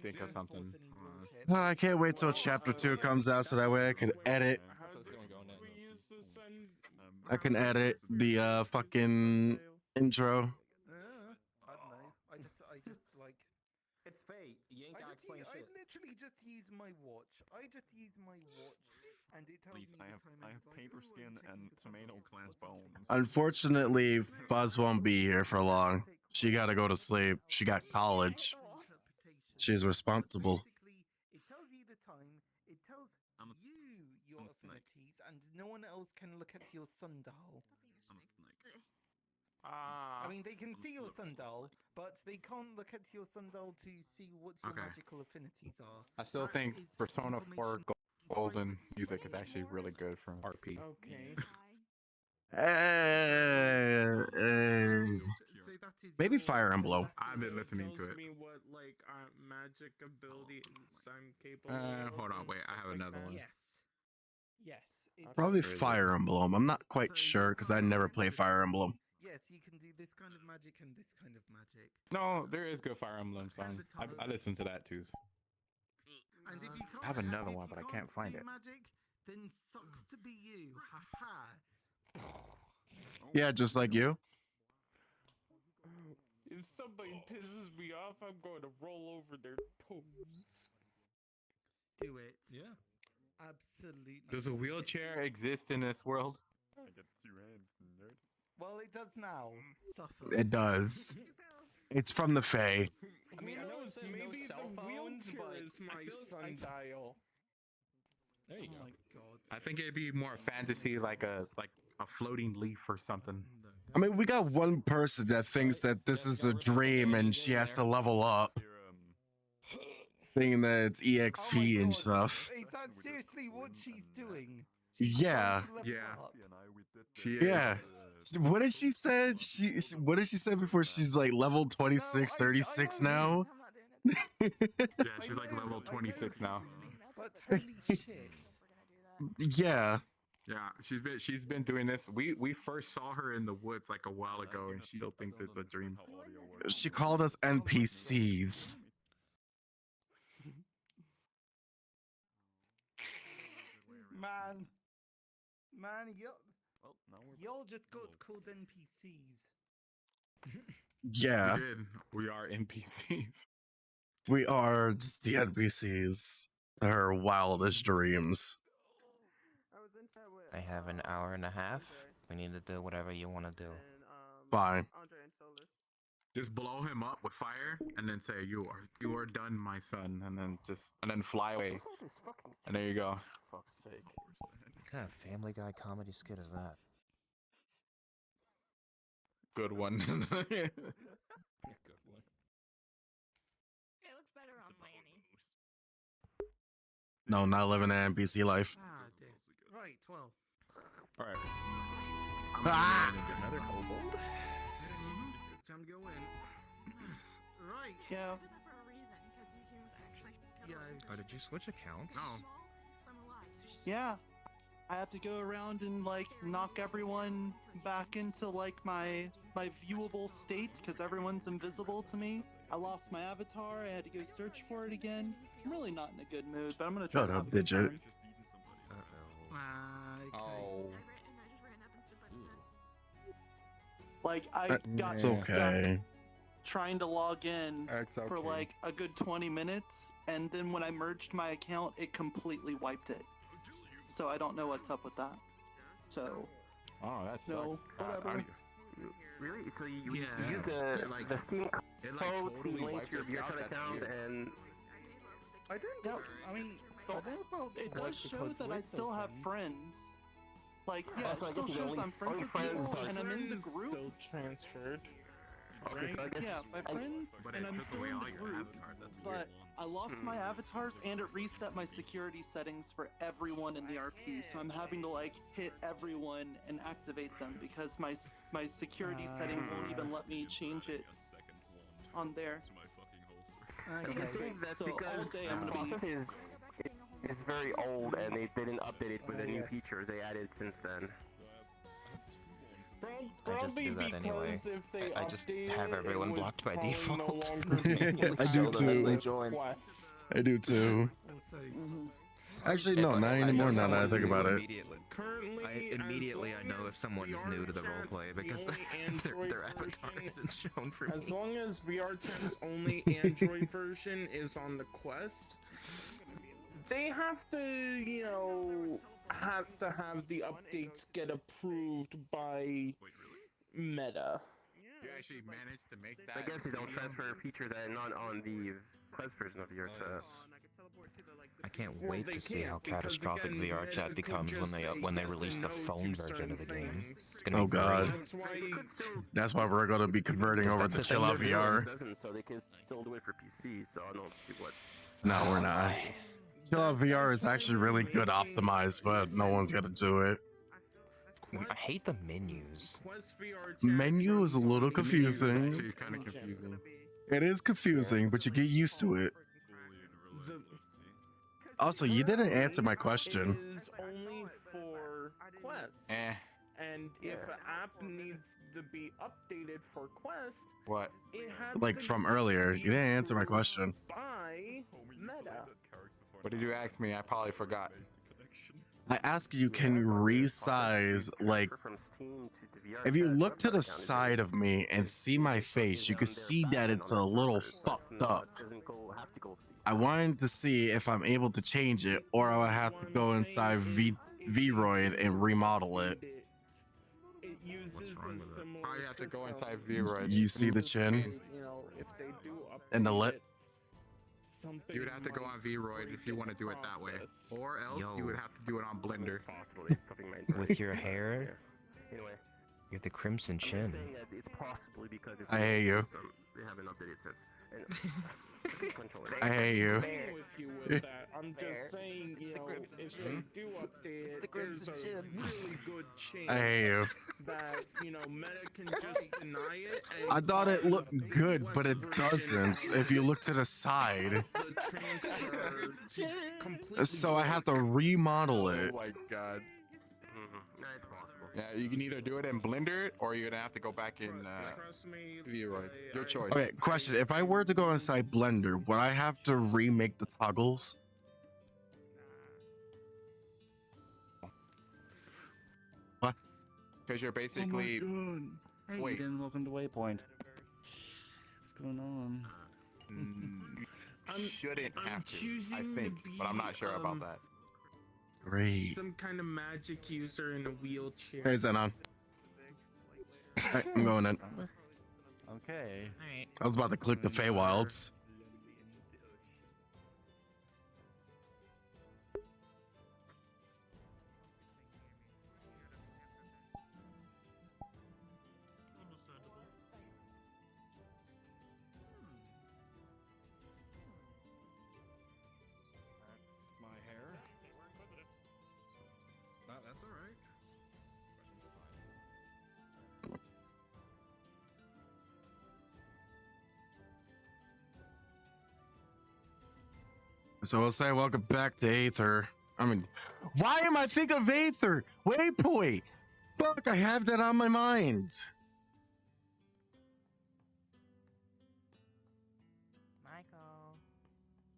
think of something. I can't wait till chapter 2 comes out so that way I can edit. I can edit the fucking intro. I don't know. I just like. It's fate. You ain't gotta explain I shit. literally just use my watch. And it tells me the time. I have paper skin and tomato glass bones. Unfortunately, Buzz won't be here for long. She gotta go to sleep. She got college. She's responsible. Basically, it tells you the time. It tells you your I'm a snake. affinities, and no one else can look at your sundial. I'm a snake. I mean, they can see your sundial, but they can't look at your sundial to see what your magical affinities are. I still think Persona 4 Golden music is actually really good for RP. Okay. Maybe Fire Emblem. I've been listening to it. Me what like magic ability I'm capable. Hold on, wait. I have another one. Yes. Probably Fire Emblem. I'm not quite sure because I never play Fire Emblem. Yes, you can do this kind of magic and this kind of magic. No, there is good Fire Emblem songs. I listen to that too. And if you can't, I have another one, but I can't find it. Magic, then sucks to be you. Ha ha. Yeah, just like you. If somebody pisses me off, I'm going to roll over their toes. Do it. Yeah. Absolutely. Does a wheelchair exist in this world? I get 2 hands, nerd. Well, it does now. Suffer. It does. It's from the Fae. I mean, maybe the wheelchair is my sundial. There you go. Oh my god. I think it'd be more fantasy, like a floating leaf or something. I mean, we got one person that thinks that this is a dream and she has to level up, thinking that it's EXP and stuff. Is that seriously what she's doing? Yeah. Yeah. What did she said? What did she say before? She's like level 26, 36 now. Yeah, she's like level 26 now. But holy shit. Yeah. Yeah, she's been doing this. We first saw her in the woods like a while ago, and she still thinks it's a dream. She called us NPCs. Man, y'all just got called NPCs. Yeah. We are NPCs. We are just the NPCs to her wildest dreams. I have an hour and a half. We need to do whatever you want to do. Fine. Just blow him up with fire, and then say you are done, my son, and then fly away. And there you go. Fuck's sake. What kind of Family Guy comedy skit is that? Good one. Good one. It looks better on Lanny. No, not living an NPC life. Right, well. All right. Another kobold. It's time to go in. Right. Yeah. Did that for a reason, because Eugene's actually. Yeah. Oh, did you switch accounts? No. I'm alive, so she's Yeah. I have to go around and like knock everyone back into like my viewable state because everyone's invisible to me. I lost my avatar. I had to go search for it again. I'm really not in a good mood, but I'm gonna try. Shut to have up, a good Digit. time. Oh. Like I got It's okay. trying to log in It's okay. for like a good 20 minutes, and then when I merged my account, it completely wiped it. So I don't know what's up with that. So. Oh, that's No, whatever. Really? So you use the Steam code to link to your VRChat account and... I don't know. I mean, It does show that I still have friends. Like, yeah, it so I still guess shows I'm friends with people, and I'm in the group. Still transferred. Okay, so I guess... Yeah, my friends, and I'm still in the group. But I lost my avatars, and it reset my security settings for everyone in the RP. So I'm having to like hit everyone and activate them because my security settings won't even let me change it on there. I'm guessing that's So all because day this I'm gonna be- process is very old and they didn't update it with the new features they added since then. Probably do that because anyway. if they I just update have it, everyone it would blocked by probably default. No longer be I do too. Quest. I do too. Actually, no, not anymore. Now that I think about it. Immediately, I know if someone is new to the roleplay because their avatar isn't shown for me. As long as VR Chat's only Android version is on the Quest, they have to, you know, have the updates get approved by Meta. You actually managed to make that. So I guess they don't transfer features that are not on the Quest version of VR Chat. I can't wait to see how catastrophic VR Chat becomes when they release the phone version of the game. It's gonna Oh be god. great. That's why we're gonna be converting over to Chill Out VR. So they can still do it for PC, so I don't see what. No, we're not. Chill Out VR is actually really good optimized, but no one's gonna do it. I hate the menus. Menu is a little confusing. Actually, kind of confusing. It is confusing, but you get used to it. Also, you didn't answer my question. Is only for Quest. And if an app needs to be updated for Quest, What? it has Like to from earlier, you didn't answer my question. by Meta. What did you ask me? I probably forgot. I asked you, can you resize, like, if you look to the side of me and see my face, you can see that it's a little fucked up. I wanted to see if I'm able to change it, or I would have to go inside Vroid and remodel it. It uses a similar Probably have to go system. inside V-Roid. You see the chin You know, if they do and the update lip? it, something You would have to go might on V-Roid break if you in want the to do it that way. process. Or else Yo. you would have to do it on Blender. With your hair, Anyway, you're the Crimson I'm just Chin. saying that it's possibly because it's I hate you. They haven't updated since. And controller. I hate you. Agreeing with you with that. I'm just saying, you know, if they do update it, there's a really good chance I hate you. that, you know, Meta can just deny it. And I thought it looked the good, but it Quest version doesn't if you look to the side. the transfer to completely So I have to remodel Oh it. my god. No, it's possible. Yeah, you can either do it in Blender or you're gonna have to go back in Trust me, V-Roid. Your choice. Okay, question. If I were to go inside Blender, would I have to remake the toggles? What? Because you're basically. Hey, Wait. Eden, welcome to Waypoint. What's going on? You shouldn't I'm have to, I choosing think, to but I'm be, not sure about that. Great. some kind of magic user in a wheelchair. Hey, Zenon. Hey, I'm going in. Okay. I was about to click the Feywilds. My hair? That's alright. So we'll say welcome back to Aether. I mean, why am I thinking of Aether? Waypoint! Fuck, I have that on my mind. Michael,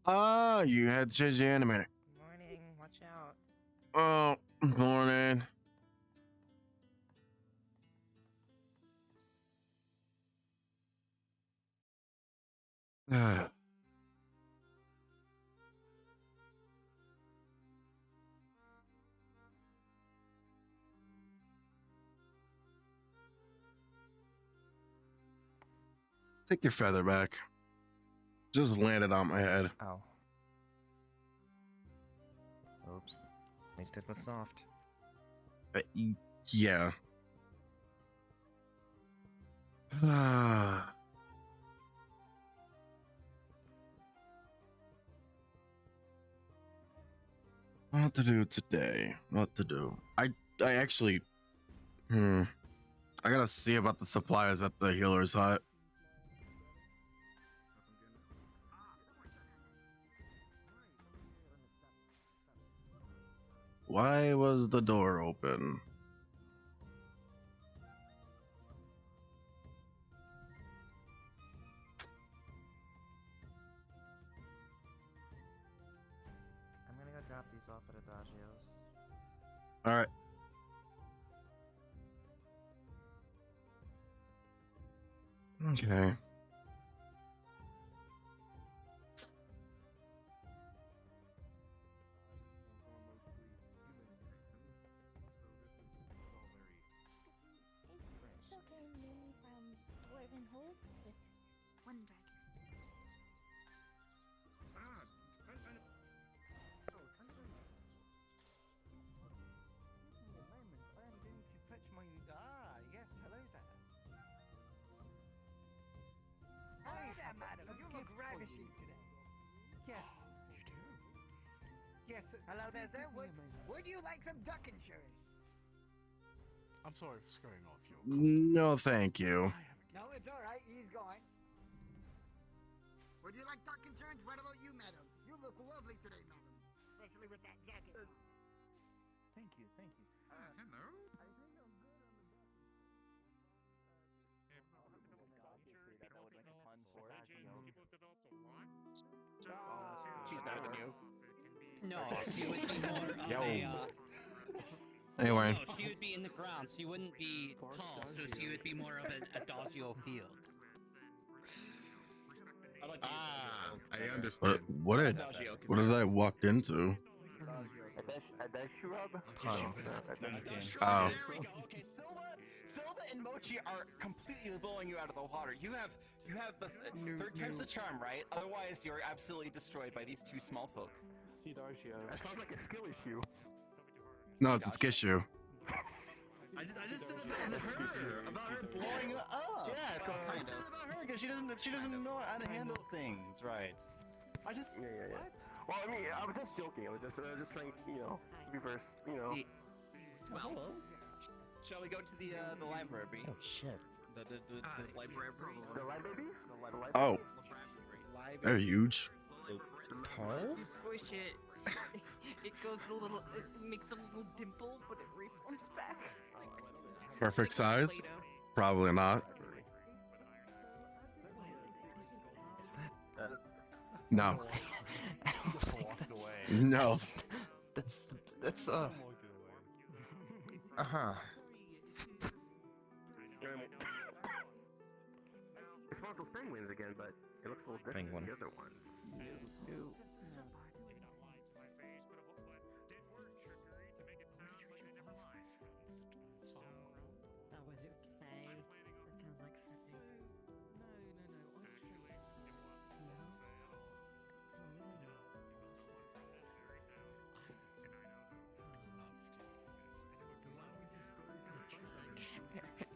Ah, you had to change the animator. morning. Watch out. Oh, morning. Ah. Take your feather back. Just landed on my head. Oh. Oops. At least it was soft. Yeah. What to do today? What to do? I actually, I gotta see about the supplies at the healer's hut. Why was the door open? off at Adagio's. All right. Okay. One dagger. Yes, hello there. Hello there, madam. You look ravishing today. Yes. You do? Yes. Hello there, sir. give me a moment. Would you like some duck insurance? I'm sorry for scaring off you. No, thank you. No, it's all right. He's gone. Would you like duck insurance? What about you, madam? You look lovely today, madam. Especially with that jacket on. Thank you, thank you. Hello. She's better than you. No, she would be more of Yo. No, Anyway. she would be in the ground. She wouldn't be tall, so she would be more of an adagio field. I understand. What did I walked into? Adashurab? Oh. There we go. Okay, Silva and Mochi are completely blowing you out of the water. You have the third time's the charm, right? Otherwise, you're absolutely destroyed by these two small folk. That sounds like a skill issue. No, it's a issue. I just said about her blowing up. Yeah, it's all I said about her because she doesn't know how to handle things right. I just Yeah. Well, I mean, I was just joking. I was just trying, reverse, Well, hello. Shall we go to the library? Oh shit. The library. The library? Oh. They're huge. Huh? You squish it. It goes a little. It makes a little dimple, but it reforms back. Perfect size? Probably not. Is that? No. I don't think No. That's It's one of those penguins again, but it looks a little different than the other ones. That was okay. That sounds like flipping.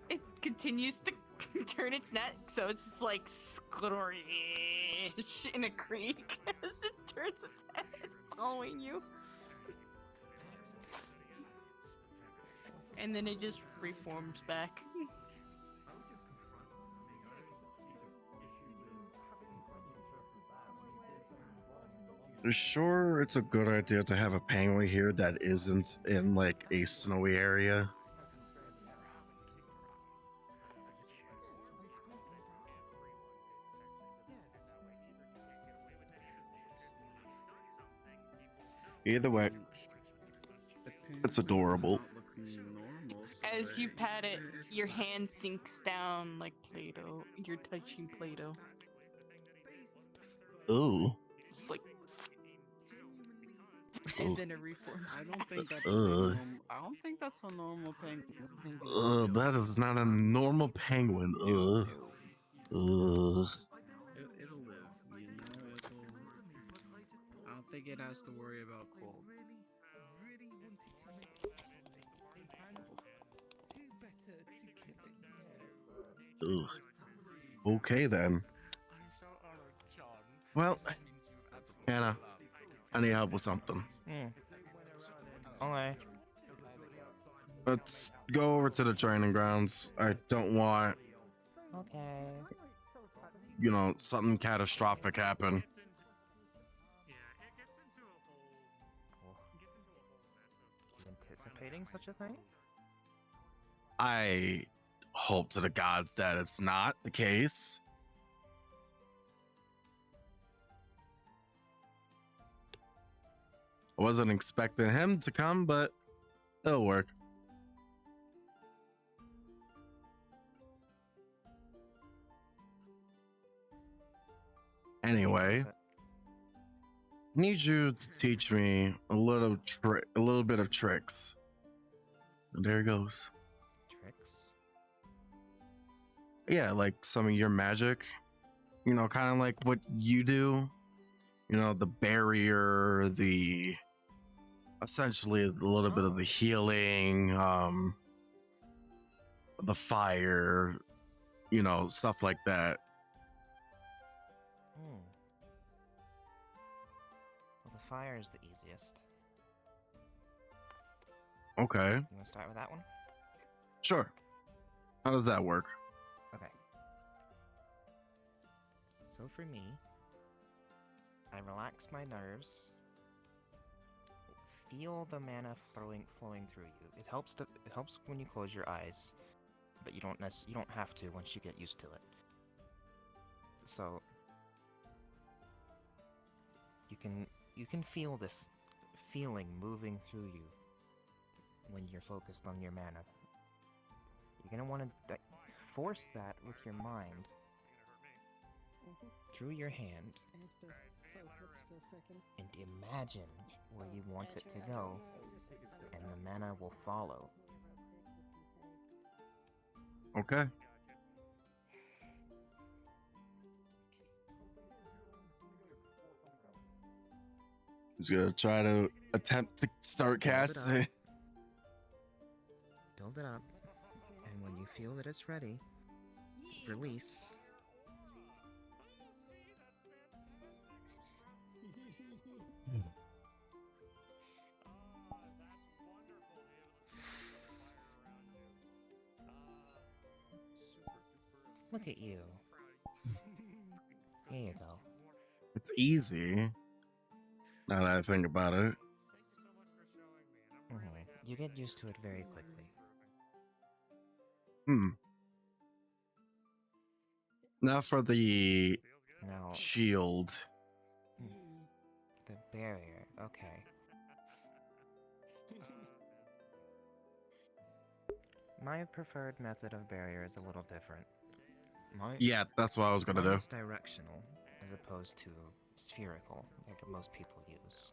It continues to turn its neck, so it's just like squish in a creek as it turns its head, following you. And then it just reforms back. You sure it's a good idea to have a penguin here that isn't in like a snowy area? Either way, it's adorable. As you pat it, your hand sinks down like Play-Doh. You're touching Play-Doh. Ooh. It's like, and then it reforms. I don't think that's a normal penguin. That is not a normal penguin. It'll live, I don't think it has to worry about cold. Ugh. Okay then. Well, Anna, I need help with something. Okay. Let's go over to the training grounds. I don't want, Okay. something catastrophic happen. Anticipating such a thing? I hope to the gods that it's not the case. I wasn't expecting him to come, but it'll work. Anyway, I need you to teach me a little bit of tricks. And there it goes. Tricks? Yeah, like some of your magic. You know, kind of like what you do. You know, the barrier, essentially a little bit of the healing, the fire, you know, stuff like that. Well, the fire is the easiest. Okay. You want to start with that one? Sure. How does that work? Okay. So for me, I relax my nerves. Feel the mana flowing through you. It helps when you close your eyes, but you don't have to once you get used to it. So you can feel this feeling moving through you when you're focused on your mana. You're gonna want to force that with your mind through your hand and imagine where you want it to go, and the mana will follow. Okay. He's gonna try to attempt to start casting. Build it up, and when you feel that it's ready, release. Look at you. Here you go. It's easy. Now that I think about it. You get used to it very quickly. Now for the shield. The barrier, okay. My preferred method of barrier is a little different. Yeah, that's what I was gonna do. It's directional as opposed to spherical, like most people use.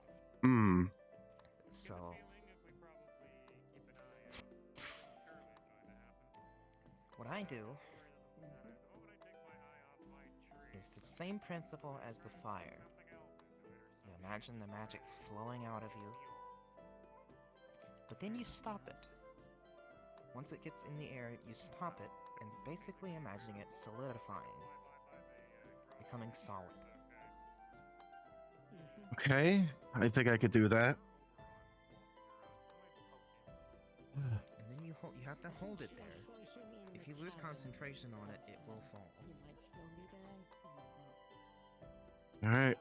So what I do is the same principle as the fire. You imagine the magic flowing out of you, but then you stop it. Once it gets in the air, you stop it, and basically imagining it solidifying, becoming solid. Okay, I think I could do that. And then you have to hold it there. If you lose concentration on it, it will fall. All right.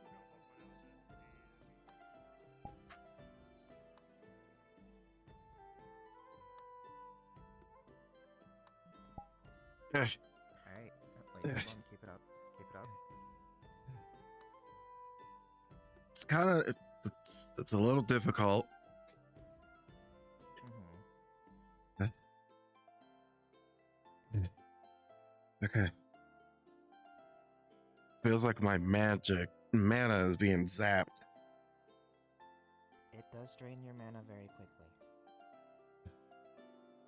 Alright, wait, hold on, keep it up. It's kind of it's a little difficult. Okay. Feels like my mana is being zapped. It does drain your mana very quickly.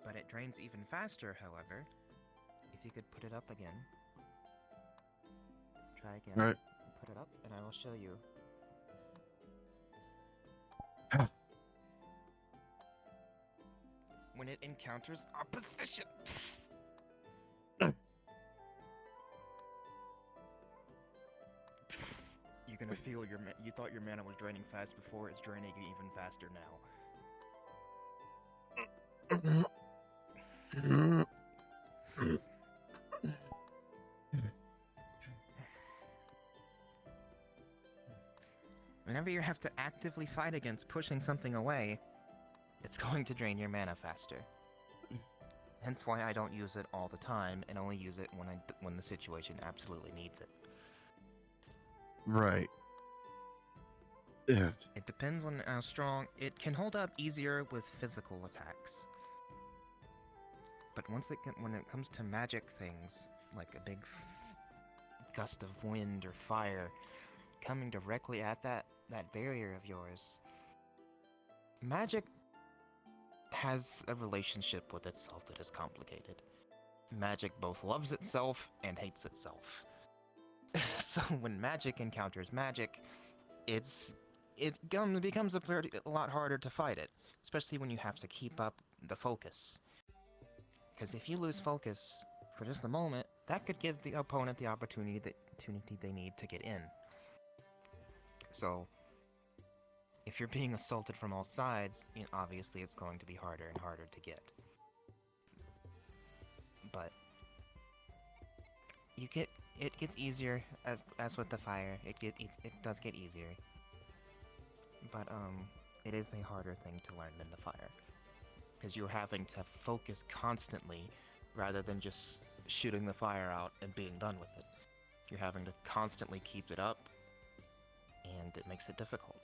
But it drains even faster, however, if you could put it up again. Try again. All right. Put it up, and I will show you. When it encounters opposition. You're gonna feel you thought your mana was draining fast before, it's draining even faster now. Whenever you have to actively fight against pushing something away, it's going to drain your mana faster. Hence why I don't use it all the time, and only use it when the situation absolutely needs it. Right. Ugh. It depends on how strong. It can hold up easier with physical attacks. But when it comes to magic things, like a big gust of wind or fire coming directly at that barrier of yours, magic has a relationship with itself that is complicated. Magic both loves itself and hates itself. So when magic encounters magic, it becomes a lot harder to fight it, especially when you have to keep up the focus. Because if you lose focus for just a moment, that could give the opponent the opportunity they need to get in. So, if you're being assaulted from all sides, obviously it's going to be harder and harder to get. But it gets easier as with the fire. It does get easier. But it is a harder thing to learn than the fire, because you're having to focus constantly rather than just shooting the fire out and being done with it. You're having to constantly keep it up, and it makes it difficult.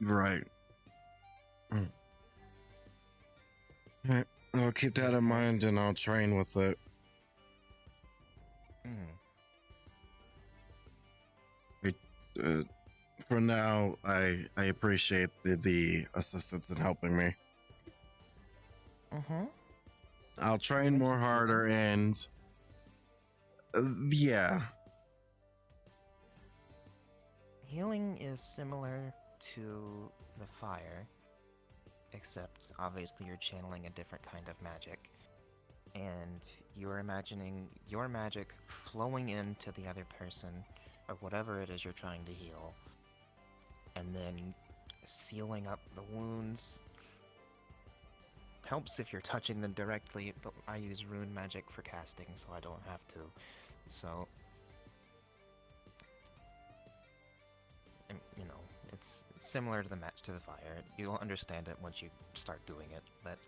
Right. Okay, I'll keep that in mind and I'll train with it. For now, I appreciate the assistance in helping me. I'll train more harder and yeah. Healing is similar to the fire, except obviously you're channeling a different kind of magic, and you're imagining your magic flowing into the other person or whatever it is you're trying to heal, and then sealing up the wounds. Helps if you're touching them directly, but I use rune magic for casting, so I don't have to. So, it's similar to the fire. You'll understand it once you start doing it, but...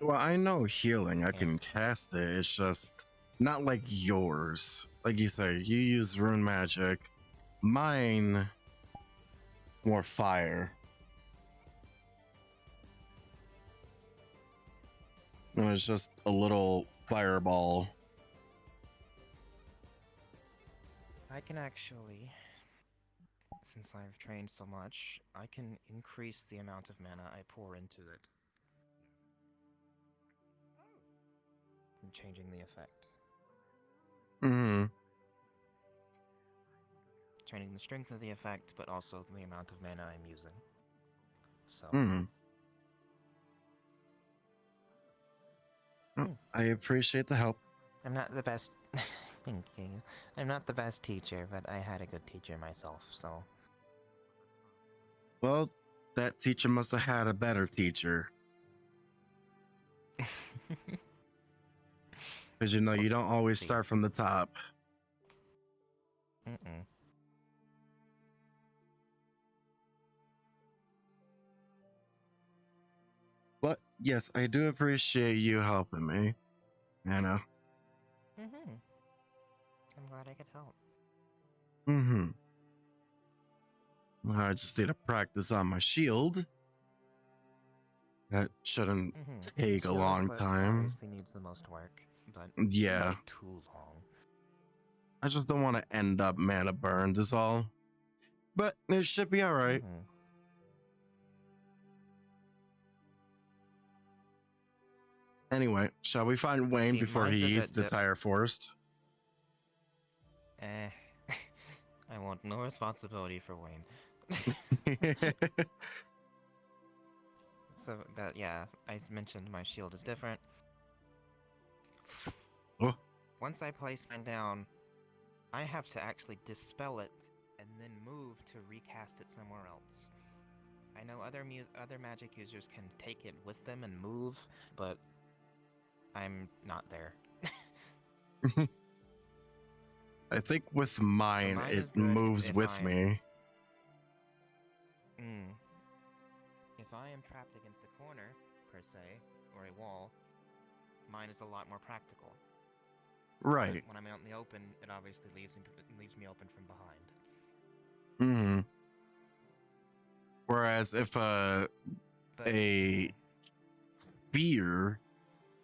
Well, I know healing. I can cast it. It's just not like yours. Like you say, you use rune magic. Mine, more fire. And it's just a little fireball. I can actually, since I've trained so much, I can increase the amount of mana I pour into it. I'm changing the effect. Changing the strength of the effect, but also the amount of mana I'm using. So. I appreciate the help. I'm not the best. Thank you. I'm not the best teacher, but I had a good teacher myself, so. Well, that teacher must have had a better teacher. Because you don't always start from the top. But yes, I do appreciate you helping me. Anna. I'm glad I could help. I just need to practice on my shield. That shouldn't take a long time. Obviously needs the most work, but yeah, not too long. I just don't want to end up mana burned is all. But it should be all right. Anyway, shall we find Wayne before he eats the entire forest? I want no responsibility for Wayne. So, but yeah, I mentioned my shield is different. Oh. Once I place mine down, I have to actually dispel it and then move to recast it somewhere else. I know other magic users can take it with them and move, but I'm not there. I think with mine it moves with me. If I am trapped against a corner, per se, or a wall, mine is a lot more practical. Right. When I'm out in the open, it obviously leaves me open from behind. Hmm. Whereas if a spear,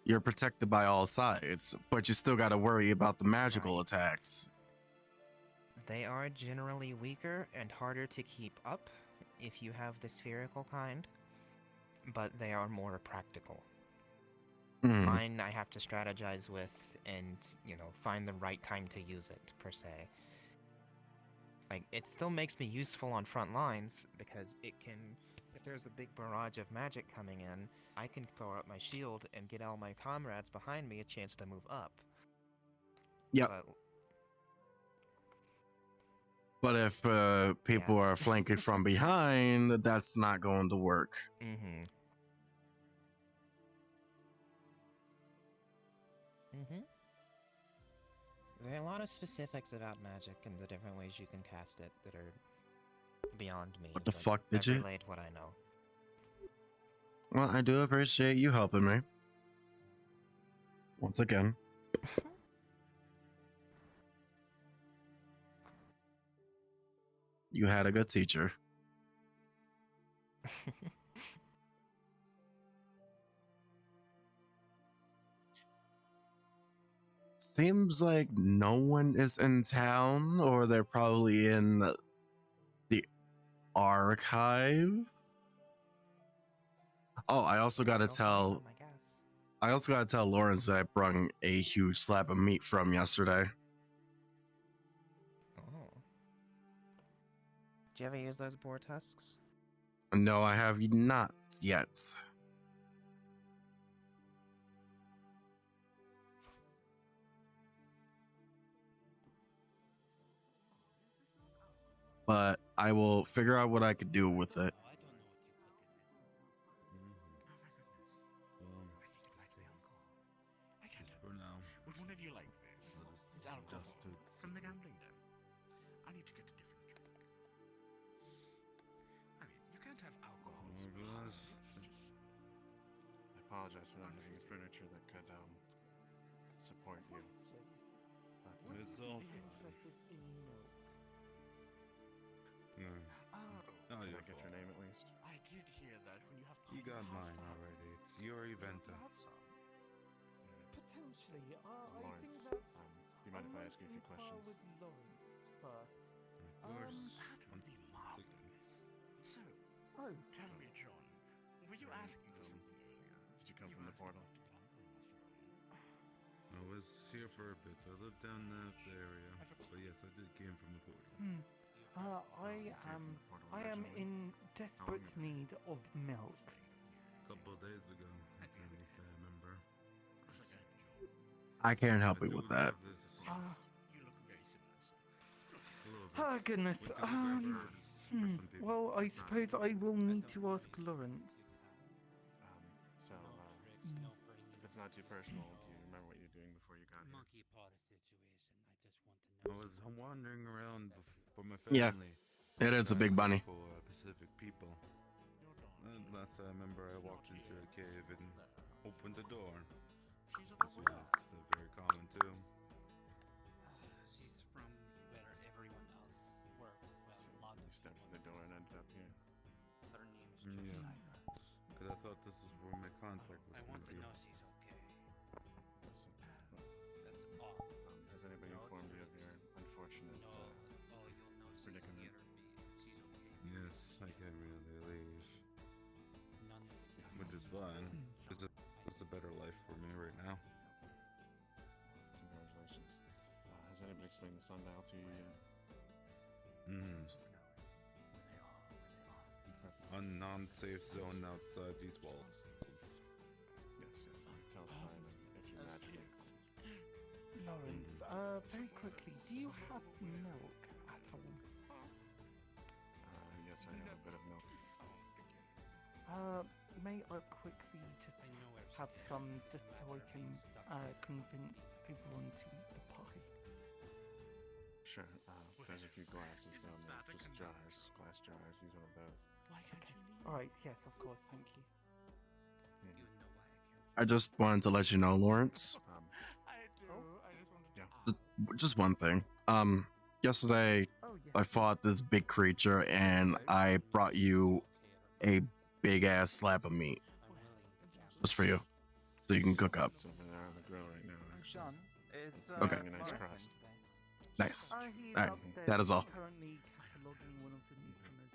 you're protected by all sides, but you still got to worry about the magical attacks. They are generally weaker and harder to keep up if you have the spherical kind, but they are more practical. Mine I have to strategize with and, find the right time to use it, per se. Like, it still makes me useful on front lines, because it can, if there's a big barrage of magic coming in, I can throw up my shield and get all my comrades behind me a chance to move up. Yep. But if people are flanking from behind, that's not going to work. Mm-hmm. There are a lot of specifics about magic and the different ways you can cast it that are beyond me. What the fuck did I've you? relayed what I know. Well, I do appreciate you helping me. Once again. You had a good teacher. Seems like no one is in town, or they're probably in the archive. Oh, I also gotta tell Lawrence that I brung a huge slab of meat from yesterday. Oh. Did you ever use those boar tusks? No, I have not yet. But I will figure out what I could do with it. For now. Would one of you like this? It's alcohol from the gambling den. I need to get a different drink. I mean, you can't have alcohol. I apologize for not having a furniture that could support you. But It's all interested in milk. no. Can I get your name at least? I did hear that when you have You got mine already. It's your event. Potentially. I Lawrence, think that's. do you mind if I ask you a few questions? With Lawrence first. Of course. That would be marvelous. So, tell me, John, were you asking for something earlier? Did you come from the portal? I was here for a bit. I live down that area. But yes, I did came from the portal. I am in desperate need of milk. A couple of days ago, at least I remember. I can't help you with that. Oh goodness. Well, I suppose I will need to ask Lawrence. So, if it's not too personal, do you remember what you were doing before you got here? Monkey paw situation. I just want to know. I was wandering around for my Yeah, family. it is a big bunny. For Pacific people. And last I remember, I walked into a cave and opened the door. This was very common too. She's from where everyone else works. Well, You stepped through the door and ended up here. her name is Yeah. Because I thought this was where my contact was I going want to to be. know she's okay. That's all. Has anybody informed you of your unfortunate All you'll know she's predicament? here. She's okay. Yes, I can't really leave. None of it. Which is fine. It's a better life for me right now. Congratulations. Has anybody explained the sundial to you yet? A non-safe zone outside these walls. Yes. It tells time if you're magical. Lawrence, very quickly, do you have milk at all? Yes, I have a bit of milk. May I quickly just have some, just so I can convince everyone to eat the pie? Sure. There's a few glasses down there. Just jars. Glass jars. Use one of those. Okay. Alright, yes, of course, thank you. I just wanted to let you know, Lawrence. I do. I just wanted to. Just one thing. Yesterday, I fought this big creature and I brought you a big ass slab of meat. Just for you. So you can cook up. It's over there on the grill right now, actually. John, is Okay. Making a nice crust. Nice. He's Alright, upstairs, that is all. currently cataloging one of the newcomers.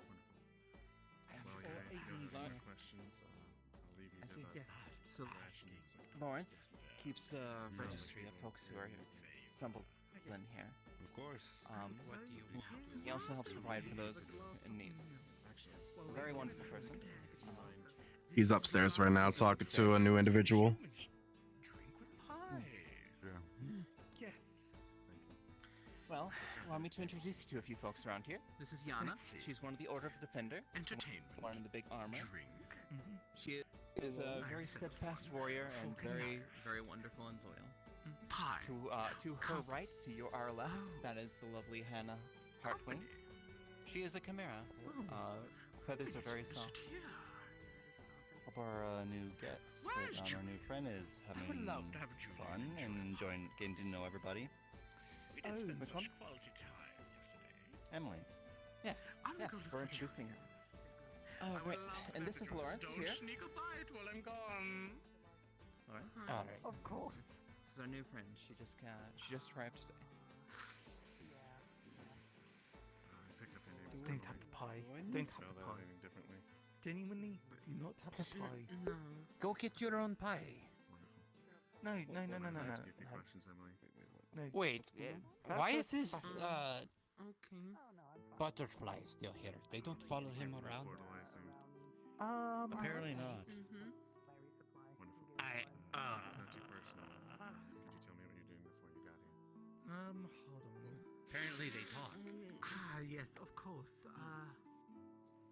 Well, yeah, if you have any questions, I'll leave you I to see, the yes. So, rations. Lawrence keeps a registry of folks who are stumbled in here. Of course. He also helps provide for those in need. A very wonderful person. He's upstairs right now talking to a new individual. Yes. Well, allow me to introduce you to a few folks around here. This is Yana. She's one of the Order of the Defender. Entertainment. One in the big armor. Drink. She is a very steadfast warrior and very, very wonderful and loyal. Pie. To her right, our left, that is the lovely Hannah Hartwing. She is a chimera. Feathers are very soft. Hope our new guest, our new friend, is having fun and enjoying getting to know everybody. We did spend which such one? quality time yesterday. Emily. Yes, yes, we're introducing her. Right, and this is Lawrence Don't here. sneak a bite while I'm gone. Lawrence? Alright. Of course. This is our new friend. She just arrived today. Pick up your names. Don't tap the pie. Don't tap Spell the that pie. name differently. Genuinely, do not tap the pie. Go get your own pie. No, no, no, no, no, no. Ask you a few questions, Emily. No. Wait, That's why is just this fucking- butterfly still here? They don't follow him around. Portal, I assume. Apparently not. Wonderful. It's not too personal. Could you tell me what you're doing before you got here? Hold on. Apparently they talk. Yes, of course.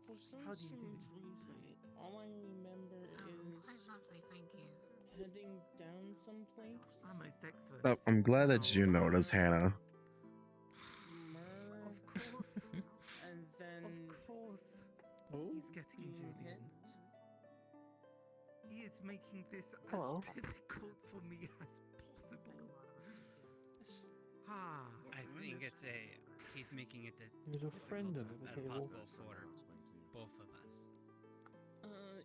For some How do you do? strange reason, all I remember is Quite lovely, thank you. heading down someplace. Most excellent. Oh, I'm glad that you noticed, Hannah. Myrrh, Of course. and then Of course. Oh, He's getting being Julian. hit. He is making this Hello. as difficult for me as possible. Ah. I think it's he's making it There's a friend under the as table. possible for both of us.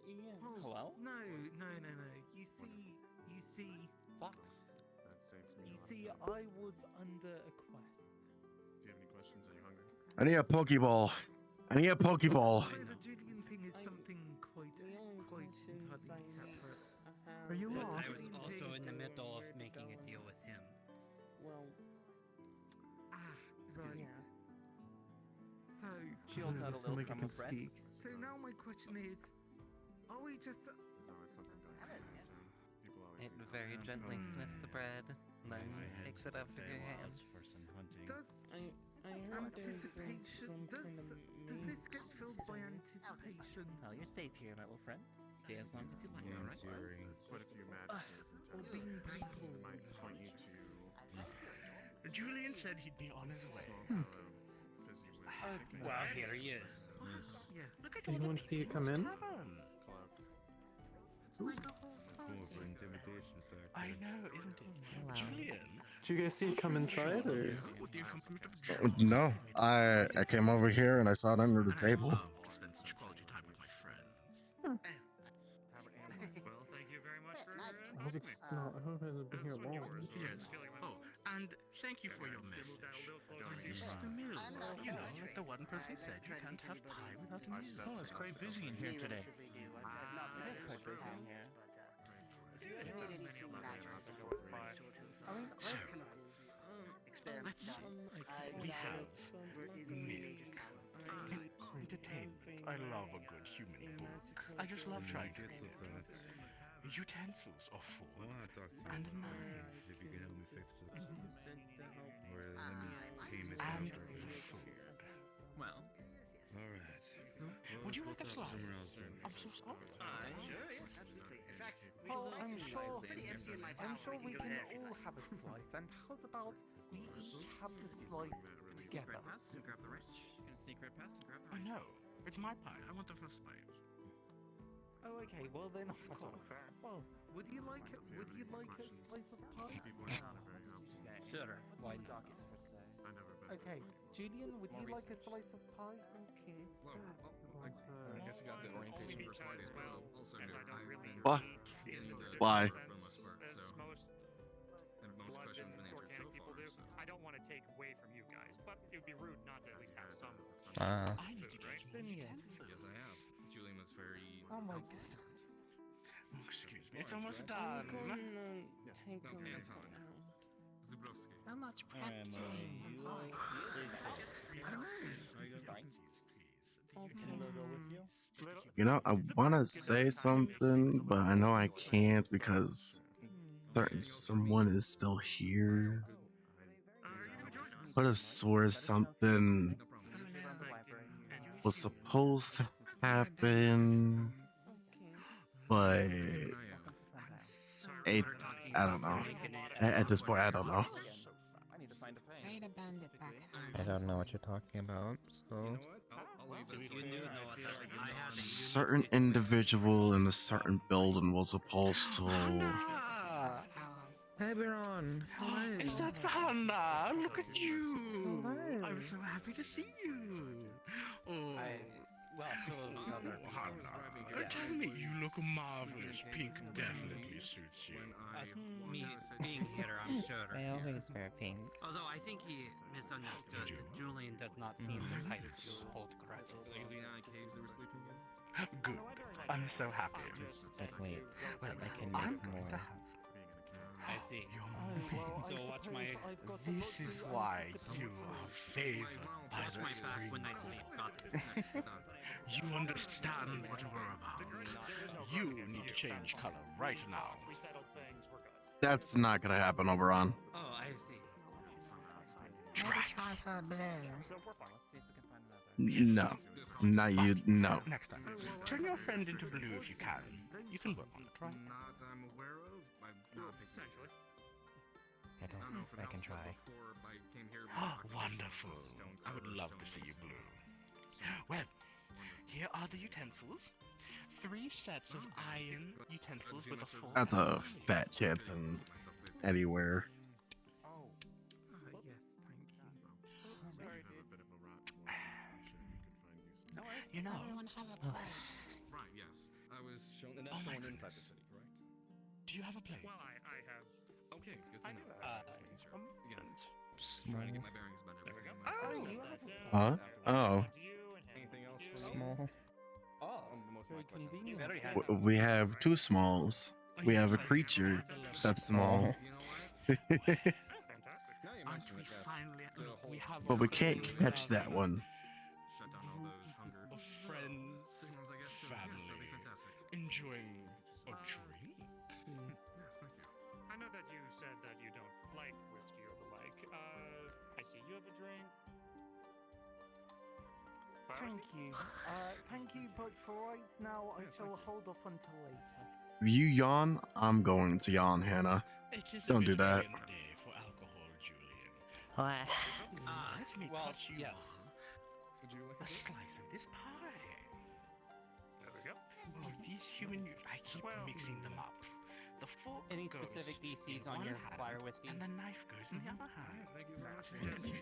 Yeah. Hello? No. You see, Fox. That saves me you a lot see, of time. I was under a quest. Do you have any questions? Are you hungry? I need a Pokeball. I need a Pokeball. So the Julian thing is something quite entirely separate. Are you But I lost? was also in the middle of making a deal with him. Well, Right. Yeah. So, She holds out a little crumb of bread. so now my question is, are we just? There's always something going on in town. People always It think of very that. gently sniffs the bread, then I had takes it up with your hand. for some hunting. Does I heard there's anticipation? some Does kind of does this get meat filled by somewhere. anticipation? Well, you're safe here, my little friend. Stay as long as you like, Yeah, alright? Jerry. There's quite a few magistrates in Or town. being They people? might point you to Julian said he'd be on his way. small fellow, fizzy with thick Well, eyes, here he is. Yes. Look at Anyone see you come in? cloak. It's like a whole It's more of fancy. an intimidation factor. I know, isn't it? Julian. Did you guys see it come inside, or? With the accompaniment of No, I came over here and I saw it under the table. I love to spend such quality time with my friends. Well, thank you very much for I hope it's not. I hope it hasn't been here long. Yes. Oh, and thank you for your message. This is the mill. You know, like the one person said, you can't have pie without a mill. Oh, it's quite busy in here today. It is quite busy in here. Let's we have meat. Entertain. I love a good human book. I just love trying to Guess of that. utensils of I food. want to talk to And you knife. if you can help me fix it. Or let me tame it And down for a bit. food. Well, Alright. Would you Well, like a let's go slice? somewhere else then. I'm so sorry. Sure, yes, absolutely. In fact, we Oh, like I'm to sure. pretty empty in my I'm tower. sure we go can there if you all like. have a slice. And how's about we each have the slice together? and grab the rest. You're gonna sneak right past and grab the I rest. know. It's my pie. I want the first bite. Oh, okay. Well then, of That's course. not fair. Well, would you like a slice of pie? People are not very helpful. Sure, why not? I never bet Okay, Julian, would you like a slice of pie? Okay. I guess you got the orientation for Friday as well. Also, What? Why? And most questions been answered so far. So. I don't want to take away from you guys, but it would be rude not to at least have some. I need to right? Then yes. Yes, I have. Julian was very. Oh my goodness. Excuse me, it's almost done. Take no, them Anton. Zubrowski. So much prep. Emily, you stay safe. Can I go with you? You know, I want to say something, but I know I can't because certain someone is still here. Could have swore something was supposed to happen, but I don't know. At this point, I don't know. I don't know what you're talking about, so... Certain individual in a certain building was supposed to... Hey, Biron. Hello. Is that Hannah? Look at you. I'm so happy to see you. Oh. Hannah, tell me you look marvelous. Pink definitely suits you. Me being here, I'm sure. I always wear pink. Although I think he misunderstood that Julian does not seem the type to hold grudges. Good. I'm so happy. But wait, Well, I can I'm make going to more. have. I see. So watch my. This is why you are favored by Watch the my back spring. when I sleep. Got it. You understand what we're about. You need to change color right now. That's not gonna happen, Oberon. Oh, I see. Try for blue. No. Not you, no. Next time, turn your friend into blue if you can. You can work on it, right? Not that I'm aware of. I'm not Essentially. I don't know if I can try. Wonderful. I would love to see you blue. Well, here are the utensils. 3 sets of iron utensils with a full... That's a fat chance in anywhere. You know... Right, yes. I was shown, and that's the one inside the city, correct? Do you have a plate? Well, I have. Okay, good to know. Again, Small. trying to get my bearings about everything. Huh? Oh. Anything else? Small. Oh, most of my questions. We have 2 smalls. We have a creature that's small. Fantastic. Aren't we finally... We have But we can't catch that one. Shut down all those hunger of friends, signals, I guess. family, That'd be fantastic. enjoying a drink. Yes, thank you. I know that you said that you don't like whiskey or the like. I see you have a drink. Thank you, but for right now, I shall hold off until later. If you yawn, I'm going to yawn, Hannah. It is Don't do a that. brilliant day for alcohol, Julian. Let me well, touch you yes. Would you like a slice of this pie? There we go. Oh, these human... I keep mixing them up. The fork Any goes specific DCs in on one your hand, fire whiskey? and the knife goes in the other hand. Thank you very much.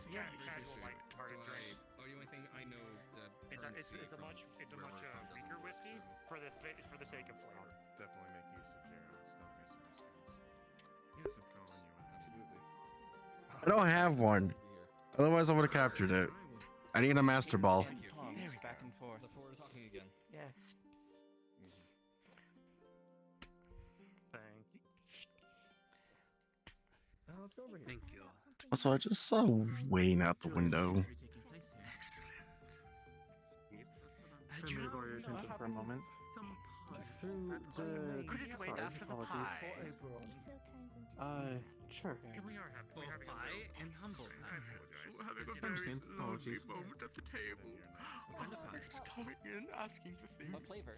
Yeah, Casual, like, party drink. Oh, the only thing I know that It's a much weaker whiskey for the sake of flavor. Definitely make use of your Stonebase whiskies. Yes, of course. Absolutely. I don't have one. Otherwise, I would have captured it. I need a master ball. Back and forth. Look forward to talking again. Yes. Thank you. Let's go over here. Thank you. Also, I just saw Wayne out the window. Let me borrow your attention for a moment. Through the... Sorry, apologies. Sure. We are having Both pie and humble pie. We're having a Understand. very Apologies. lovely moment at the table. It's coming in, asking for things. What flavor?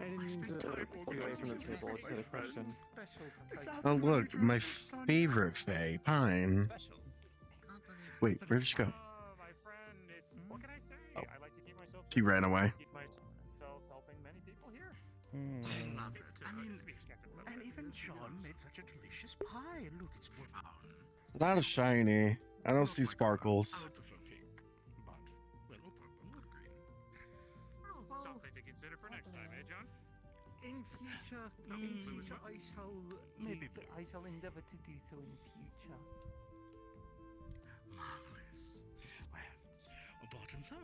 I didn't mean to pull you away from the table. I just had a question. Oh, look, my favorite Fae, Pine. Wait, where'd she go? My friend, what can I say? I like to keep myself... She ran away. Keep myself helping many people here. Hmm. Love it. I mean, and even John made such a delicious pie. Look, it's brown. It's not a shiny. I don't see sparkles. Something to consider for next time, eh, John? In future, I shall I shall endeavour to do so in future. Marvelous. Well, bottoms up.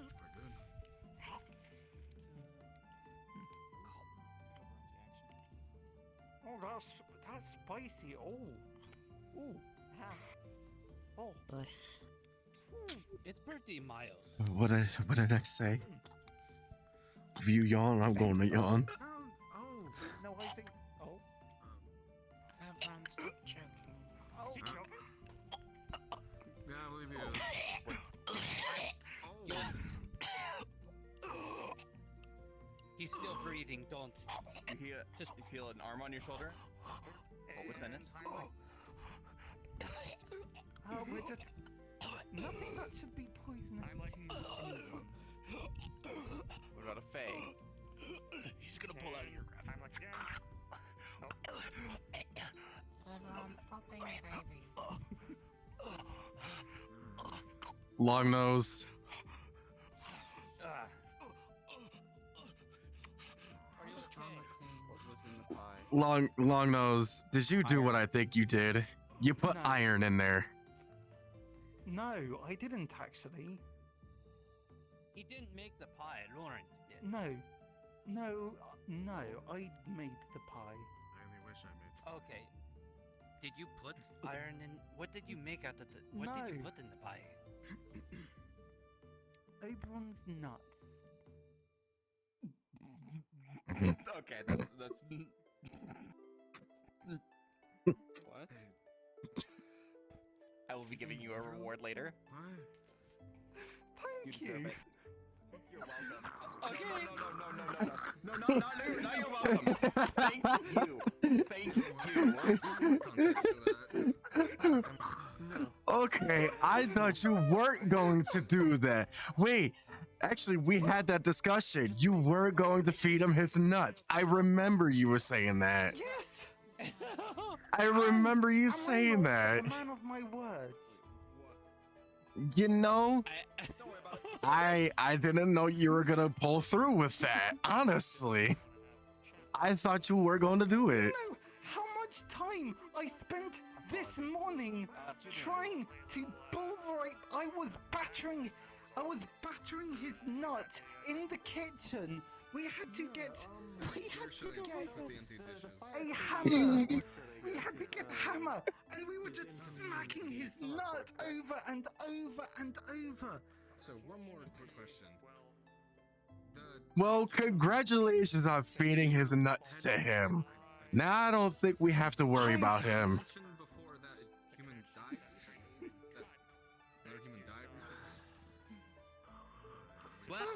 Oh, that's spicy. Oh, oh. It's pretty mild. What did I say? If you yawn, I'm going to yawn. No, I think. Oh. Everyone, stop choking. Oh. Yeah, I believe he is. He's still breathing. Don't. You feel an arm on your shoulder? What was in it? We're just nothing that should be poisonous to anyone. What about a Fae? He's gonna pull out of your grasp. I'm like, Everyone, stop being a baby. Long nose. What was in the pie? Long nose. Did you do what I think you did? You put No. iron in there. No, I didn't actually. He didn't make the pie. Lawrence did. No, I made the pie. I only wish I made. Okay. Did you put iron in? What did you make out of the? What did you No. put in the pie? Oberon's nuts. Okay, that's. What? I will be giving you a reward later. Thank deserve you. it. You're welcome. Okay. No, not you're welcome. Thank you. Thank you. Okay, I thought you weren't going to do that. Wait, actually, we had that discussion. You were going to feed him his nuts. I remember you were saying that. Yes. I remember you saying that. A man of my words. You know, I didn't know you were gonna pull through with that. Honestly, I thought you were going to do it. You know how much time I spent this morning trying to bullripe. I was battering his nut in the kitchen. We had to get a hammer. We had to get a hammer, and we were just smacking his nut over and over and over. So one more quick question. Well, congratulations on feeding his nuts to him. Now I don't think we have to worry about him. Mentioned before that human died recently. That human died recently. Well,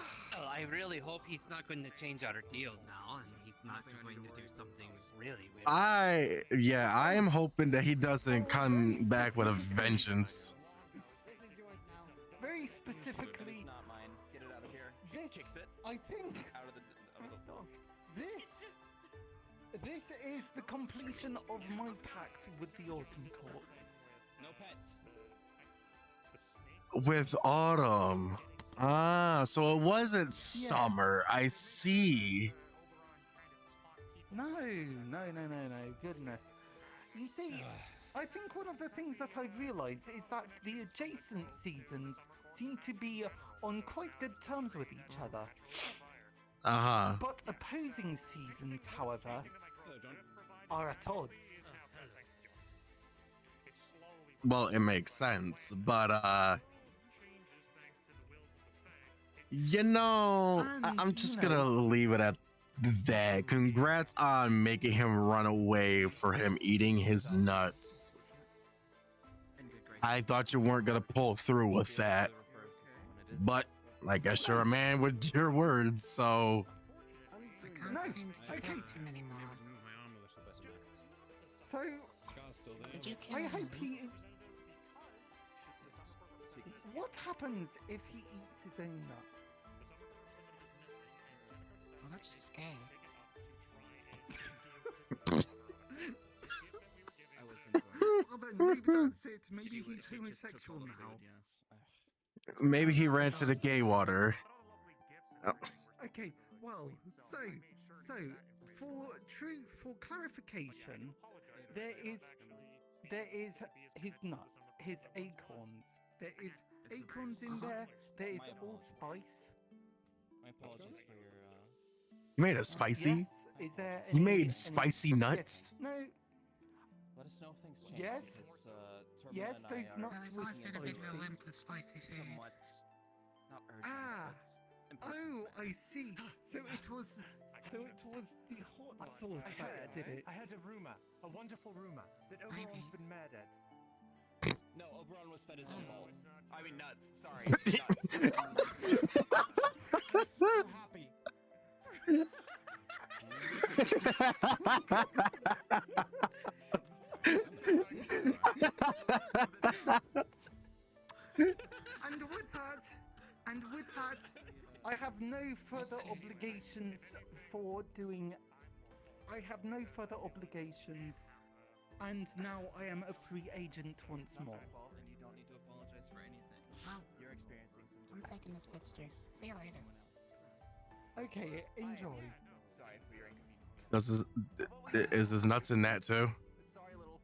I really hope he's not going to change our deals now, and he's not going to do something really weird. I am hoping that he doesn't come back with a vengeance. Very specifically, Not mine. Get it out of here. this, Kicks it I think, out of the. this is the completion of my pact with the Autumn Court. No pets. With Autumn. Ah, so it wasn't summer. I see. No, goodness. You see, I think one of the things that I've realized is that the adjacent seasons seem to be on quite good terms with each other. Uh-huh. But opposing seasons, however, are at odds. Well, it makes sense, but you know, I'm just gonna leave it at that. Congrats on making him run away for him eating his nuts. I thought you weren't gonna pull through with that, but I guess you're a man with your words, so. No, okay. So, I hope he. What happens if he eats his own nuts? Well, that's just gay. I'll bet maybe that's it. Maybe he's homosexual now. Maybe he ran to the gay water. Oh. Okay, well, so for clarification, there is his nuts, his acorns. There is acorns in there. There is allspice. My apologies for your. You made it spicy? Yes. Is there You any, made spicy nuts? Yes. No. Let us know if things change. Yes. Because, Yes, and those I are nuts were always been a bit of a spicy. limp with spicy food. somewhat not urgent. Oh, I see. So it was the hot sauce that did it. I heard a rumor, a wonderful rumor, that Oberon's been murdered. No, Oberon was fed his own balls. I mean nuts. Sorry. Nuts. I'm so happy. And with that, I have no further obligations for doing. I have no further obligations, and now I am a free agent once more. And you don't need to apologize for anything. You're experiencing some. I'm taking his pictures. See you later. Okay, enjoy. Sorry for your inconvenience. Is his nuts in that too? Sorry, little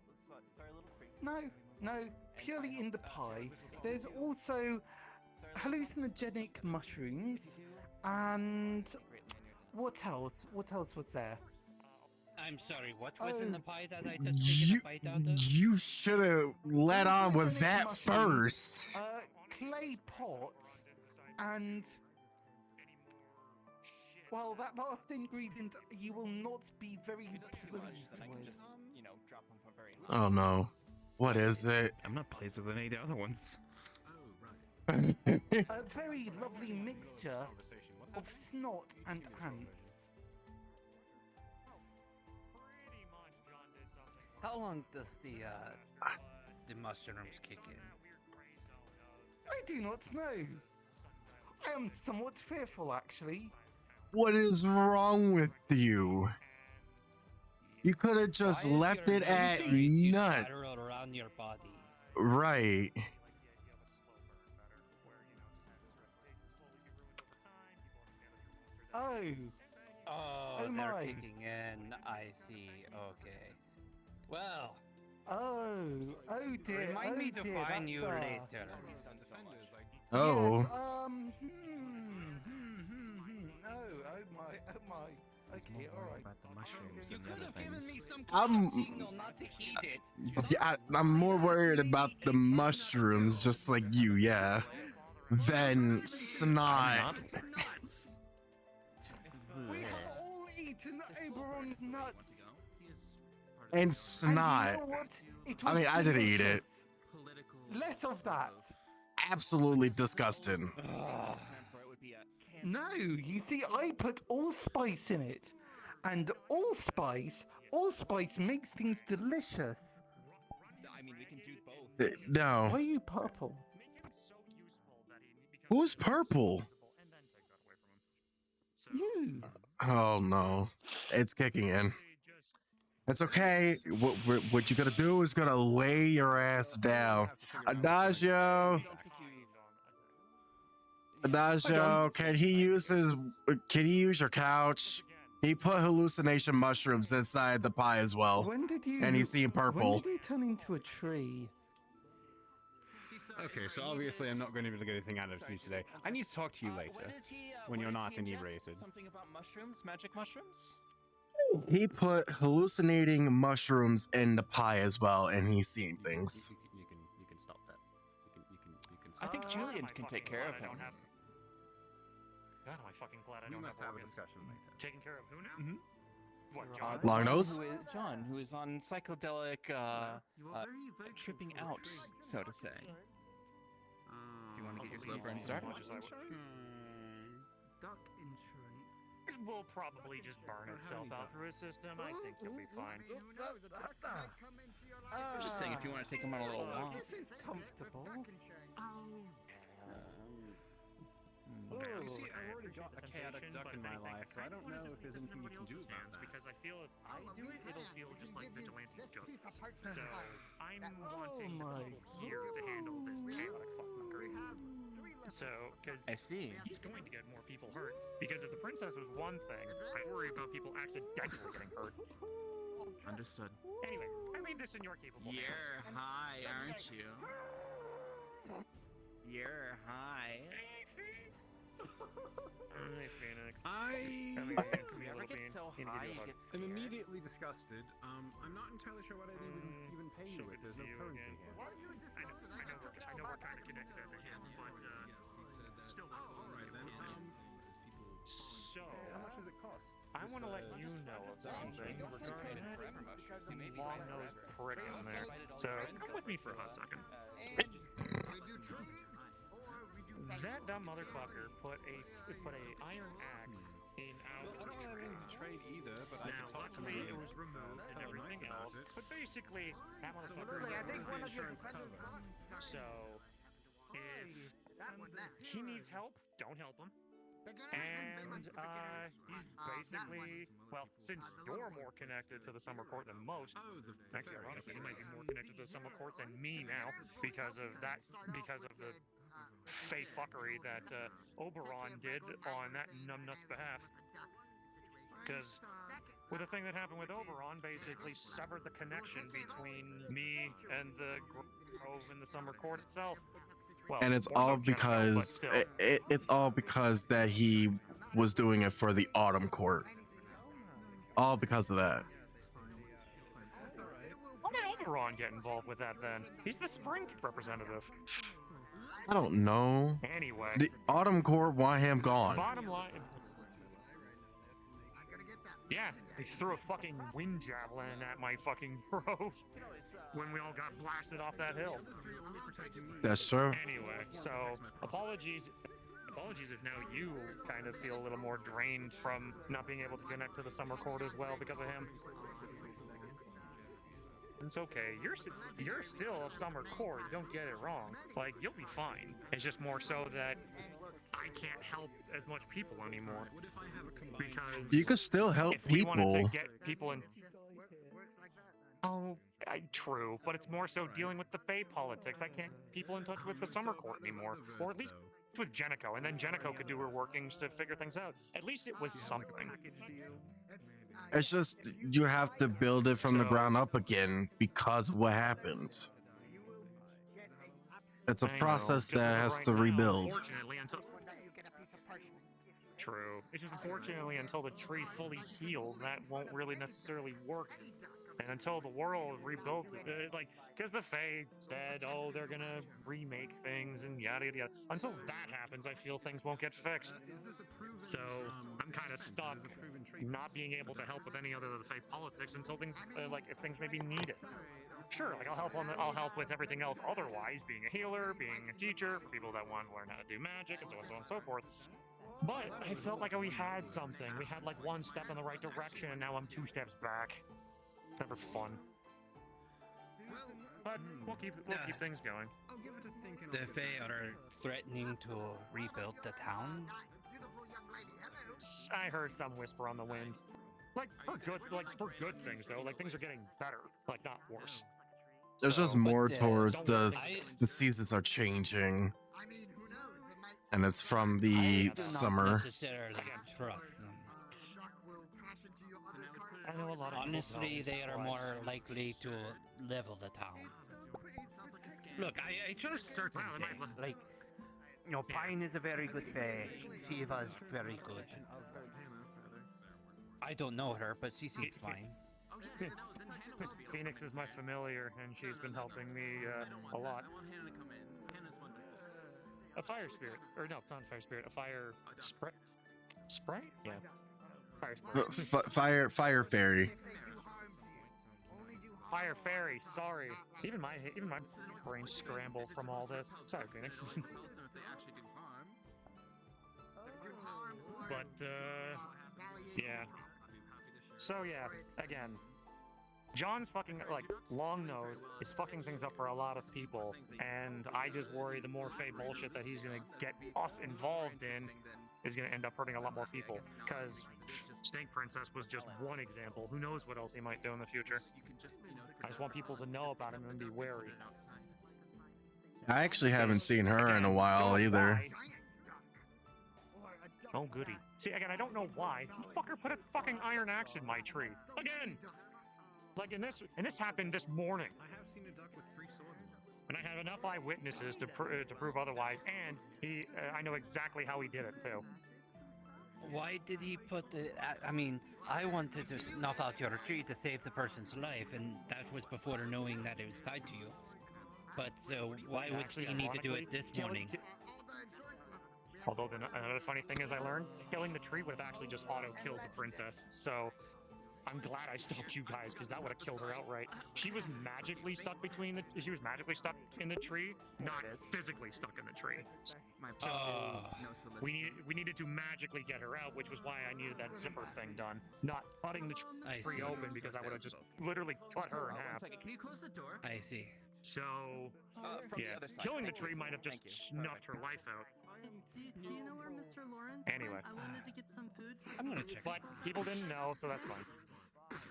creep. No, purely in the pie. There's also hallucinogenic mushrooms, and what else? What else was there? I'm sorry, what was in the pie that I just taken a bite out of? You should have let on with that first. Clay pots, and well, that last ingredient you will not be very pleased with. You know, drop them from very high. Oh no. What is it? I'm not pleased with any of the other ones. A very lovely mixture of snot and ants. How long does the mushrooms kick in? I do not know. I am somewhat fearful, actually. What is wrong with you? You could have just left it at nuts. Spiral around your body. Right. Oh. Oh, they're my. kicking in. I see. Okay. Well. Oh dear. Remind me to dear, find you that's, later. Oh. Yes, oh my. Okay, all right. About the mushrooms You and the could other have given things. me some I'm- kind of signal not to eat it. Yeah, I'm more worried about the mushrooms, just like you, yeah. Than snot. We have all eaten Oberon's nuts. And snot. And you know what? It I mean, was I didn't eat it. delicious. Less of that. Absolutely disgusting. No, you see, I put allspice in it, and allspice makes things delicious. I mean, we can do both. No. Why are you purple? Who's purple? You. Oh no. It's kicking in. It's okay. What you gotta do is gotta lay your ass down. Adagio. Adagio, can he use your couch? He put hallucination mushrooms inside the pie as well. When did you? And he's seeing purple. When did you turn into a tree? Okay, so obviously I'm not going to be able to get anything out of you today. I need to talk to you later, when you're not inebriated. Something about mushrooms, magic mushrooms. He put hallucinating mushrooms in the pie as well, and he's seeing things. You can stop that. You can. I think Julian can take care of him. God, am I fucking glad I We don't must have have a organs. discussion later. Taking care of who now? Mm-hmm. What, John? Long nose? John, who is on psychedelic, tripping out, so to say. If you want to get your slow burn started. Duck insurance. It will probably just burn itself out through his system. I think you'll be fine. Who knows? A duck might come into your life. I'm just saying, if you want to take him on a little walk. This is comfortable. You see, I've already got a chaotic duck in my life, so I don't know if there's anything we can do about that. Because I feel if I do it, it'll feel just like vigilante justice. So I'm wanting the bubble here to handle this chaotic fuckery. So, because I see. he's going to get more people hurt. Because if the princess was one thing, I worry about people accidentally getting hurt. Understood. Anyway, I leave this in your capable hands. You're high, aren't you? You're high. Hey, Phoenix. I am immediately disgusted. I'm not entirely sure what I'd even pay you with. There's no currency here. I know we're kind of connected at the hip, but still. Alright then. So, how much does it cost? I want to let you know of something regarding that long-nosed prick in there. So, come with me for a hot second. That dumb motherfucker put a iron axe in our trade either, but now, luckily it was removed and everything else. But basically, that motherfucker. I think one of your So, if he needs help, don't help him. And he's basically, well, since you're more connected to the summer court than most, actually, ironically, you might be more connected to the summer court than me now because of the fake fuckery that Oberon did on that numbnut's behalf. Because with the thing that happened with Oberon, basically severed the connection between me and the Grove and the summer court itself. Well, And it's more so all Jennifer, because but still. it's all because that he was doing it for the Autumn Court. All because of that. Why did Oberon get involved with that then? He's the spring representative. I don't know. Anyway, The Autumn Court want him gone. bottom line. Yeah, he threw a fucking wind javelin at my fucking grove when we all got blasted off that hill. That's true. Anyway, so apologies if now you kind of feel a little more drained from not being able to connect to the summer court as well because of him. It's okay. You're still of summer court. Don't get it wrong. Like, you'll be fine. It's just more so that I can't help as much people anymore because You could still help if we wanted people. to get people in. Oh, true, but it's more so dealing with the Fae politics. I can't get people in touch with the summer court anymore, or at least with Jenico, and then Jenico could do her workings to figure things out. At least it was something. It's just you have to build it from the ground up again because of what happened. It's a I know, process just that as of has right to now, rebuild. unfortunately, until true, it's just unfortunately until the tree fully heals, that won't really necessarily work. And until the world rebuilds it, like, because the Fae said, oh, they're gonna remake things and yada yada yada. Until that happens, I feel things won't get fixed. So I'm kind of stuck, not being able to help with any other of the Fae politics until things, like, if things maybe need it. Sure, like I'll help with everything else otherwise, being a healer, being a teacher, for people that want to learn how to do magic, and so on and so forth. But I felt like we had something. We had like one step in the right direction, and now I'm 2 steps back. It's never fun. But we'll keep things going. The Fae are threatening to rebuild the town. I heard some whisper on the wind. Like for good things though. Like things are getting better, like not worse. There's just more towards don't the seasons are changing. And it's from the summer. Necessarily trust them. I know a lot of Honestly, they are more likely to level the town. Look, I trust certain things. Like, you know, Pine is a very good fae. Shiva's very good. I don't know her, but she seems fine. Phoenix is my familiar, and she's been helping me a lot. A fire spirit, or no, not a fire spirit. A fire spray. Spray? Yeah. Fire spray. Fire fairy. Fire fairy. Sorry. Even my brain scrambled from all this. Sorry, Phoenix. But yeah. So yeah, again, John's fucking, like, long nose is fucking things up for a lot of people, and I just worry the more Fae bullshit that he's gonna get us involved in is going to end up hurting a lot more people. Because Snake Princess was just one example. Who knows what else he might do in the future? I just want people to know about him and be wary. I actually haven't seen her in a while either. Oh goody. See, again, I don't know why. The fucker put a fucking iron axe in my tree. Again! Like, and this happened this morning. I have seen a duck with 3 swords once. And I have enough eyewitnesses to prove otherwise, and I know exactly how he did it, too. Why did he put the... I mean, I wanted to snuff out your tree to save the person's life, and that was before knowing that it was tied to you. But so, why would he need to do it this morning? Although, another funny thing is I learned, killing the tree would have actually just auto-killed the princess, so... I'm glad I stopped you guys, because that would have killed her outright. She was magically stuck in the tree, not physically stuck in the tree. So we needed to magically get her out, which was why I needed that zipper thing done. Not cutting the tree open, because I would have just literally cut her in half. Can you close the door? I see. So, yeah, killing the tree might have just snuffed her life out. Do you know where Mr. Lawrence Anyway. went? I wanted to get some food for I'm gonna check. But people didn't know, so that's fine.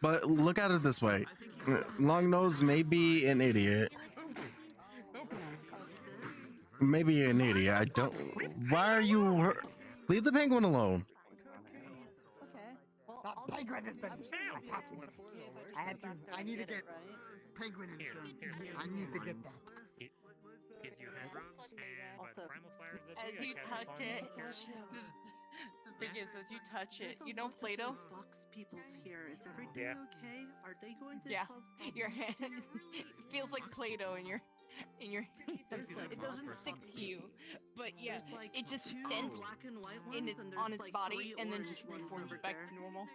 But look at it this way. Longnose may be an idiot. Maybe an idiot. I don't... Why are you... Leave the penguin alone. That penguin has been attacking me. I need to get penguin insurance. I need to get that. Gives you head rubs, and by the primal fires that As you touch it, the thing is, as you touch it, you know Play-Doh? Fox people's here. Is everything okay? Are they going to cause problems? Your hand it feels like Play-Doh in your hands. It doesn't stick to you, but yeah, it just dents on its body and then just reforms back to normal.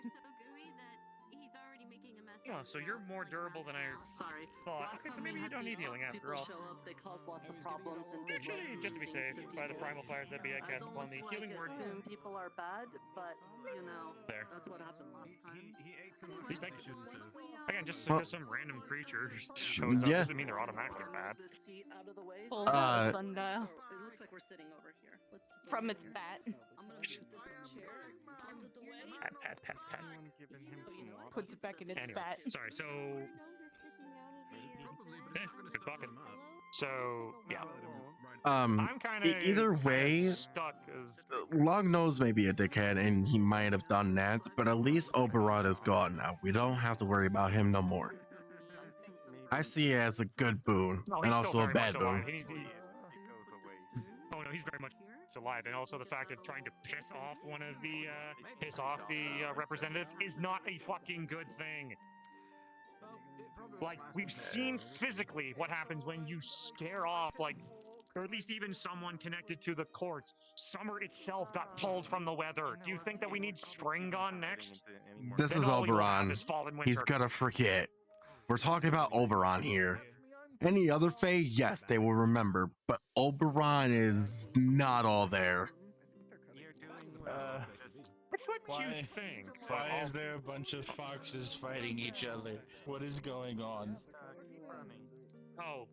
Yeah, so you're more durable than I thought. Okay, so maybe you don't need healing after all. Show up, they cause lots of problems and Actually, just to be safe, by the primal fires that be I cast upon the healing word. Assume people are bad, but you know, that's what happened last time. Please, thank you. Again, just because some random creature shows up doesn't mean they're automatically bad. Full sundial. It looks like we're sitting over here. From its bat. I'm gonna move this chair out of the way. Pat. Puts it back in its bat. Sorry, so... Good bucket. So, yeah. I'm kinda either way, stuck as... Longnose may be a dickhead and he might have done that, but at least Oberon is gone now. We don't have to worry about him no more. I see it as a good boon, and also a bad boon. Oh no, he's very much alive, and also the fact of trying to piss off the representative is not a fucking good thing. Like, we've seen physically what happens when you scare off, like, or at least even someone connected to the courts. Summer itself got pulled from the weather. Do you think that we need spring gone next? This is Oberon. He's gonna forget. We're talking about Oberon here. Any other Fae, yes, they will remember, but Oberon is not all there. It's what you think. Why is there a bunch of foxes fighting each other? What is going on? Oh,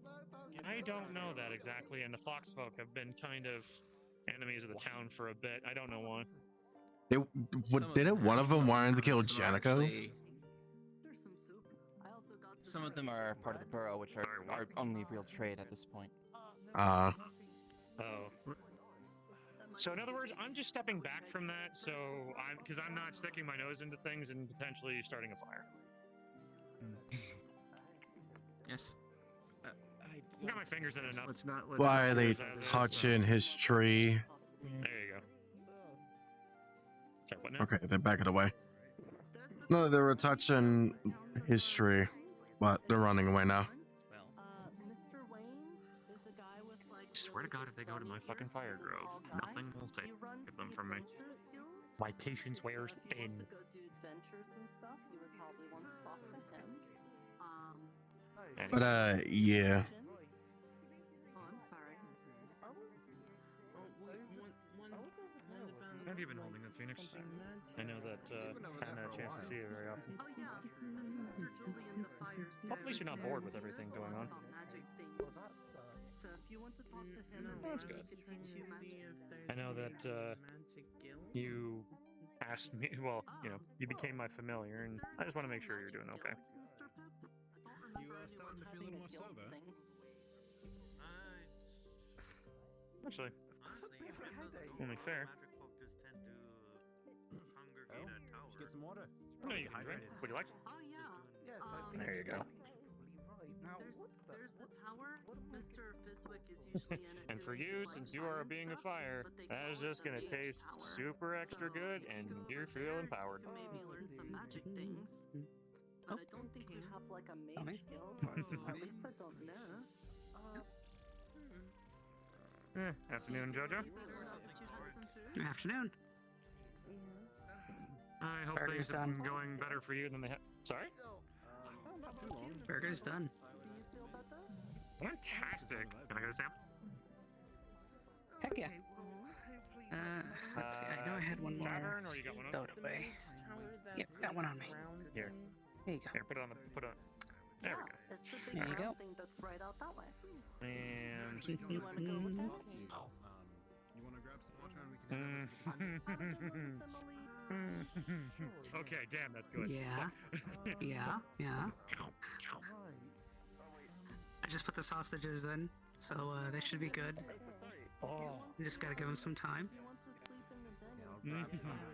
I don't know that exactly, and the fox folk have been kind of enemies of the town for a bit. I don't know why. Didn't one of them want to kill Janico? Some of them are part of the borough, which are our only real trade at this point. Oh. So in other words, I'm just stepping back from that, so because I'm not sticking my nose into things and potentially starting a fire. Yes. I got my fingers in enough. Why are they touching his tree? There you go. Sorry, what now? Okay, they're backing away. No, they were touching his tree, but they're running away now. I swear to God, if they go to my fucking fire grove, nothing will save them from me. My patience wears thin. But yeah. How have you been holding up, Phoenix? I know that I haven't had a chance to see you very often. Well, at least you're not bored with everything going on. So if you want to talk to him, That's maybe good. he can teach you magic. I know that you asked me. Well, you know, you became my familiar, and I just want to make sure you're doing okay. You starting to feel a little more sober? Actually, only fair. Just get some water. No, you can drink. Would you like some? Oh yeah. Yes, I think There you go. Now, There's the tower. Mr. Fizwick is usually in it. And for doing you, his since life you are science being a stuff, fire, but they that is call it just the gonna mage taste tower. super extra So good, if and you go you over feel there, empowered. you can maybe learn some magic things. But I don't think we have like a Tell me. mage guild. At least I don't know. Afternoon, Jojo. Afternoon. I hope Burger's things have been done. going better for you than they have. Sorry? Burger's done. Fantastic. Can I get a sample? Heck yeah. Let's see. I know I had one more Tavern, or you got one on? stowed away. Yep, got one on me. Here. There you go. Here, put it on the. Put it on. There we go. It's the big There you round go. thing that's right out that way. And. You want to go with it? You want to grab some water and we can Okay, damn, that's good. Yeah. Yeah. I just put the sausages in, so they should be good. Oh. You just gotta give them some time.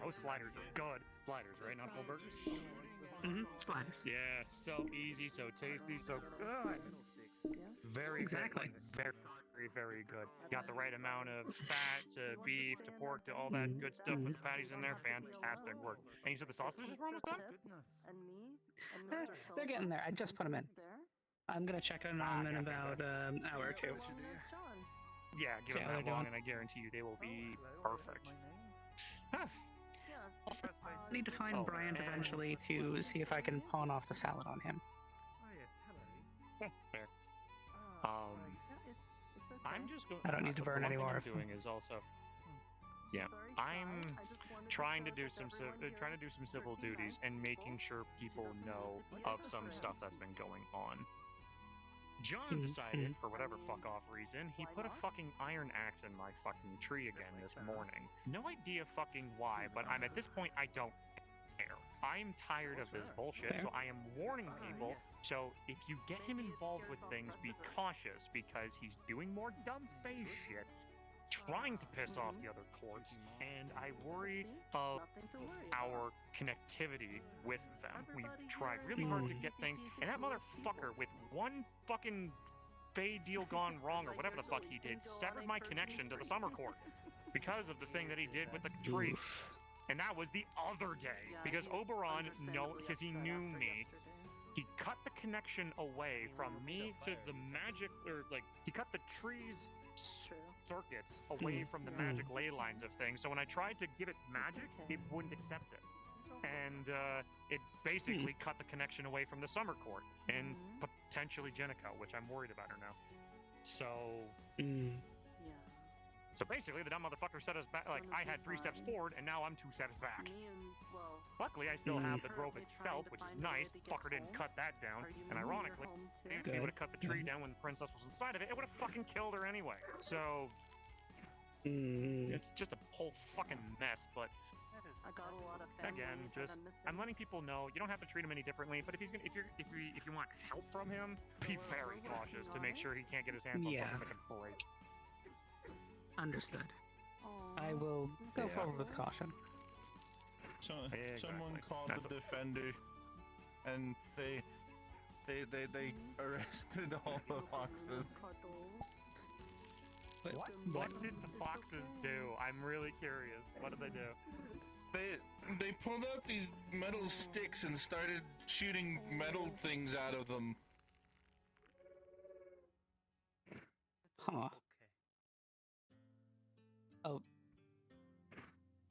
Oh, sliders are good. Sliders, right? Not full burgers? Sliders. Yeah, so easy, so tasty, so good. Very, Exactly. very, very, very good. Got the right amount of fat to beef to pork to all that good stuff with the patties in there. Fantastic work. And you said the sausages are almost done? And me and Eh, Mr. they're getting there. I just put them in. I'm gonna check on them in about an hour or two. Yeah, give See them how that they're long, doing. and I guarantee you they will be perfect. Also, I need to find Oh, Bryant and- eventually to see if I can pawn off the salad on him. Fair. I'm just going. I don't need to burn the one any thing more I'm of them. doing is also. Yeah, I'm trying to do some civil duties and making sure people know of some stuff that's been going on. John decided, for whatever fuck off reason, he put a fucking iron axe in my fucking tree again this morning. No idea fucking why, but I'm at this point I don't care. I'm tired of this bullshit, so I am warning people. So if you get him involved with things, be cautious because he's doing more dumb face shit, trying to piss off the other courts, and I worry of our connectivity with them. We've tried really hard to get things, and that motherfucker with one fucking Fey deal gone wrong or whatever the fuck he did severed my connection to the summer court because of the thing that he did with the tree. And that was the other day because Oberon, because he knew me, he cut the connection away from me to the magic, or like he cut the trees circuits away from the magic ley lines of things. So when I tried to give it magic, it wouldn't accept it. And it basically cut the connection away from the summer court and potentially Jenica, which I'm worried about her now. So so basically the dumb motherfucker set us back. Like I had 3 steps forward and now I'm 2 steps back. Luckily I still have the grove itself, which is nice. Fucker didn't cut that down. And ironically, if he would have cut the tree down when the princess was inside of it, it would have fucking killed her anyway. So it's just a whole fucking mess, but I got a lot of again, just I'm letting people know you don't have to treat him any differently. But if he's gonna, if you want help from him, be very cautious to make sure he can't get his hands on something that can break. Understood. I will go forward with caution. Someone called the defender, and they arrested all the foxes. What did the foxes do? I'm really curious. What did they do? They pulled out these metal sticks and started shooting metal things out of them. Huh. Oh.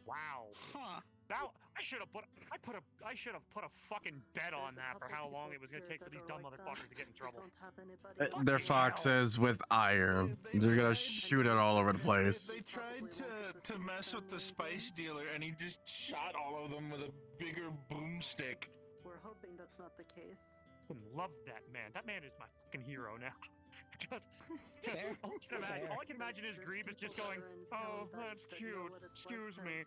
Wow. Huh. Now I should have put a fucking bet on that for how long it was gonna take for these dumb motherfuckers to get in trouble. They're foxes with iron. They're gonna shoot it all over the place. They tried to mess with the spice dealer, and he just shot all of them with a bigger boomstick. We're hoping that's not the case. Love that man. That man is my fucking hero now. Just all I can imagine is Grievous just going, "Oh, that's cute. Excuse me."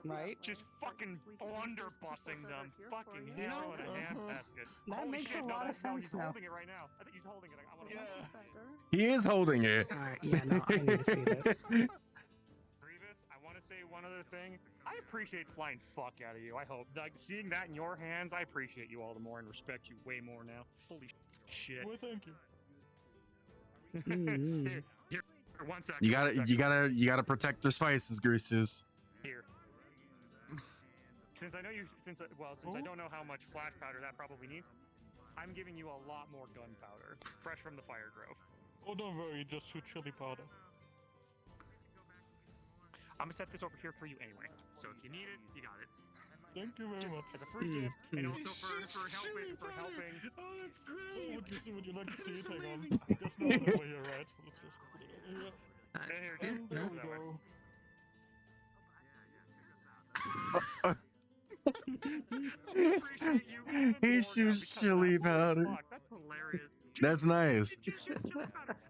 Right? Just fucking blunderbussing them. Fucking hell in a handbasket. That Holy makes shit, a lot of no, sense he's now. holding it right now. I think he's holding it. I want to He is holding it. Yeah, no, I need to see this. Grievous, I want to say one other thing. I appreciate the flying fuck out of you. I hope. Like, seeing that in your hands, I appreciate you all the more and respect you way more now. Holy shit. Well, thank you. Here, 1 second. You gotta protect your spices, Greases. Here. Since I don't know how much flash powder that probably needs, I'm giving you a lot more gunpowder, fresh from the fire grove. Oh, don't worry, just shoot chili powder. I'm gonna set this over here for you anyway. So if you need it, you got it. Thank you very much. As a free gift, and also for helping. Oh, that's great. Would you like to see it? Hang on. There's no other way here, right? Let's just put it over here. And there we go. He shoots chili powder. Fuck, that's hilarious. That's nice.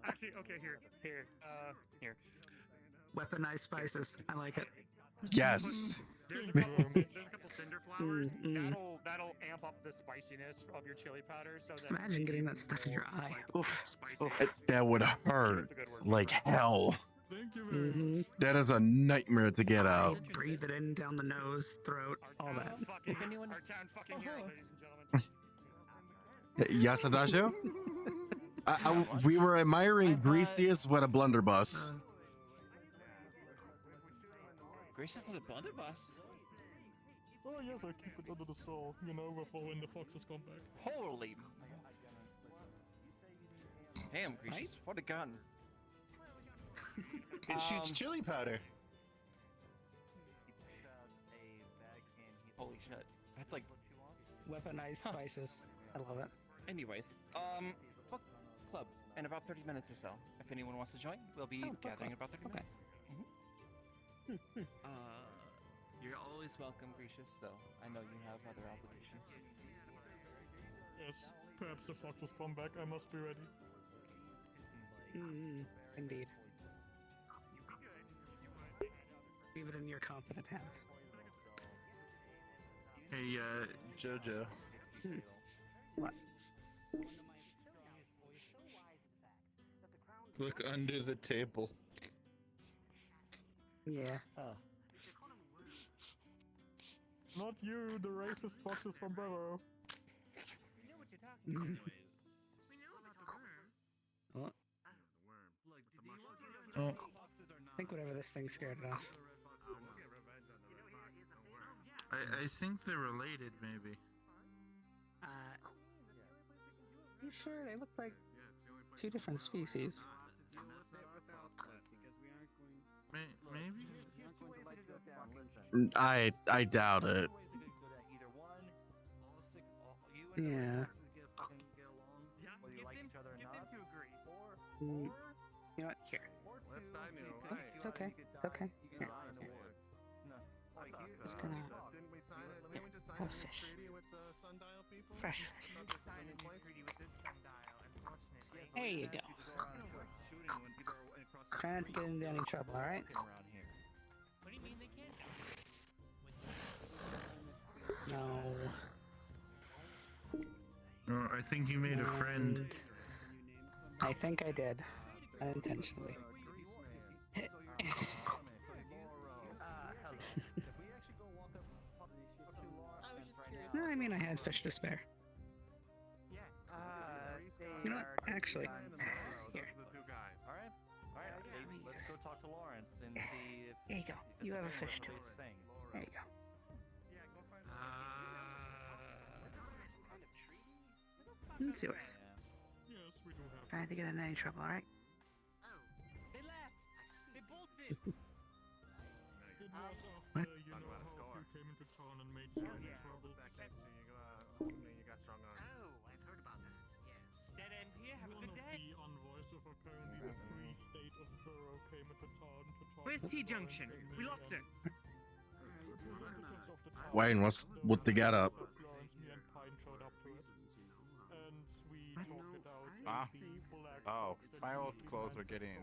Actually, okay, here. Weaponized spices. I like it. Yes. There's a couple cinder flowers. That'll amp up the spiciness of your chili powder. So Just imagine getting that stuff in your eye. Oof. That would hurt like hell. Thank you very much. That is a nightmare to get out. Breathe it in down the nose, throat, all that. Yes, Adagio? We were admiring Greasius with a blunderbuss. Gracious is a blunderbuss. Oh, yes, I keep it under the stall, for when the foxes come back. Holy. Damn, Gracious, what a gun. It shoots chili powder. Holy shit. That's like Weaponized spices. I love it. Anyways, book club in about 30 minutes or so. If anyone wants to join, we'll be gathering in about 30 minutes. You're always welcome, Gracious, though. I know you have other obligations. Yes, perhaps the foxes come back. I must be ready. Indeed. Leave it in your competent hands. Hey, Jojo. What? Look under the table. Yeah. Not you, the racist foxes from Burrow. What? Oh. I think whatever this thing scared it off. I think they're related, maybe. You sure? They look like two different species. Maybe? I doubt it. Yeah. You know what? Here. It's okay. It's okay. Here. Just gonna have a fish. Fresh fish. There you go. Try not to get into any trouble, alright? What do you mean they can't? No. Oh, I think you made a friend. I think I did. Unintentionally. No, I mean I had fish to spare. You know what? Actually, here. Alright, let's go talk to Lawrence and see if... There you go. You have a fish too. There you go. It's yours. Yes, we do have. Trying to get in any trouble, alright? They left. They bolted. It was after, how you came into town and made some trouble. You got strong arms. Oh, I've heard about that. Yes. Dead end here. Have a One good of day. the envoys of apparently the Free State of Burrow came into town to talk. Where's T-Junction? We lost it. Wayne, what they got up? Lawrence, me and Pine showed up to it. Ah. Oh, my old clothes are getting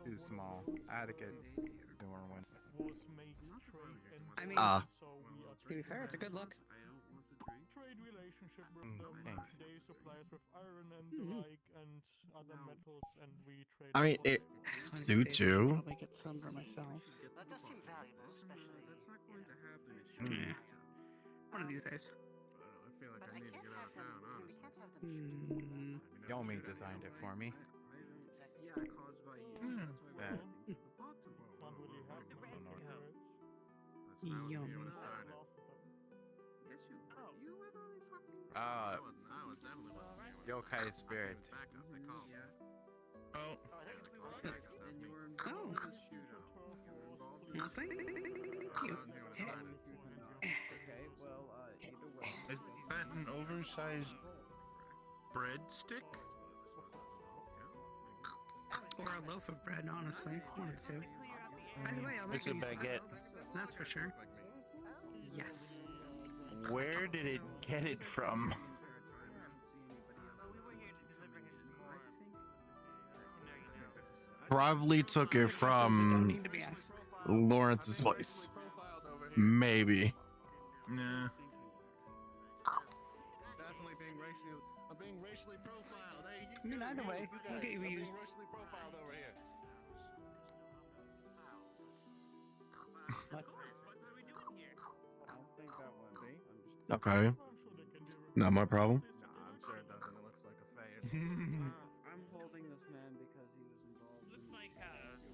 too small. I had to get newer ones. I mean, Ah. to be fair, it's a good look. Trade relationship with Thanks. They supply us with iron and the like and other metals, and we trade. I mean, for it them. suits you. Probably get some for myself. That does seem valuable, especially. That's not going to happen if you Yeah. One of these days. I feel like I need to get out of town, honestly. Yomi designed it for me. Yeah, caused by you. So that's why we're getting to the bottom of it. Can't really have them. That's not when it started. Yes, you literally fucking. Ah. I was definitely wasn't. Yokai spirit. Backup, they called. Yeah. Oh. And you were involved in the shootout. You were involved in Well, thank you. Okay, well, either way. Is that an oversized breadstick? Or a loaf of bread, honestly. One or two. By the way, I'll make It's a you some. baguette. That's for sure. Yes. Where did it get it from? Probably took it Don't from need to be asked. Lawrence's voice. Maybe. Nah. Definitely being racially. I'm being racially profiled. Hey, I mean, either way, I'll get you I'm being used. racially profiled over here. What? I don't think that one, B. Okay. Not my problem. I'm sure it doesn't. It looks like a phase. I'm holding this man because he was involved. Looks like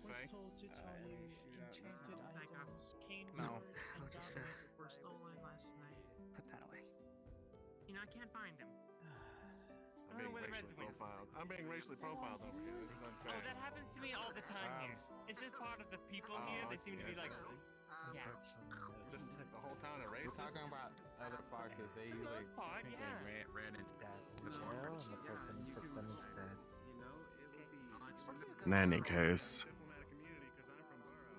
Was told to tell you enchanted items, canes, No. and Just, diamond were stolen last night. Put that away. you know, I can't find him. I'm being racially profiled. I'm being racially profiled over here. This is unfair. Oh, that happens to me all the time here. It's just part of the people here. They seem to be like, yeah. Just the whole town of racist. We're talking about other foxes. They usually part, think yeah. they ran into That's this jail, one. and the person took them instead. You know, it would be. In any case. Diplomatic immunity because I'm from Borough.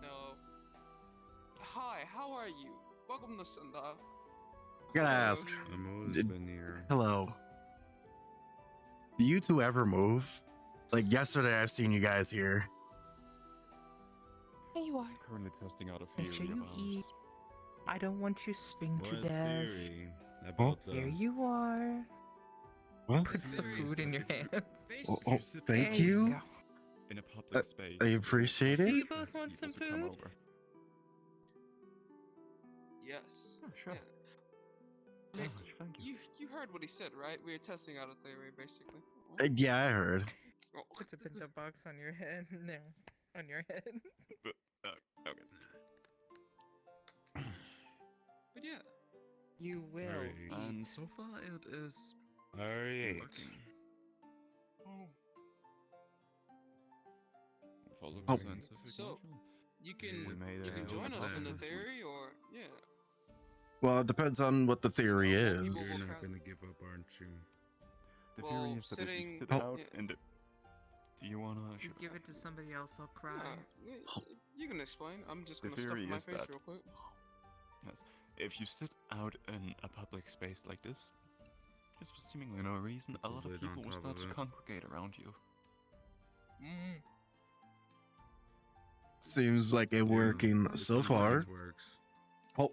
No. Hi, how are you? Welcome to Sunda. I gotta ask. I'm always Did- been here. Hello. Do you two ever move? Like yesterday, I've seen you guys here. Here you are. Currently testing out a Make theory sure you of eat. ours. I don't want you sting to What death. theory? Oh. About Here you are. What? Puts the food in your hands. Oh, thank There you. go. In a public space. I appreciate Do it. you both want some people to come food? over. Yes. Sure. Yeah. Nick, Thank you. you heard what he said, right? We were testing out a theory, basically. Yeah, I heard. Oh. Puts a bento box on your head. No, on your head. But, okay. But yeah. You will. Alright. And so far it is Alright. working. Follow Oh. the scientific So, module. you can We made you can a join us in the last week. theory, or yeah. Well, it depends on what the theory You're is. not gonna give up, aren't you? The Well, theory is that if you sitting- sit Oh. out yeah. and do you wanna You give it to somebody else, I'll cry. You can explain. I'm just The gonna stuff theory my is face that- real quick. Yes. If you sit out in a public space like this, just for seemingly no reason, a lot of lid on people will top start of to it. congregate around you. Mm. Seems like it working It so far. sometimes works. Oh,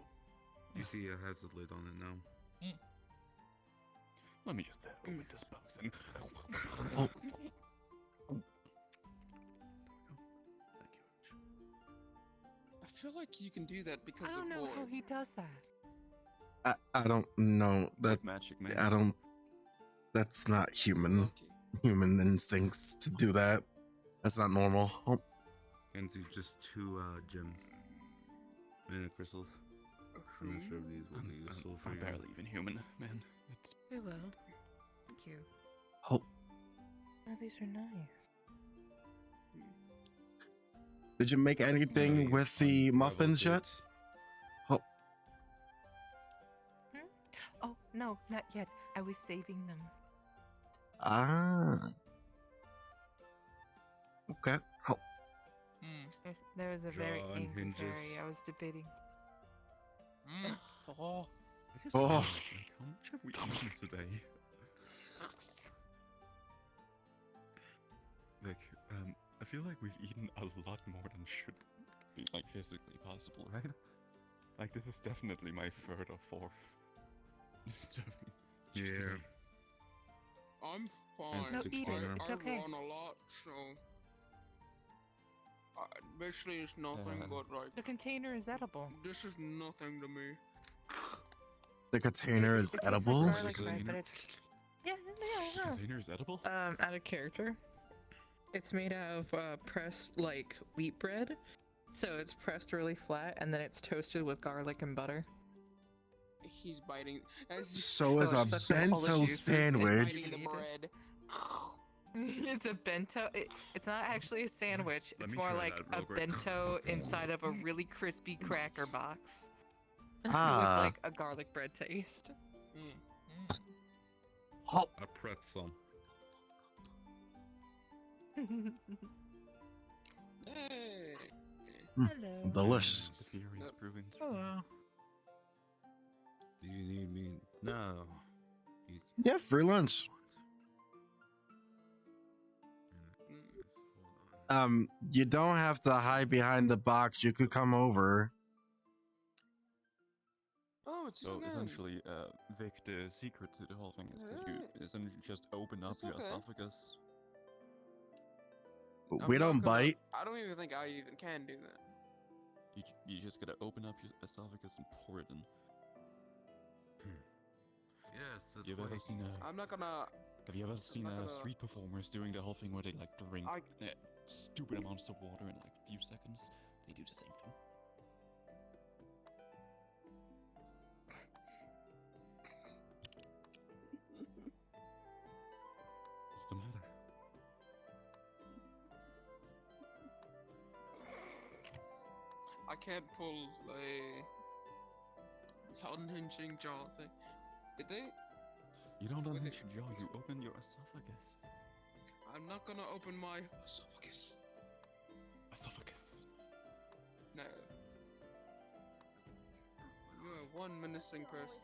You see, it has a lid on it now. Let me just open this box and. oh. I feel like you can do that because I don't of know void. how he does that. I don't know that. Magic, man. I don't. That's not human. Human instincts to do that. That's not normal. Oh, Kenzie's just two gems. Mana crystals. I'm not sure if these will be useful for I'm you. barely even human, man. It's We will. Thank you. oh. Oh, these are nice. Did you make anything with the muffins yet? Oh, Oh, no, not yet. I was saving them. ah. Okay. Oh, There was a very Jaw angry unhinges. fairy I was debating. Oh. I just Oh. realized, like, how much have we eaten today? Like, I feel like we've eaten a lot more than should be, like, physically possible, right? Like, this is definitely my third or fourth serving. just Yeah. today. I'm That's fine. No, eat it. I It's okay. run a lot, so basically it's nothing but like The container is edible. this is nothing to me. The container is It tastes like edible? garlic bread, but it's yeah. Container is edible? Out of character. It's made out of pressed like wheat bread, so it's pressed really flat and then it's toasted with garlic and butter. He's biting. So is Oh, a it's such a bento delicious- sandwich. He's biting the bread. It's a bento. It's not actually a sandwich. Let It's me more try like that a real quick. bento inside of a really crispy cracker box. Ah. With like a garlic bread taste. Oh. A pretzel. Hey. Mm, delicious. The theory is proving true. Hello. Do you need me? No. You Yeah, free lunch. You don't have to hide behind the box. You could come over. Oh, it's So again. essentially, Vic, the secret to the whole thing is that you essentially just open up It's your okay. esophagus. I'm We not don't gonna- bite. I don't even think I even can do that. You just gotta open up your esophagus and pour it in. Yes, that's You ever why seen a? I'm not gonna. Have you ever seen not gonna- street performers doing the whole thing where they like drink I- stupid amounts of water in like a few seconds? They do the same thing. What's the matter? I can't pull a unhinging jaw thing. Did they? You don't With unhinge it- your jaw. You open your esophagus. I'm not gonna open my esophagus. Esophagus. No. You are one menacing person.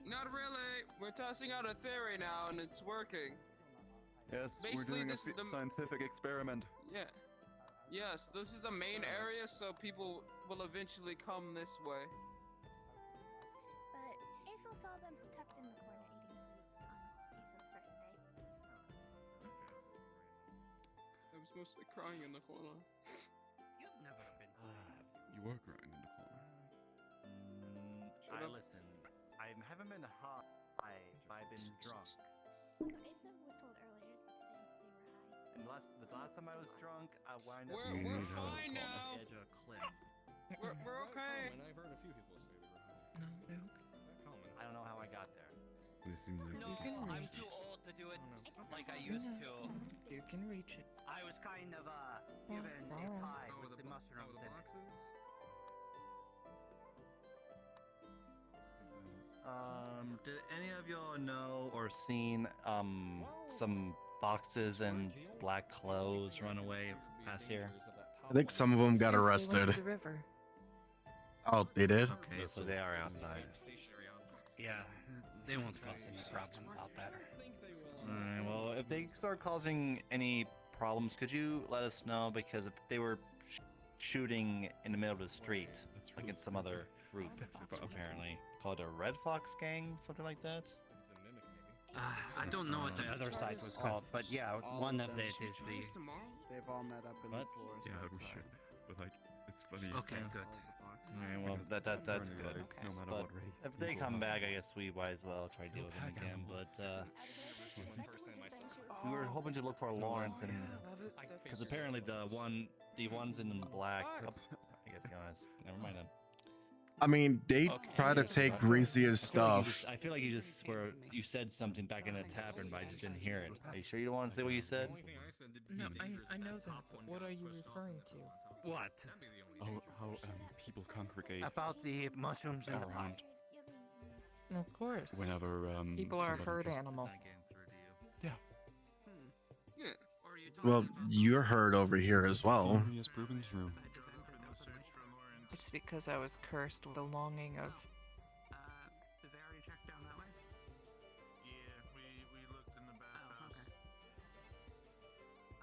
Not really. We're testing out a theory now, and it's working. Yes, Basically, we're doing a this is the- scientific experiment. Yeah. Yes, this is the main area, so people will eventually come this way. But Aisel saw them tucked in the corner eating food on Aisel's first day. I was mostly crying in the corner. You've never been. You were crying in the corner. Shut up. Listen. I haven't been high, but I've been drunk. So Aisel was told earlier that they were high. And the last time I was drunk, I wind up We're fine now. edge of a cliff. We're okay. I've heard a few people say they were high. No, Luke. Common. I don't know how I got there. Listen, No, I'm too old to do it like I used to. You can reach it. I was kind of given a pie with the mushrooms in it. Did any of y'all know or seen some foxes in black clothes run away past here? I think some of them got Yes, they went arrested. to the river. Oh, they did? Okay, so they are outside. Yeah, they won't cause any problems out there. Alright, well, if they start causing any problems, could you let us know? Because if they were shooting in the middle of the street against some other group, apparently called a Red Fox Gang, something like that. I don't know what the other side was called, but yeah, one of it is the. They've all met up in What? the forest. Yeah, we should. But like, it's funny. Okay, good. Alright, well, that's Burning good. light, no matter But what race if they people come are. back, I guess we might as well try to deal with them again. But we were hoping to look for Lawrence, and because apparently the ones in black. I guess never mind then. I mean, they try to take Greasia's stuff. I feel like you said something back in the tavern, but I just didn't hear it. Are you sure you don't want to say what you said? No, I know that, but what are you referring to? What? How people congregate About the mushrooms in the pot. around Of course. whenever People are somebody herd just- animal. Yeah. Yeah. Well, you're heard over here as well. Theory has proven true. It's because I was cursed with the longing of. Did they already check down that way? Yeah, we looked in the bathhouse.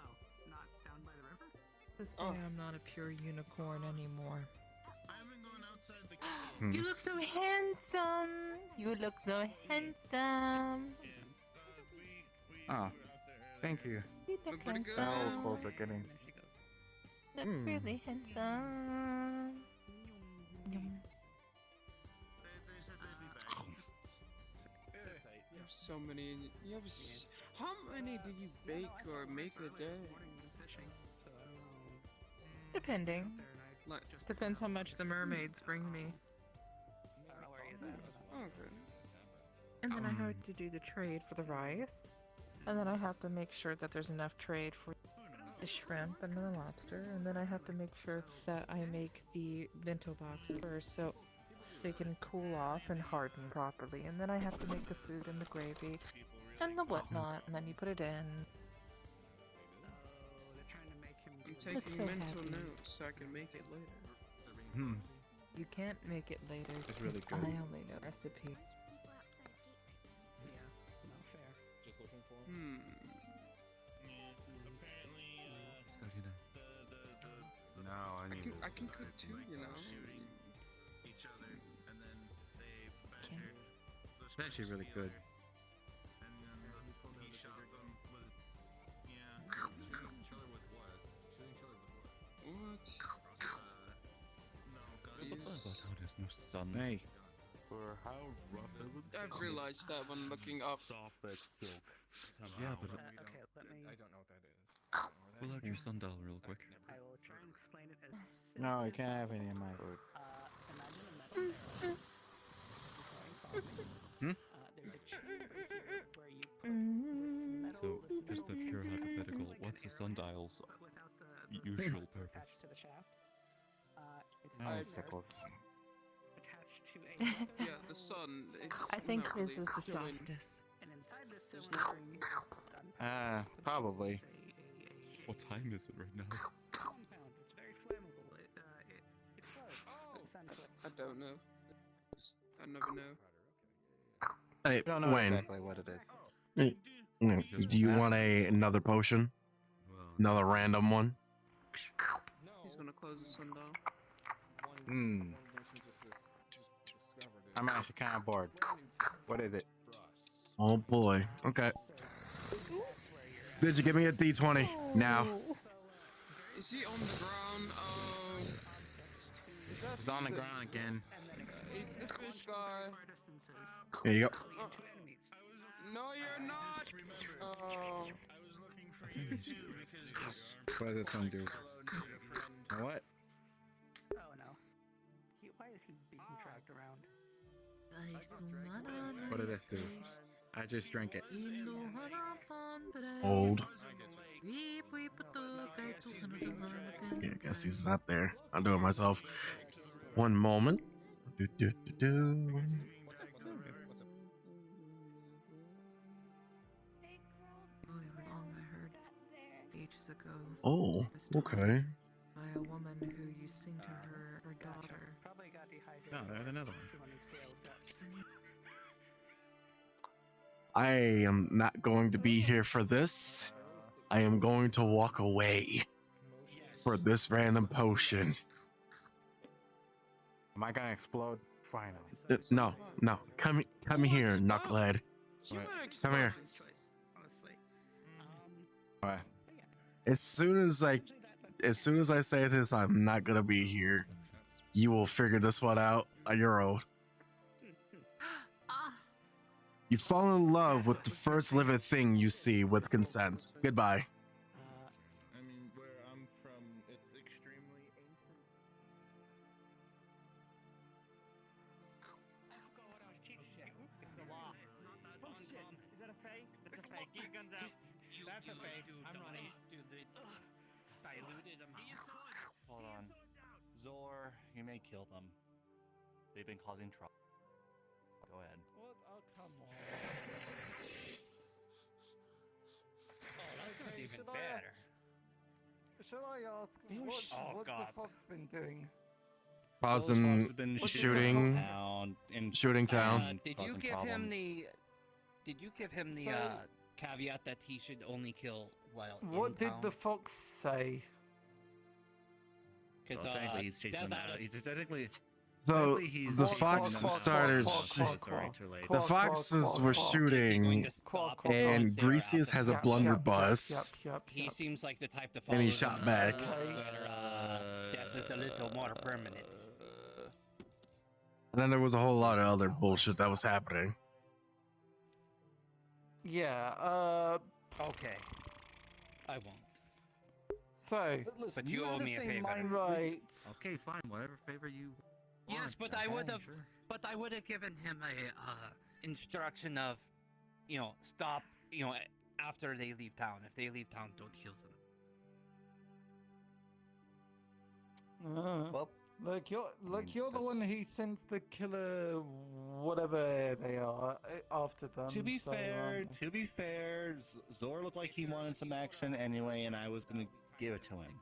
Oh, not down by the river? To say I'm not a pure unicorn anymore. I haven't gone outside the cave. You look so handsome. You look so handsome. Oh, thank you. You look handsome. How close are getting? Look really handsome. Yum. You have so many. How many do you bake or make a day? Depending. Like, Depends how much the mermaids bring me. okay. And then I have to do the trade for the rice. And then I have to make sure that there's enough trade for the shrimp and the lobster. And then I have to make sure that I make the bento boxes first so they can cool off and harden properly. And then I have to make the food and the gravy and the whatnot. And then you put it in. I'm taking so mental happy. notes so I can make it later. Hmm. You can't make it later. It's really because good. I only know recipe. Just looking for Now I need. I can cook too, you know. Each other, and then they badgered the It's actually really good. And then he shot them with. Yeah. Shooting each other with what? Shooting each other with what? What? No, What about how there's no sun? Hey. For how rough it would I've realized that when looking up. soft like silk. Yeah, but Okay, let me. I don't know what that is. pull out your sundial real quick. I will try and explain it as. No, you can't have any of my food. Imagine a metal barrel. Hmm? There's a chamber here where you put this metal. So, this just a metal pure tube hypothetical, like what's an the arrow, sundial's but without the usual attached purpose? to the shaft. It's Now I- it's tickles. attached to a. Yeah, the sun. It's I think not his really is the killing. softest. And inside this cylinder ring, Probably. What time is it right now? compound. It's very flammable. It explodes. Essentially. I don't know. I never know. Hey, I don't know Wayne, exactly what it is. hey, do you want another potion? Another random one? He's gonna close the sundial. Hmm. I'm actually kind of bored. What is it? Oh boy. Okay. Did you give me a D20? Now. Is he on the ground? It's on the ground again. He's the fish guy. Here you go. No, you're not. Oh. What does this one do? What? Oh no. Why is he being dragged around? What does this do? I just drank it. Old. Yeah, I guess he's not there. I'll do it myself. One moment. Do. Ages ago. Oh, okay. By a woman who you sing to her daughter. Probably got dehydrated. Oh, there's another one. Too many scales got. I am not going to be here for this. I am going to walk away for this random potion. Am I gonna explode? Finally. No. Come here, knucklehead. What? Come here. What? As soon as I say this, I'm not gonna be here. You will figure this one out on your own. You fall in love with the first living thing you see with consent. Goodbye. I mean, where I'm from, it's extremely ancient. Oh shit! Is that a Fae? That's a Fae. Get your guns out. That's a Fae. I'm running. Diluted them. Hold on. Zor, you may kill them. They've been causing trouble. Go ahead. What? Oh, come on. Oh, that's not even should I fair. Should I ask what's the fox been doing? Causing Fox has been shooting, town, shooting town. Did you give him the? Did you give him the caveat that he should only kill while in What did town? the fox say? Because technically he's chasing them out. He's technically. So he's the chasing fox them out. started. Sorry, too late. The foxes were shooting, and Greasius has a blunderbuss, He seems like the type to follow. and he shot back. Death is a little more permanent. And then there was a whole lot of other bullshit that was happening. Yeah. Okay. I won't. So. Listen, But you owe me a favor. Right. Okay, fine. Whatever favor you. Yes, but I would have. But I would have given him a instruction of, stop. After they leave town. If they leave town, don't kill them. Well, you're the one who sent the killer, whatever they are, after them. To be fair, Zor looked like he wanted some action anyway, and I was gonna give it to him.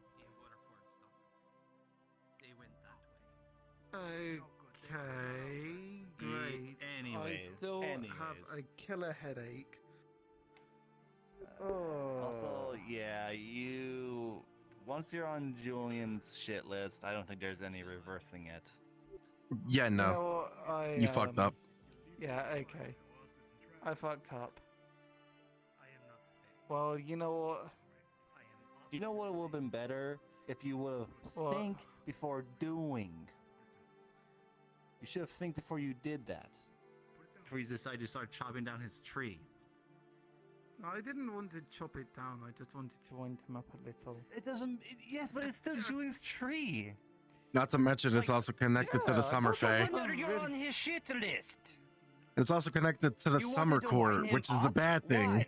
Okay, great. Anyways, I still have a killer headache. Also, yeah, once you're on Julian's shit list, I don't think there's any reversing it. Yeah, no. You know what, you fucked up. Yeah, okay. I fucked up. Well, you know what? You know what would have been better if you would have think before doing. You should have think before you did that. Before you decided to start chopping down his tree. I didn't want to chop it down. I just wanted to wind him up a little. It doesn't. Yes, but it's still Julian's tree. Not to mention, it's also connected to the summer fae. You're on his shit list. It's also connected to the summer court, which is the bad thing.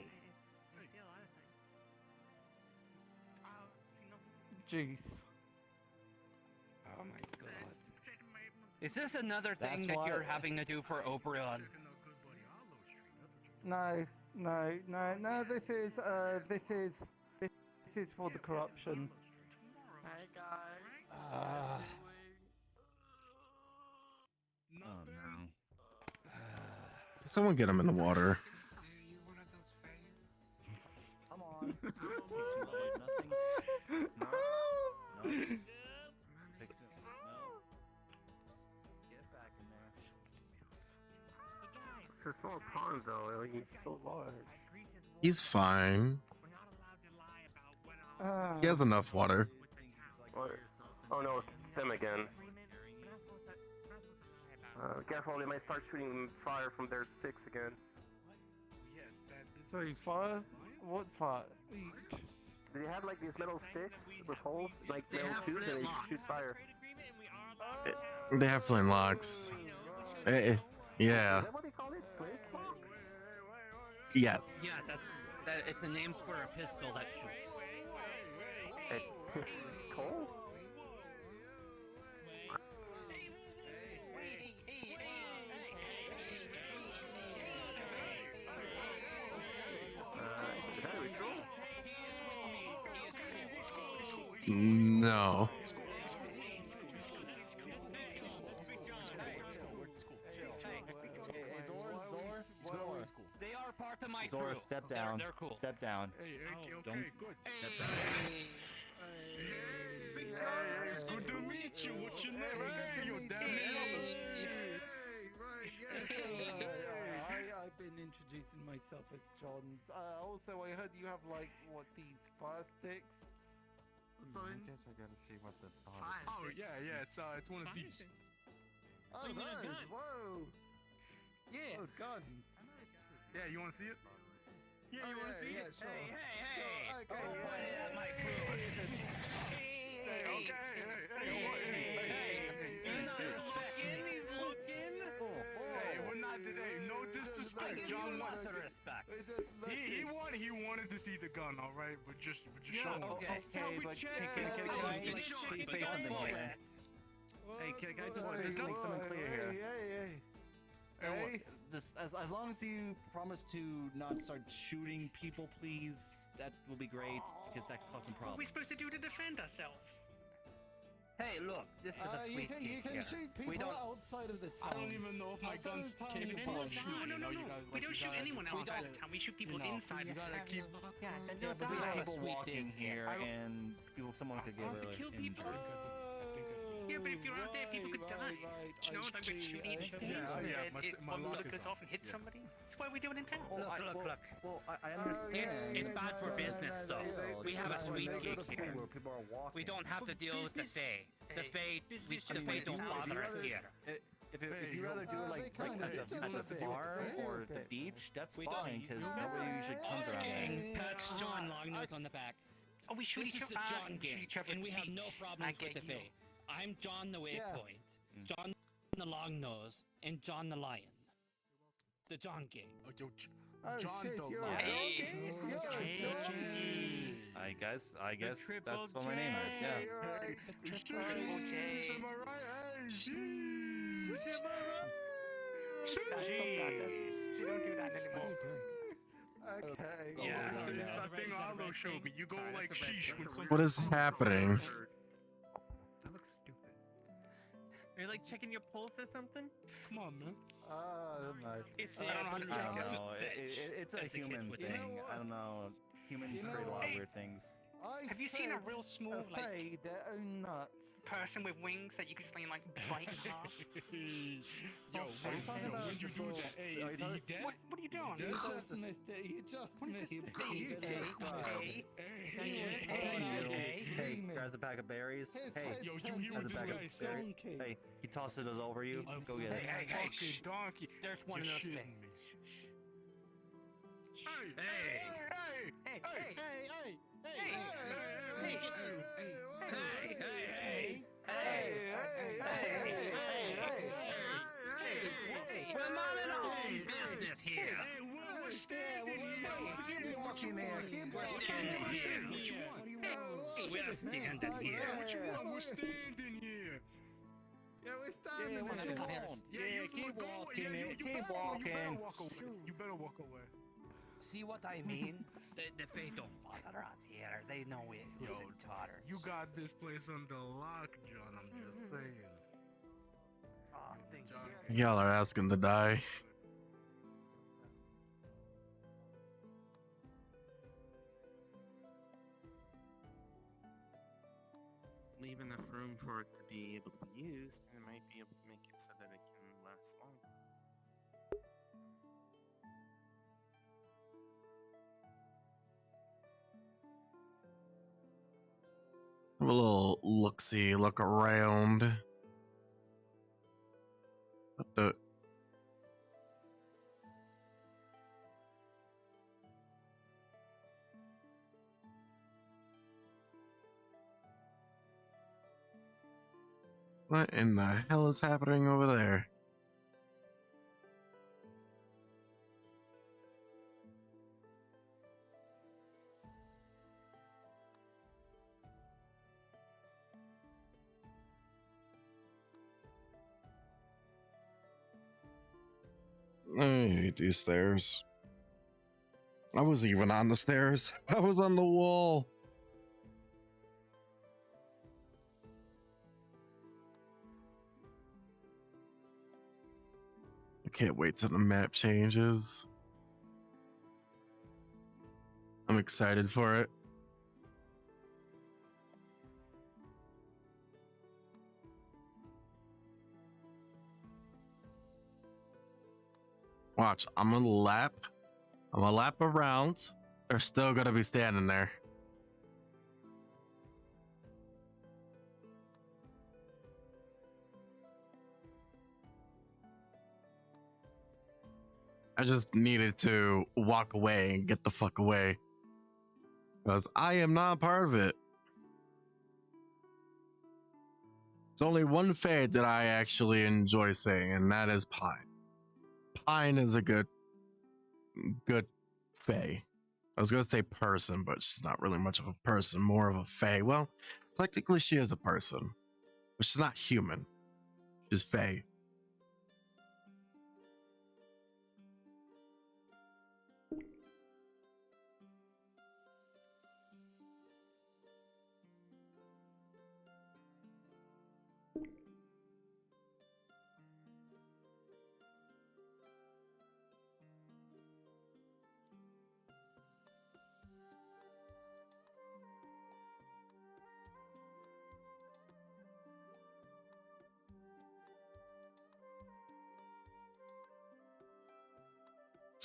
Jeez. Oh my god. Is this another thing that you're having to do for Oberon? No. This is for the corruption. Hey guys. Oh no. Someone get him in the water. Come on. No. Fix it. No. Get back in there. It's a small pond though. He's so large. He's fine. He has enough water. What? Oh no, it's them again. Careful, they might start shooting fire from their sticks again. Sorry, fire? What fire? Do they have like these metal sticks with holes, like metal tubes, and they shoot fire? They have flintlocks. Yeah. Is that what they call it? Flintlocks? Yes. Yeah, it's a name for a pistol that shoots. A pistol? Is that a ritual? No. Zor. They are part of my Zor, crew. step down. They're cool. Step down. Don't step down. Good to meet you. What's your name? Hey, you damn I've been introducing myself as Johns. Also, I heard you have like these fire sticks. I guess I gotta see what the. Oh yeah, it's one of these. Oh, those! Whoa! Yeah. Oh, guns. Yeah, you want to see it? Yeah, you want to see it? Sure. Hey! Okay, yeah. My crew. Hey, okay, Hey, we're not today. No disrespect. John lots of respect. He wanted to see the gun, all right, but just show him. Okay, but can you say something here? Hey, can I just make something clear here? Hey. As long as you promise to not start shooting people, please. that will be great because that could cause some What are we problems. supposed to do to defend ourselves? Hey, look, this is a sweet you gig can here. shoot people We don't. outside of the town. I don't even know if my Outside of gun's the town, capable you're of fine. shooting. No, you know, you guys, we like, don't you shoot gotta anyone be outside confident. of town. We shoot people You know, inside you the gotta town. keep. Yeah, Yeah, but we have have a people sweet walking gig here, and someone could get Wants to really kill people? injured. Yeah, but if you're out there, people could die. You know, like we shoot each other. One look us off and hit somebody. That's why we do it in town. Look. Well, I understand. It's bad for business, though. We have a sweet gig here. Where people are walking. We don't have to deal with the Fae. The Fae, the Fae don't bother us here. If you'd rather do it like at the bar or the beach, that's fine because nobody usually comes around there. Gang pats John Longnose on the back. Oh, we shoot This each is other. the John gang, and we have no problems with the Fae. I'm John the Waypoint, John the Longnose, and John the Lion. The John gang. John shit, the you're Lion. I guess that's what my name is. Yeah. Am I right? You don't do that anymore. Okay. Yeah. That thing Aldo showed me. You go like sheesh when something. What is happening? That looks stupid. Are you like checking your pulse or something? Come on, man. It's I don't know. It's a As the kids human would thing. say. I don't know. Humans create a lot of weird things. Have you seen a real small like their own nuts? person with wings that you could just like bite in half? Yo, when you do that, hey, he dead? What are you doing? You just missed it. You just missed it. You just Hey, grabs a pack of berries. Hey, grabs a pack of berries. Hey, he tosses those over you. Go get it. Hey, donkey. There's one of those things. We're not at all business here. We're standing here. We're standing here. We're standing here. What you want? We're standing here. Yeah, we're standing there. Yeah, keep walking it. Keep walking. You better walk away. See what I mean? The Fae don't bother us here. They know who's in charge. You got this place under lock, John. I'm just saying. Oh, thank Y'all are asking to die. Leave enough room for it to be able to be used, and it might be able to make it so that it can last long. Have a little look-see, look around. What in the hell is happening over there? I hate these stairs. I wasn't even on the stairs. I was on the wall. I can't wait till the map changes. I'm excited for it. Watch, I'm gonna lap around. They're still gonna be standing there. I just needed to walk away and get the fuck away. Because I am not a part of it. It's only one fade that I actually enjoy saying, and that is Pine. Pine is a good fae. I was gonna say person, but she's not really much of a person, more of a fae. Well, technically she is a person, but she's not human. She's fae.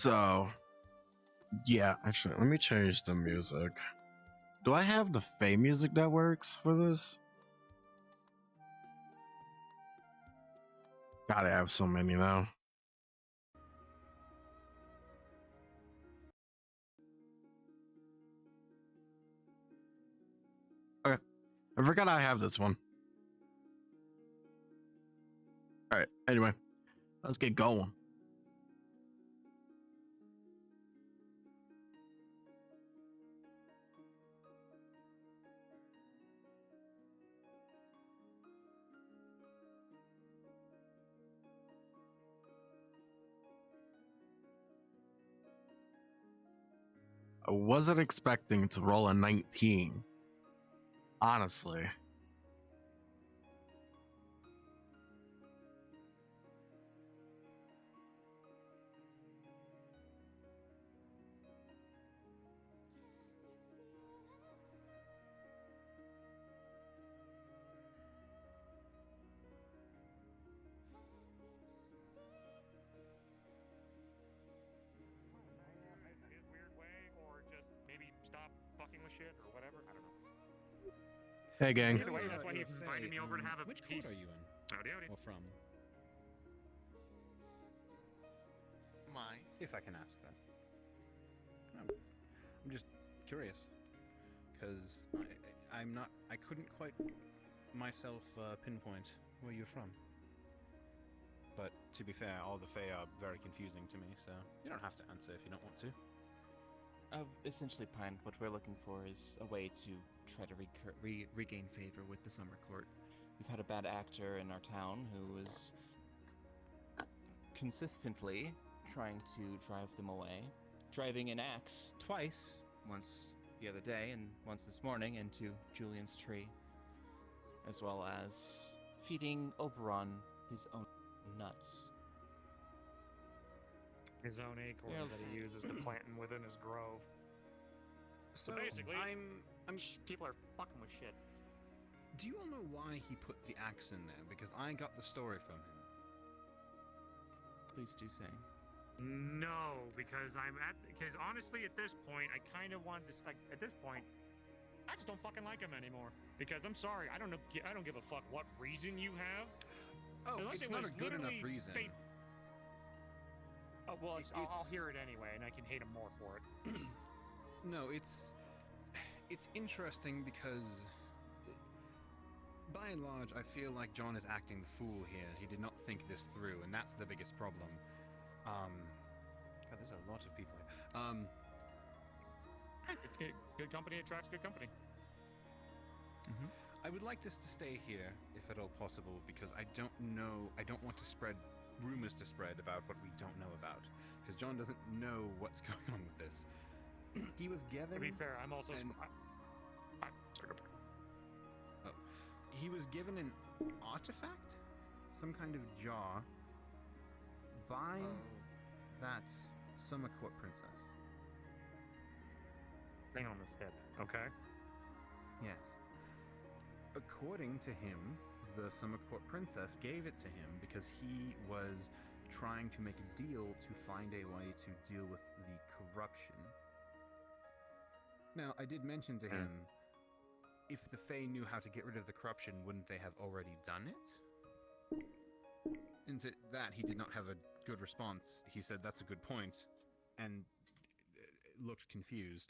So, yeah, actually, let me change the music. Do I have the Fae music that works for this? Gotta have so many now. Okay, I forgot I have this one. All right, anyway, let's get going. I wasn't expecting to roll a 19. Honestly. In his weird way, or just maybe stop fucking with shit or whatever. I don't know. Hey, gang. Either way, that's why he invited me over to have a Which piece. court are you in? Howdy, howdy. Or from? My. If I can ask that. I'm just curious, because I couldn't quite myself pinpoint where you're from. But to be fair, all the Fae are very confusing to me, so you don't have to answer if you don't want to. Essentially, Pine, what we're looking for is a way to try to regain favor with the Summer Court. We've had a bad actor in our town who is consistently trying to drive them away, driving an axe twice, once the other day and once this morning, into Julian's tree, as well as feeding Oberon his own nuts. His own acorns that he uses to plant them within his grove. So basically, people are fucking with shit. Do you all know why he put the axe in there? Because I got the story from him. Please do say. No, because honestly, at this point, I kind of wanted to at this point, I just don't fucking like him anymore. Because I'm sorry, I don't give a fuck what reason you have. Oh, Unless it's it not was a good enough literally reason. Oh, well, I'll hear it anyway, and I can hate him more for it. No, it's interesting because, by and large, I feel like John is acting the fool here. He did not think this through, and that's the biggest problem. God, there's a lot of people here. Good company attracts good company. I would like this to stay here, if at all possible, because I don't want to spread rumors about what we don't know about, because John doesn't know what's going on with this. He was given. To be fair, I'm also. He was given an artifact, some kind of jar, by that Summer Court princess. Thing on his hip, okay? Yes. According to him, the Summer Court princess gave it to him because he was trying to make a deal to find a way to deal with the corruption. Now, I did mention to him, if the Fae knew how to get rid of the corruption, wouldn't they have already done it? And to that, he did not have a good response. He said, that's a good point, and looked confused.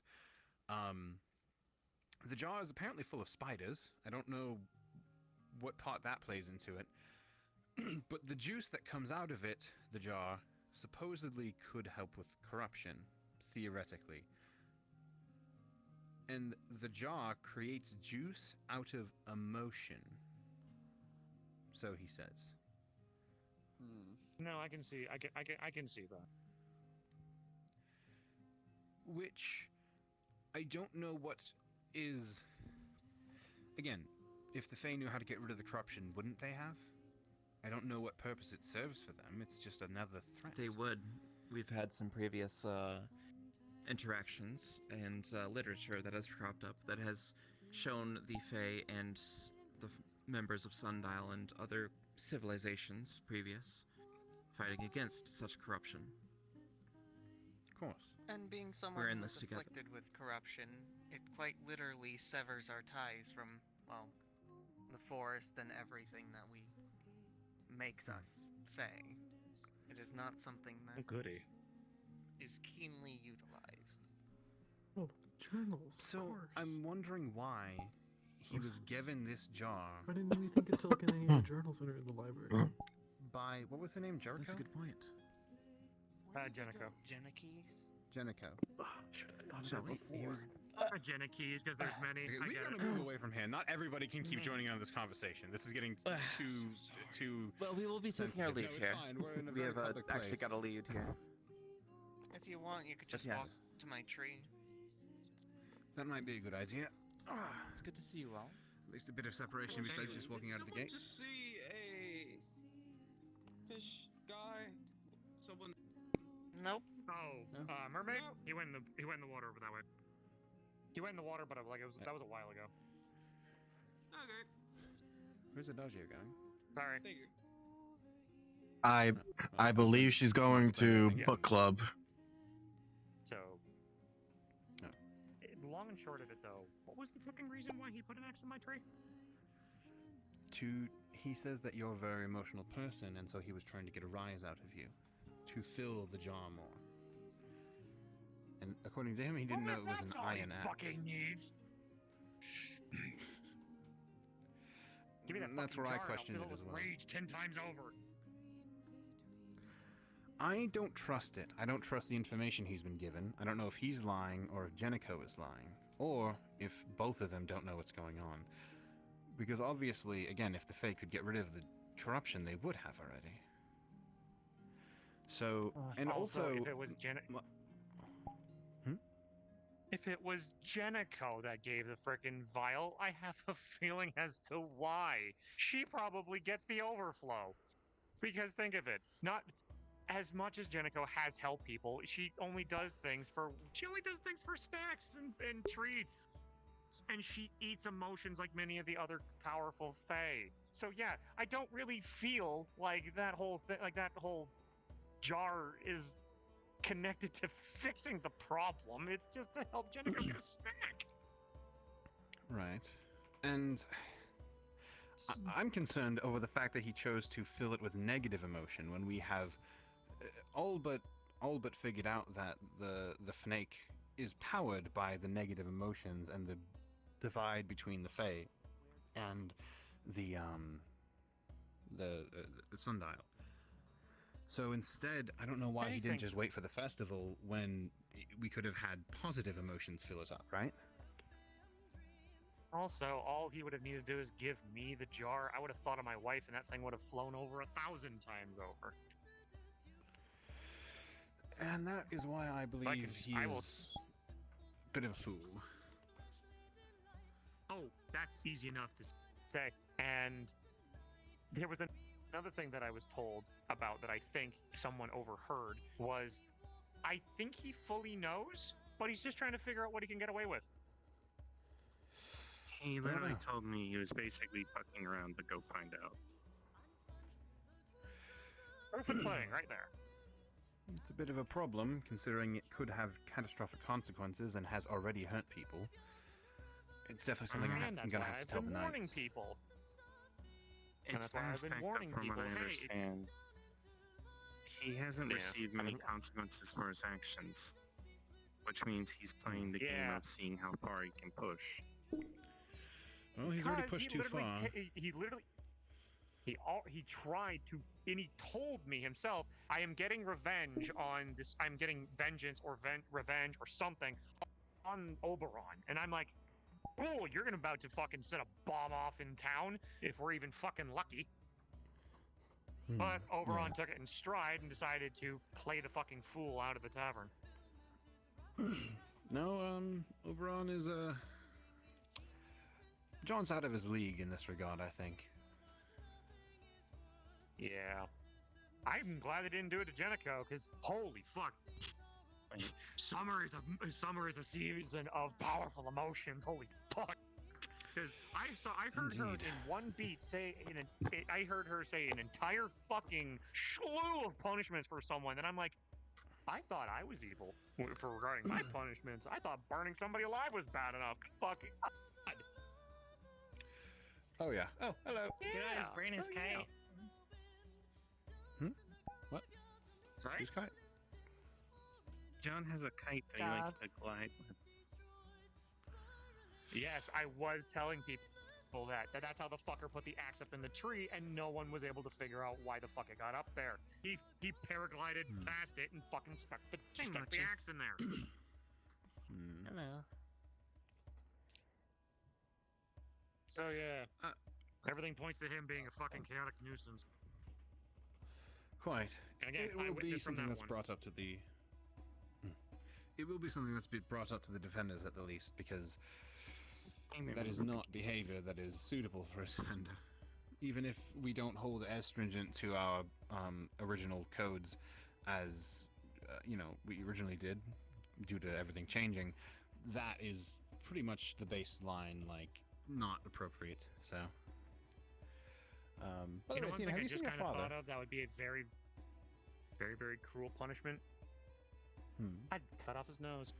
The jar is apparently full of spiders. I don't know what part that plays into it. But the juice that comes out of it, the jar, supposedly could help with corruption, theoretically. And the jar creates juice out of emotion. So he says. No, I can see that. Which I don't know what is. Again, if the Fae knew how to get rid of the corruption, wouldn't they have? I don't know what purpose it serves for them. It's just another threat. They would. We've had some previous interactions and literature that has cropped up that has shown the Fae and the members of Sundial and other civilizations previous fighting against such corruption. And being someone We're in who's this together. afflicted with corruption, it quite literally severs our ties from, well, the forest and everything that we makes us Fae. It is not something that Goody. is keenly utilized. Oh, journals, of So course. I'm wondering why he was given this jar I didn't even think to look at any of the journals that are in the library. by, what was her name, Jericho? That's a good point. Jenico. Jenikis? Jenicho. Should have thought So of that he before. was Jenikis, because there's many. Okay, I we get gotta it. move away from here. Not everybody can keep joining on this conversation. This is getting too. Well, we will be taking our sensitive. leave No, it's here. fine. We're in a We very have public actually place. got a lead here. If you want, you could But just walk yes. to my tree. That might be a good idea. It's good to see you all. At least a bit of separation besides just walking out of the gate. Just see a fish guy. Someone. Nope. Oh, mermaid. He went in the water over that way. He went in the water, but that was a while ago. Okay. Where's the dojo going? Sorry. Thank you. I believe she's going to book club. So, long and short of it, though, what was the fucking reason why he put an X on my tree? He says that you're a very emotional person, and so he was trying to get a rise out of you, to fill the jar more. And according to him, he didn't know it was an iron axe. Fucking needs. Give me that. That's fucking where I jar and I'll questioned fill it as with well. Rage 10 times over. I don't trust it. I don't trust the information he's been given. I don't know if he's lying or if Jenico is lying, or if both of them don't know what's going on. Because obviously, again, if the Fae could get rid of the corruption, they would have already. So, and also, if it was if it was Jenico that gave the frickin' vial, I have a feeling as to why. She probably gets the overflow. Because think of it, not as much as Jenico has helped people, she only does things for snacks and treats. And she eats emotions like many of the other powerful Fae. So yeah, I don't really feel like that whole jar is connected to fixing the problem. It's just to help Jenico get a snack. right. And I'm concerned over the fact that he chose to fill it with negative emotion when we have all but figured out that the snake is powered by the negative emotions and the divide between the Fae and the sundial. So instead, I don't know why he didn't just wait for the festival when we could have had positive emotions fill it up, right? Also, all he would have needed to do is give me the jar. I would have thought of my wife, and that thing would have flown over 1,000 times over. And that is why I believe he's a bit of a fool. Oh, that's easy enough to say. And there was another thing that I was told about that I think someone overheard was, I think he fully knows, but he's just trying to figure out what he can get away with. He literally told me he was basically fucking around to go find out. Perfect playing right there. It's a bit of a problem, considering it could have catastrophic consequences and has already hurt people. It's definitely something I'm going to have to tell the warning Knights. people. It's that's why I've been aspect warning of, from people, what I hey, understand, he hasn't Yeah, received many consequences for his actions, which means he's playing the game of seeing how far he can push. Well, he's already pushed too far. He tried to, and he told me himself, I am getting revenge on this, I'm getting vengeance or revenge or something on Oberon. And I'm like, oh, you're about to fucking set a bomb off in town if we're even fucking lucky. But Oberon took it in stride and decided to play the fucking fool out of the tavern. No, Oberon is, John's out of his league in this regard, I think. Yeah. I'm glad they didn't do it to Jenico, because holy fuck. Summer is a season of powerful emotions. Holy fuck. Because I heard her in one beat say I heard her say an entire fucking slew of punishments for someone, and I'm like, I thought I was evil for regarding my punishments. I thought burning somebody alive was bad enough. Fucking God. Oh yeah. Oh, hello. Yeah, His brain is so, kite. Hmm? What? Sorry? Who's kite? John has a kite that he likes to glide with. Yes, I was telling people that's how the fucker put the axe up in the tree, and no one was able to figure out why the fuck it got up there. He paraglided past it and fucking stuck the axe in there. Hello. So yeah, everything points to him being a fucking chaotic nuisance. Quite. And again, It will be eyewitness from something that that's one. brought up to the. It will be something that's been brought up to the defenders at the least, because that is not behavior that is suitable for a defender. Even if we don't hold as stringent to our original codes as we originally did, due to everything changing, that is pretty much the baseline, like not appropriate. So. By the way, One Athena, thing have I you just seen your kind of father? thought of that would be a very, very, very cruel punishment. I'd cut off his nose.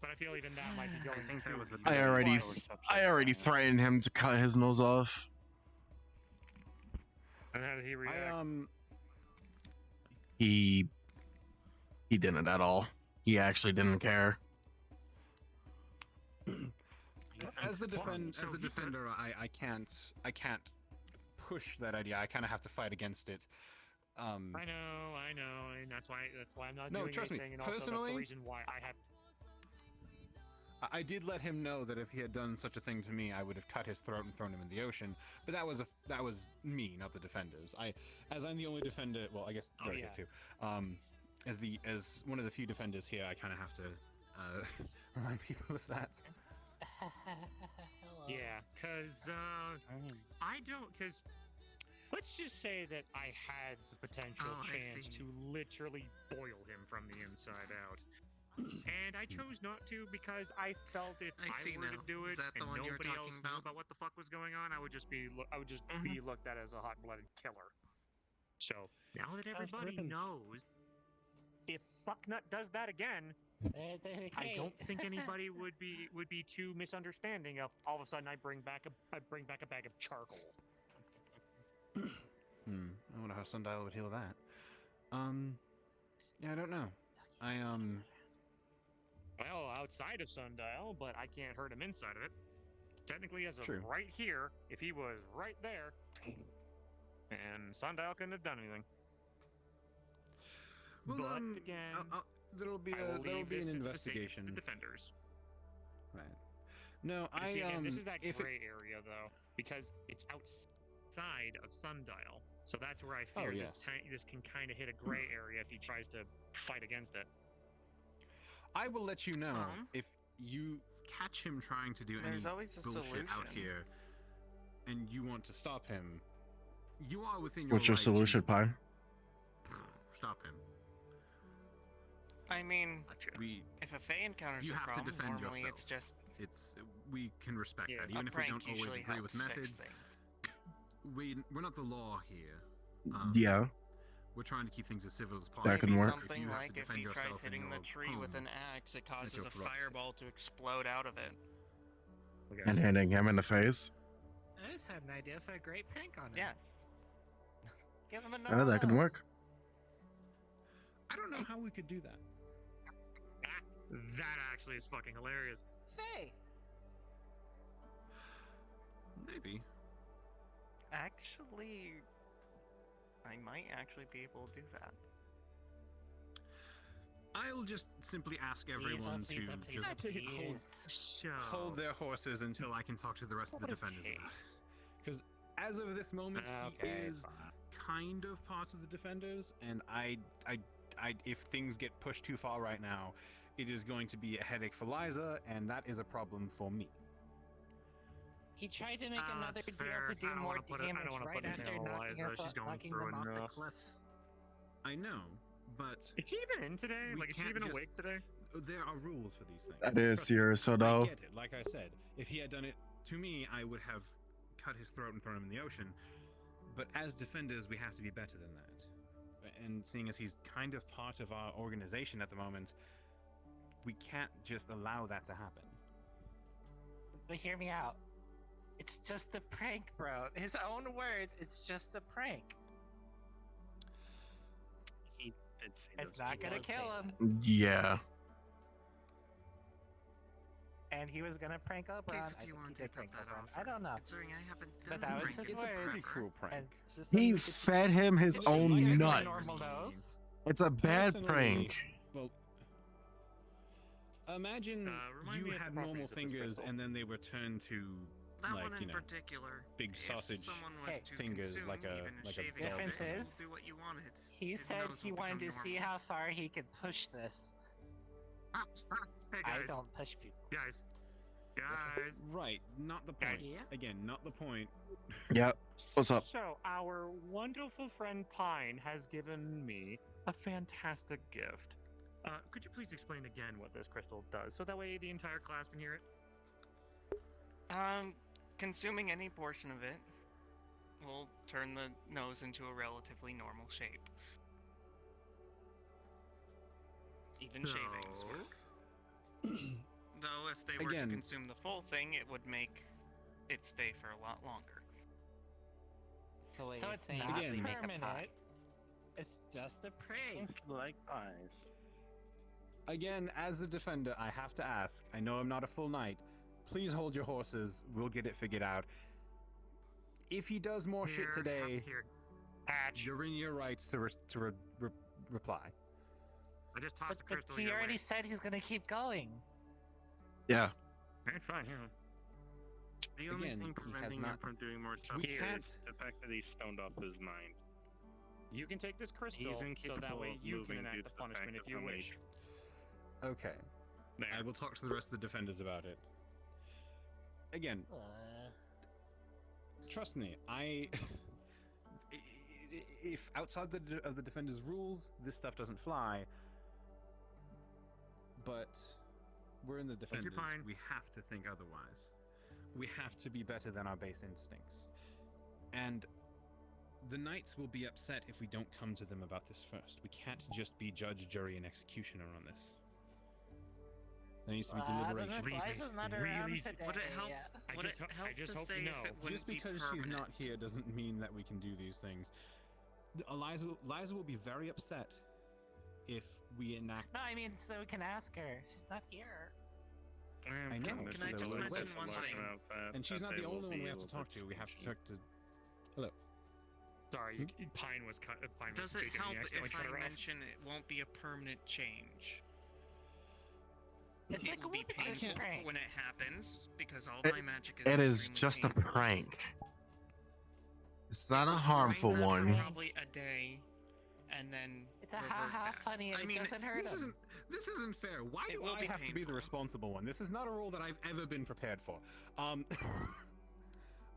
But I feel even that might be going too I already threatened him to cut his nose off. And how did he react? He didn't at all. He actually didn't care. As the defender, I can't push that idea. I kind of have to fight against it. I know, and that's why I'm not No, doing trust me, anything, and also that's the personally- reason why I have. I did let him know that if he had done such a thing to me, I would have cut his throat and thrown him in the ocean. But that was me, not the defenders. As I'm the only defender, well, I guess delegate too. As one of the few defenders here, I kind of have to remind people of that. Yeah, because let's just say that I had the potential chance to literally boil him from the inside out. And I chose not to because I felt if I were to do it and nobody else knew about what the fuck was going on, I would just be looked at as a hot-blooded killer. So now that everybody knows, if Fucknut does that again, I don't think anybody would be too misunderstanding of all of a sudden I bring back a bag of charcoal. I wonder how Sundial would heal that. Yeah, I don't know. Well, outside of Sundial, but I can't hurt him inside of it. Technically, as of True. right here, if he was right there, and Sundial couldn't have done anything. Well, but again, there'll be I will an leave this to the sake of investigation. the defenders. Right. No, But see, again, this is that if gray area though, because it's outside of Sundial. So that's where I fear yes. this can kind of hit a gray area if he tries to fight against it. I will let you know if you catch him trying to do any There's always a bullshit out solution. here, and you want to stop him. You are within your What's your right solution, to Pine? stop him. I mean, We if a Fae encounters you a have problem, to defend normally yourself. it's just We can respect that, a even if we prank don't always usually agree with helps fix methods. things. We're not the law here. Yeah. We're trying to keep things as civil as possible. That can Maybe work. something like if he tries hitting the tree with an axe, it causes your a prerogative. fireball to explode out of it. And hitting him in the face. I just had an idea for a great prank on him. Yes. Give him a Oh, that could work. I don't know how we could do that. That actually is fucking hilarious. Faye. Maybe. Actually, I might actually be able to do that. I'll just simply ask everyone to just hold their horses until I can talk to the rest of the defenders about it. Because as of this moment, he is kind of part of the defenders, and if things get pushed too far right now, it is going to be a headache for Liza, and that is a problem for me. He tried to make another that's deal fair. to do I don't more wanna put it- I damage don't wanna right put anything after on knocking, Eliza. She's going knocking through them off the enough. cliff. I know, but is she even in today? we Like, is she can't even just- awake today? There are rules for these things. That is Trust me. serious, so I no. get it. Like I said, if he had done it to me, I would have cut his throat and thrown him in the ocean. But as defenders, we have to be better than that. and seeing as he's kind of part of our organization at the moment, we can't just allow that to happen. But hear me out. It's just a prank, bro. His own words, it's just a prank. He did say It's not gonna kill him. Yeah. And he was gonna prank Oberon. Please, if I you think want he to did take prank up that Oberon. offer. I don't know. Considering I haven't But done that was prank his in words. forever. Cruel prank. And it's just He something to- fed him his Did you own give him a nuts. normal dose? It's a bad Personally, prank. Well, imagine remind me you of the had normal properties of this fingers crystal. and then they were turned to That like, one you in know, particular, big if sausage someone was to fingers consume like a even like a shaving dog. of Difference it, is, do what you wanted. He His said nose he will wanted to become see normal. how far he could push this. Hey I guys, don't push people. guys. Right, not the point. Guys. Again, not the point. Yep. What's up? So, our wonderful friend Pine has given me a fantastic gift. Could you please explain again what this crystal does, so that way the entire class can hear it? Consuming any portion of it will turn the nose into a relatively normal shape. Even shavings work. Though if they were to Again- consume the full thing, it would make it stay for a lot longer. So, So you're it's saying not actually make a permanent. pie. It's just a prank. Seems like pies. Again, as a defender, I have to ask. I know I'm not a full knight. Please hold your horses. We'll get it figured out. If he does more shit today, you're in your rights to reply. I just tossed the But crystal he your already way. said he's gonna keep going. Yeah. Okay, fine, here. The only Again, thing he has preventing him not- from doing more stuff We here can't- is the fact that he's stoned off his mind. You can take this crystal, He's so incapable that way of you moving can due enact to the the fact punishment if of you how many wish. Okay. I will talk to the rest of the defenders about it. Again, trust me, if outside of the defenders' rules, this stuff doesn't fly. But we're in the defenders. Pine. We have to think otherwise. We have to be better than our base instincts. And the knights will be upset if we don't come to them about this first. We can't just be judge, jury, and executioner on this. There needs to be deliberation. Why is not around today? Would it help? Yeah. Would it help to say if it wouldn't Just because be she's permanent? not here doesn't mean that we can do these things. Liza will be very upset if we enact. No, I mean, so we can ask her. She's not here. I know. Can I so just we're mention west. one thing? And she's not the only one we have to talk to. We have to talk to. Hello. Sorry, Pine was cut. Pine was Does it speaking. help He accidentally if cut I her off. mention it won't be a permanent change? It's It like a will be repetition painful prank. when it happens because all It- my magic is. It is extremely just a painful. prank. It's not a Right harmful now, one. Probably a day, and then It's a revert ha-ha back. funny, and I it mean, doesn't hurt him. This isn't fair. Why It do will I be have to be the responsible one? This is not a role that I've ever been prepared for.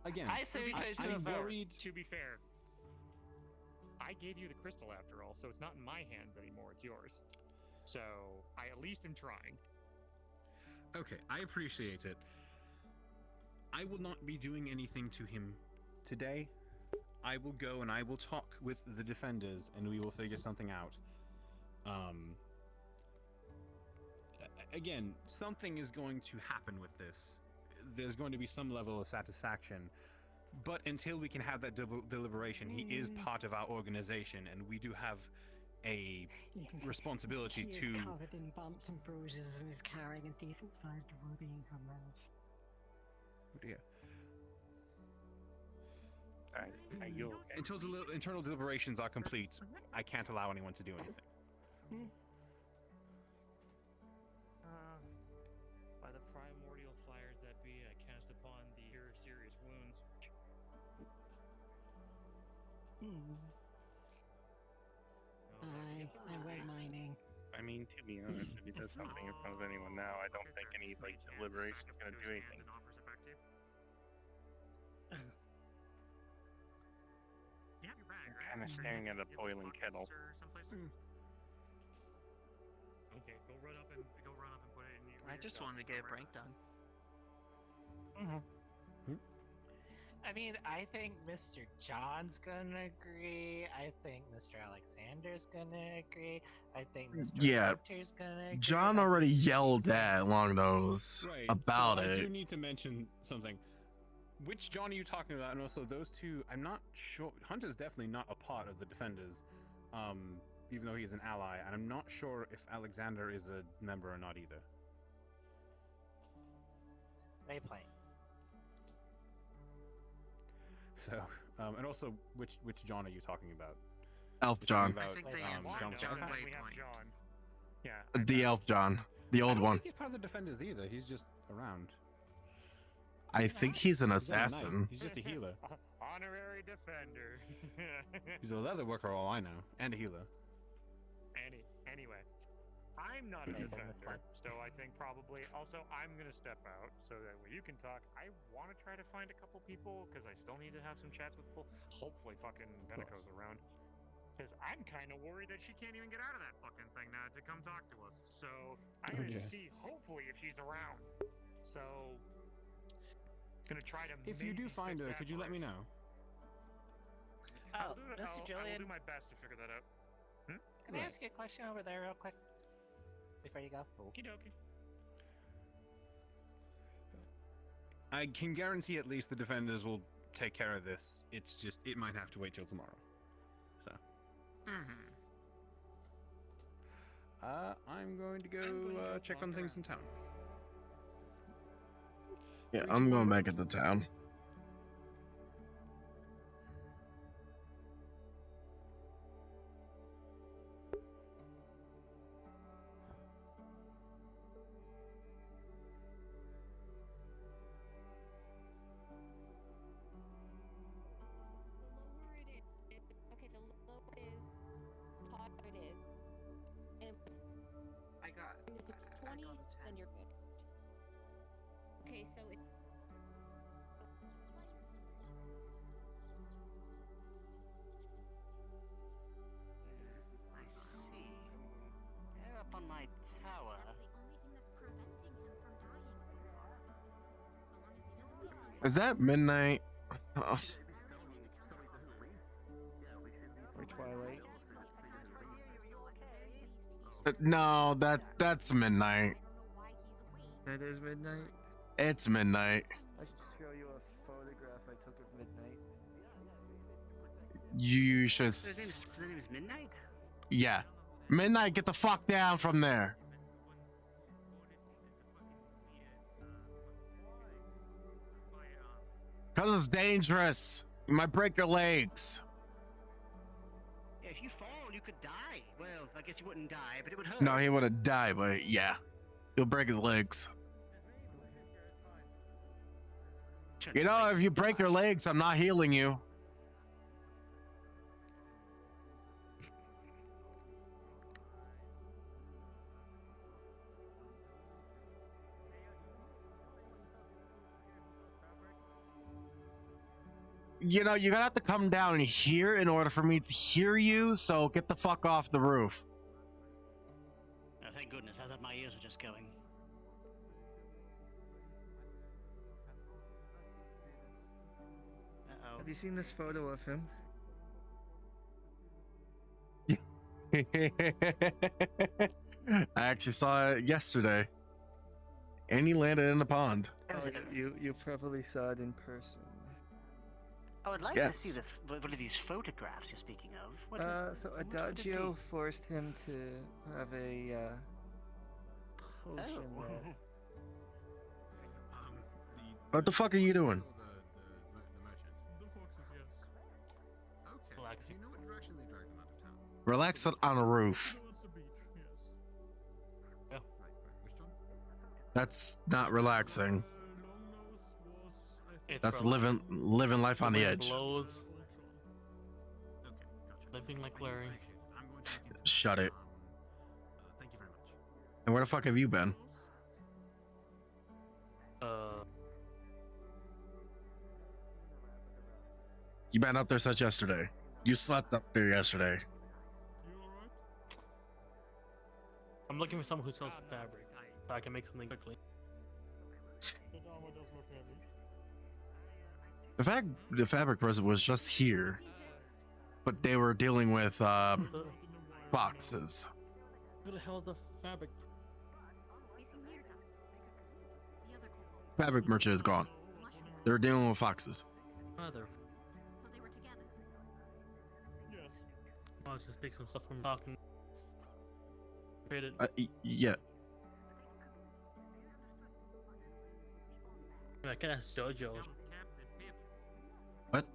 Again, I say we put it to a I'm vote. worried. To be fair, I gave you the crystal after all, so it's not in my hands anymore. It's yours. So I at least am trying. Okay, I appreciate it. I will not be doing anything to him today. I will go and I will talk with the defenders and we will figure something out. Again, something is going to happen with this. There's going to be some level of satisfaction. But until we can have that deliberation, he is part of our organization and we do have a responsibility She to... is covered in bumps and bruises and is carrying a decent-sized ruby in her mouth. Oh dear. Are you okay? Until internal deliberations are complete, I can't allow anyone to do anything. By the primordial fires that be, I cast upon the your serious wounds. I went mining. I mean, to be honest, if he does something in front of anyone now, I don't think any deliberation is going to do anything. You have your bag, right? Kind of staring at a boiling kettle. Okay, go run up and put it in your. I just wanted to get a prank done. I mean, I think Mr. John's gonna agree. I think Mr. Alexander's gonna agree. I think Mr. Yeah, Winter's gonna agree. John already yelled at Longnose Right. about so I do it. need to mention something. Which John are you talking about? And also those two, I'm not sure. Hunter's definitely not a part of the Defenders, even though he's an ally, and I'm not sure if Alexander is a member or not either. Waypoint. So, and also, which John are you talking about? Elf John. I think they have John John Parker? Waypoint. Yeah. The Elf John. The I old don't one. think he's part of the Defenders either. He's just around. I think he's an He's not a knight, assassin. He's just a healer. Honorary defender. He's a leather worker, all I know, and a healer. Anyway, I'm not a defender, so I think probably also I'm gonna step out so that way you can talk. I want to try to find a couple people because I still need to have some chats with people. Hopefully, fucking Beneco's around. Because I'm kind of worried that she can't even get out of that fucking thing now to come talk to us. So I'm gonna see hopefully if she's around. So gonna try to. If you do find her, could you let me know? Oh, Mr. Mr. I will Julian, do my best to figure that out. can I ask you a question over there real quick? Before you go? Okie dokie. I can guarantee at least the Defenders will take care of this. It's just, it might have to wait till tomorrow. So. I'm going to go check on things in town. Yeah, I'm going back into town. I got. If it's 20, then you're good. Okay, so it's. I see. They're up on my tower. Is that midnight? Oh. Or Twilight? No, that's midnight. That is midnight? It's midnight. I should show you a photograph I took of midnight. You should. So the name is Midnight? Yeah. Midnight, get the fuck down from there. Cause it's dangerous. You might break your legs. Yeah, if you fall, you could die. Well, I guess you wouldn't die, but it would hurt. No, he would have died, but yeah. He'll break his legs. You know, if you break your legs, I'm not healing you. You know, you're gonna have to come down here in order for me to hear you, so get the fuck off the roof. Oh, thank goodness. I thought my ears were just going. Uh-oh. Have you seen this photo of him? I actually saw it yesterday. And he landed in the pond. Oh, you probably saw it in person. I would like to see what are these photographs you're speaking of? So Adagio forced him to have a potion that... What the fuck are you doing? The foxes, yes. Okay. Do you know what direction they dragged him out of town? Relax on a roof. Towards the beach, yes. Which John? That's not relaxing. It's That's relaxing. living life on the edge. Blows. Living like Larry. Shut it. Thank you very much. And where the fuck have you been? You been up there since yesterday. You slept up there yesterday. I'm looking for someone who sells fabric, so I can make something quickly. The armor does look heavy. The fabric person was just here, but they were dealing with foxes. Who the hell's a fabric? Fabric merchant is gone. They're dealing with foxes. Mother. So they were together. Yes. I'll just take some stuff from talking. Created. Yeah. I can ask JoJo. What?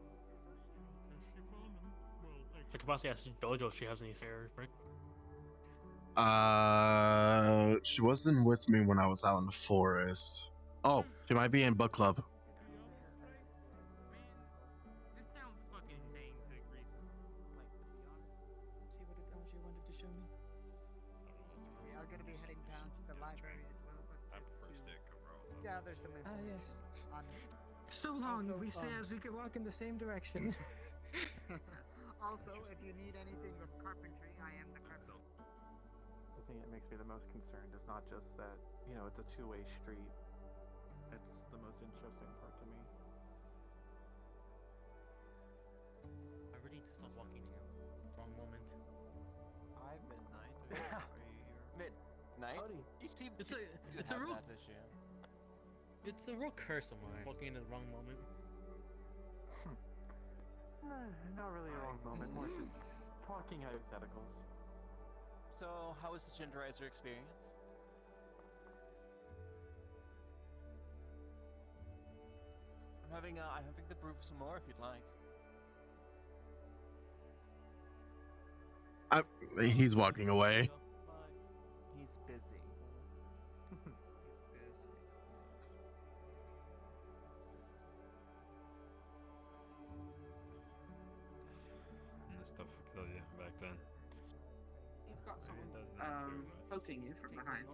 I could possibly ask JoJo if she has any spares, right? She wasn't with me when I was out in the forest. Oh, she might be in book club. This town's fucking insane, sick reason. See what it else you wanted to show me? We are going to be heading down to the library as well, but just to gather some information yes. on So long, Also, we say as we could walk in the same direction. Also, if you need anything with carpentry, I am the carpenter. The thing that makes me the most concerned is not just that, you know, it's a two-way street. It's the most interesting part to me. I really need to stop walking here. Wrong moment. Hi, Midnight. Are you here? Midnight? Howdy. You seem It's to a have real that issue. It's a real curse of mine. Walking in the wrong moment. Not really a wrong moment, more just talking hypotheticals. So, how was the Ginderizer experience? I'm having the brew some more if you'd like. He's walking away. He's busy. And this stuff would kill you back then. You've got someone poking you from behind.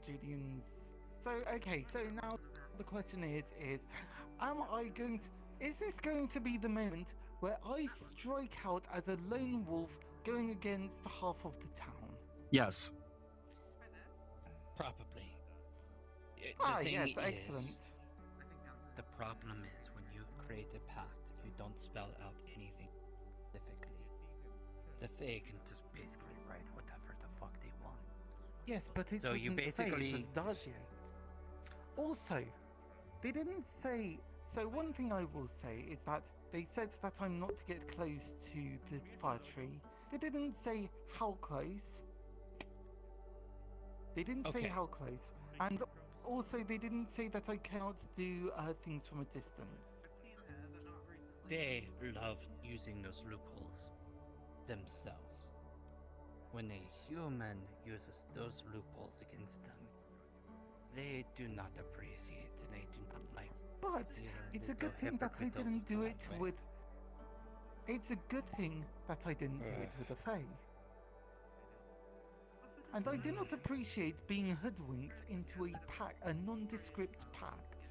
Julian's. So okay, so now the question is, am I going to? Is this going to be the moment where I strike out as a lone wolf going against half of the town? Yes. Probably. Yes, excellent. The problem is when you create a pact, you don't spell out anything specifically. The Fae can just basically write whatever the fuck they want. Yes, but it So you wasn't Faye, basically- it was Dagio. Also, they didn't say. So one thing I will say is that they said that I'm not to get close to the fire tree. They didn't say how close. They didn't say Okay. how close, and also they didn't say that I cannot do things from a distance. They love using those loopholes themselves. When a human uses those loopholes against them, they do not appreciate and they do not like. But it's a good thing that I didn't do it with. It's a good thing that I didn't do it with a Fae. And I do not appreciate being hoodwinked into a nondescript pact.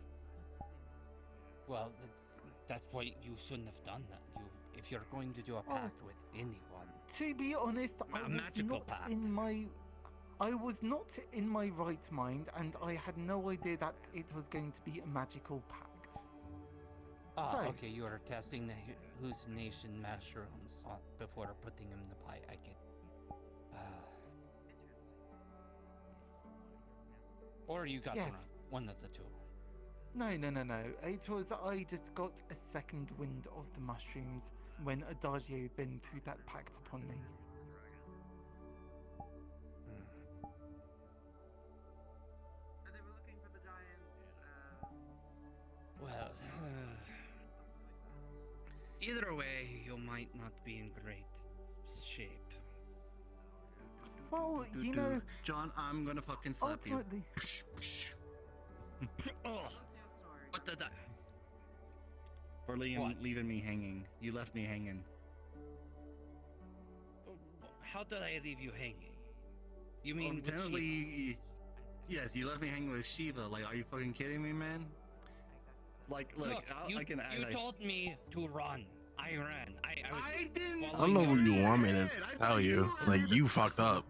Well, that's why you shouldn't have done that. If you're going to do a pact with anyone, To be honest, I was magical not pact. I was not in my right mind, and I had no idea that it was going to be a magical pact. So, okay, you are testing the hallucination mushrooms before putting them in the pie. I get. Or you got Yes. one of the two. No. It was I just got a second wind of the mushrooms when Adagio had been through that pact upon me. They were looking for the giants. Well, either way, you might not be in great shape. Well, you know, John, I'm gonna fucking slap ultimately, Oh, what did I? For leaving me hanging. You left me hanging. How did I leave you hanging? You mean with Shiva? Technically, yes, you left me hanging with Shiva. Like, are you fucking kidding me, man? Like, look, Look, you, I can act you like... told me to run. I ran. I didn't. I don't know what you want me to tell you. Like, you fucked up.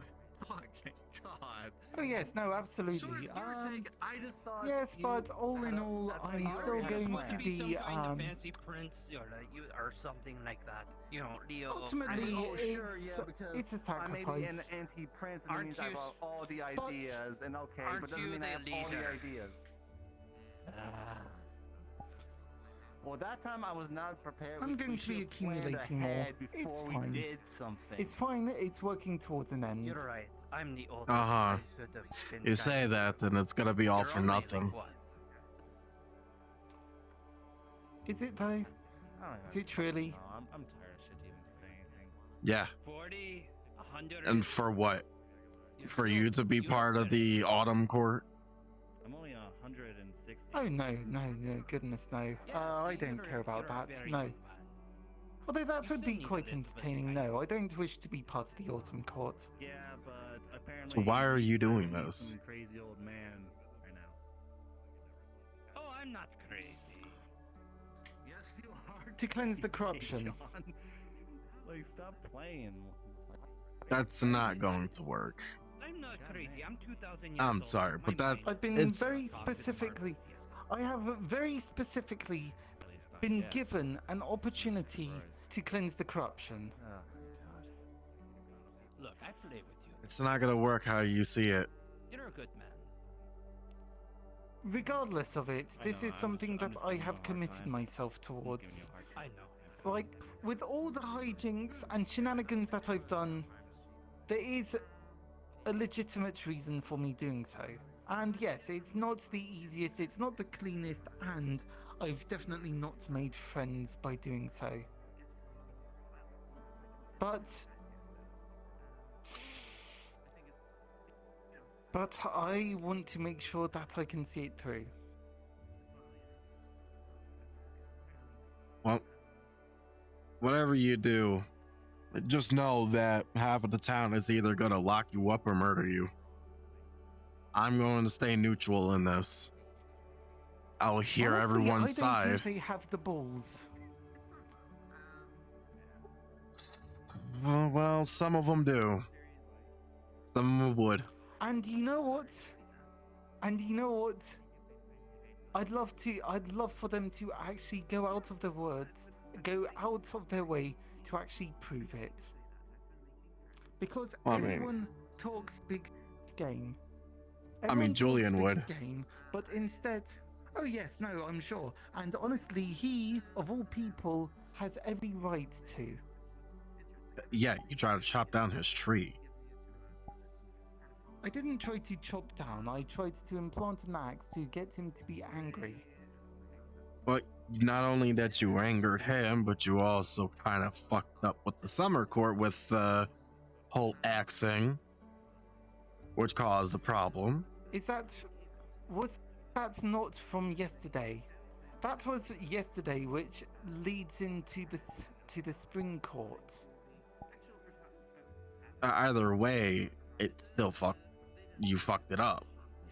Fucking God. Oh yes, no, absolutely. Sure, give or take. I just thought. Yes, you but all in had a- all, a I'm better still plan. going Supposed to to be some be kind of fancy prince or something like that. You know, Leo. ultimately it's a I may be an sacrifice. anti-prince, and that Aren't means I have you all the ideas, and okay, aren't but doesn't you mean I the have all the leader? ideas. Well, that time I was not prepared. I'm going to be accumulating more. It's before we fine. did something. It's fine. It's working towards an end. You're right. I'm the oldest. Uh-huh. I should have been You say guided. that, then it's gonna be all You're for only nothing. like what? Is it though? Is it truly? No, I'm tired of shit to even say anything. Yeah. 40, 100. And for what? For you to be part of the autumn court? I'm only 160. Oh no, goodness no. I don't care about that. No. Although that would be quite entertaining. No, I don't wish to be part of the autumn court. Yeah, but apparently. So why are you doing I'm this? some crazy old man right now. Oh, I'm not crazy. Yes, you are. To cleanse the crazy, corruption. John. Like, stop playing. That's not going to work. I'm not crazy. I'm 2,000 years I'm old. sorry, but that I've been it's very specifically. I have very specifically been given an opportunity to cleanse the corruption. Look, I play with you. it's not gonna work how you see it. You're a good man. Regardless of it, this is something that I have hard committed time. myself towards. I know. Like, with all the hijinks and shenanigans that I've done, there is a legitimate reason for me doing so. And yes, it's not the easiest, it's not the cleanest, and I've definitely not made friends by doing so. But I want to make sure that I can see it through. Well, whatever you do, just know that half of the town is either gonna lock you up or murder you. I'm going to stay neutral in this. I'll hear Honestly, everyone's I don't side. think they have the balls. Well, some of them do. Some of them would. And you know what? I'd love for them to actually go out of their way to actually prove it. Because everyone talks big game. Julian would. Game, but instead, oh yes, no, I'm sure. And honestly, he, of all people, has every right to. Yeah, you try to chop down his tree. I didn't try to chop down, I tried to implant an axe to get him to be angry. But not only that you angered him, but you also kind of fucked up with the summer court with the whole axing, which caused a problem. Was that not from yesterday? That was yesterday, which leads into the spring court. Either way, it still you fucked it up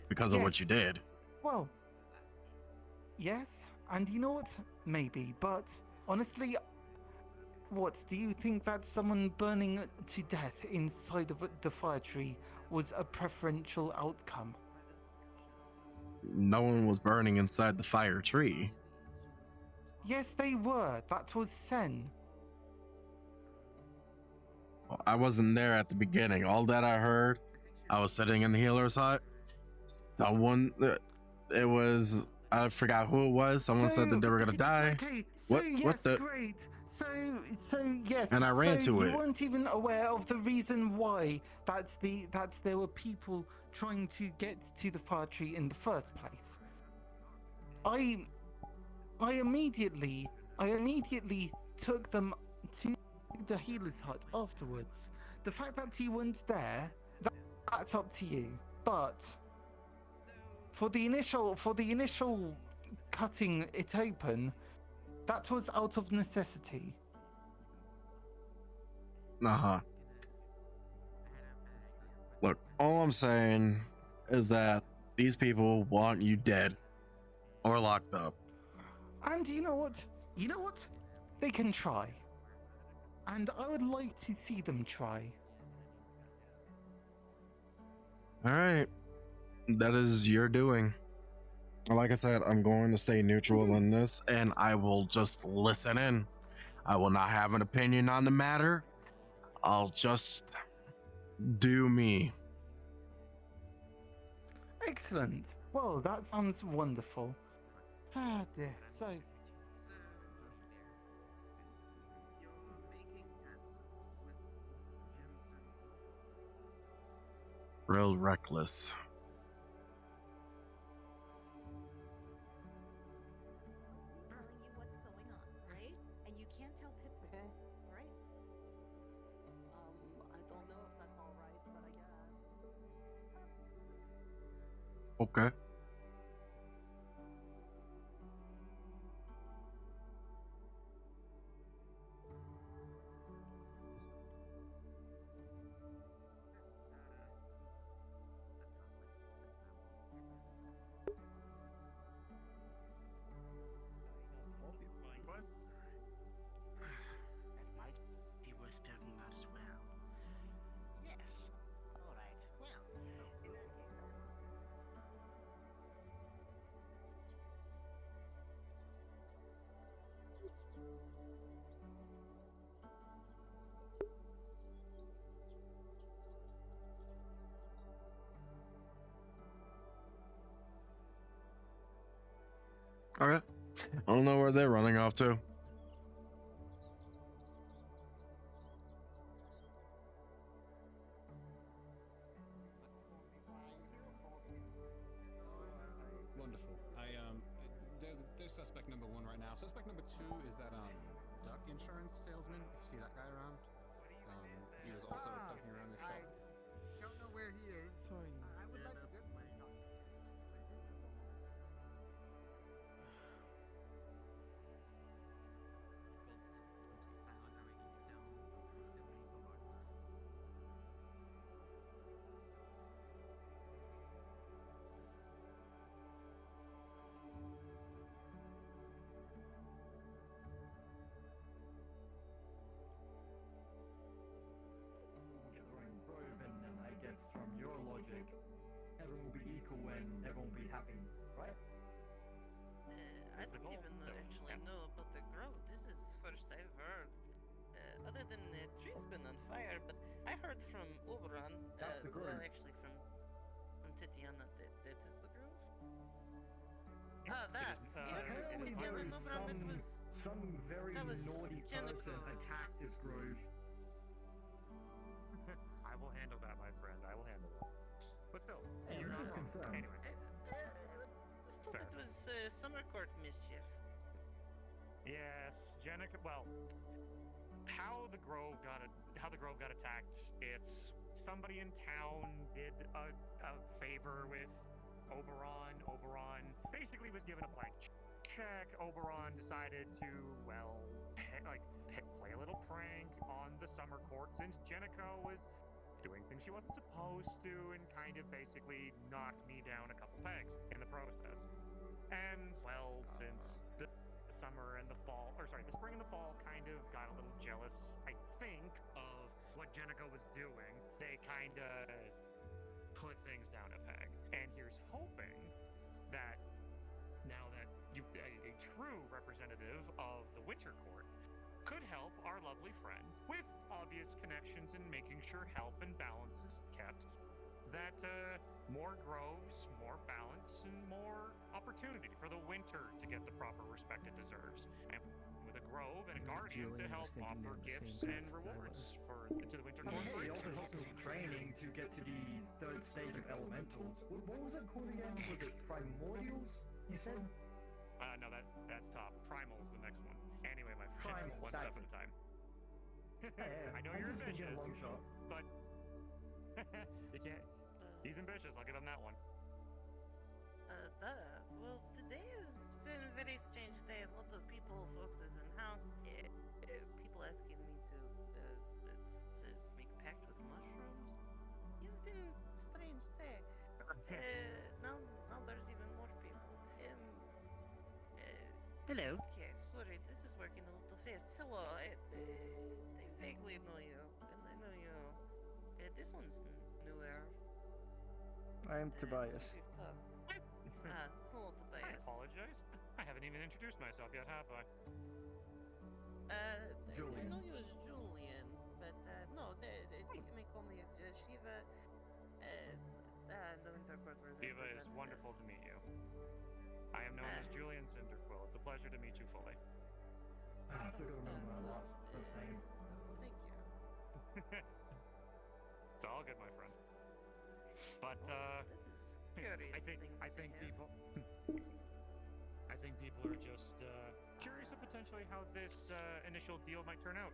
because of what you did. Well, yes, and you know what? Maybe, but honestly, what do you think that someone burning to death inside of the fire tree was a preferential outcome? No one was burning inside the fire tree. Yes, they were. That was Sen. Well, I wasn't there at the beginning. All that I heard, I was sitting in the healer's hut. Someone, it was, I forgot who it was. Someone said that they were gonna die. Okay, so What the? Great. So yes. And I ran to it. You weren't even aware of the reason why that there were people trying to get to the fire tree in the first place. I immediately took them to the healer's hut afterwards. The fact that you weren't there, that's up to you. But for the initial cutting it open, that was out of necessity. Uh-huh. Look, all I'm saying is that these people want you dead or locked up. And you know what? They can try. And I would like to see them try. All right, that is your doing. Like I said, I'm going to stay neutral in this, and I will just listen in. I will not have an opinion on the matter. I'll just do me. Excellent. Well, that sounds wonderful. Ah dear. So, Real reckless. Telling you what's going on, right? And you can't tell Pip this, right? I don't know if that's all right, but I guess. Okay. That might be worth talking about as well. Yes. All right. Well, in that case, Okay. I don't know where they're running off to. Wonderful. They're suspect number 1 right now. Suspect number 2 is that duck insurance salesman. If you see that guy around, he was also ducking around the shop. I don't know where he is. I would like to get one. And I guess from your logic, everyone will be equal and everyone will be happy, right? I don't even actually know about the grove. This is the first I've heard. Other than the tree's been on fire, but I heard from Oberon. That's the grove. Well, actually from Titiana. That is the grove. Ah, that. Apparently Yeah, there I is remember it was. some very that was naughty Jennifer. person attacked this grove. I will handle that, my friend. I will handle that. But still, Hey, you're I'm not just wrong. concerned. Anyway. I thought it was summer court mischief. Yes, Jenica. Well, how the grove got attacked? It's somebody in town did a favor with Oberon. Oberon basically was given a blank check. Oberon decided to play a little prank on the summer court since Jenica was doing things she wasn't supposed to and kind of basically knocked me down a couple pegs in the process. And well, since the summer and the fall, or sorry, the spring and the fall kind of got a little jealous, I think, of what Jenica was doing, they kind of put things down a peg. And here's hoping that now that a true representative of the Winter Court could help our lovely friend with obvious connections and making sure help and balance is kept, that more groves, more balance, and more opportunity for the winter to get the proper respect it deserves. And with a grove and a guardian to help offer gifts and rewards to the Winter Court. Hey, also helps with training to get to the third stage of elementals. What was it called again? Was it primordials? You said? No, that's top. Primal's the next one. Anyway, my friend, Primal, one step that's at a time. Yeah, I know I'm you're just thinking ambitious, a long shot. but you can't. He's ambitious. I'll give him that one. Well, today has been a very strange day. A lot of people, folks, is in house. People asking me to make pact with mushrooms. It's been a strange day. Now there's even more people. Hello. Okay, sorry, this is working a little fast. Hello, I vaguely know you, and I know you. This one's newer. I am Tobias. We've talked. Hello, I Tobias. apologize. I haven't even introduced myself yet, have I? I know you as Julian, but no, you may call me Shiva. The Wintercourt Shiva, it is wonderful to meet you. I am known as Julian Cinderquill. It's a pleasure to meet you fully. I still don't remember my last first name. Thank you. It's all good, my friend. But I think people are just curious of potentially how this initial deal might turn out.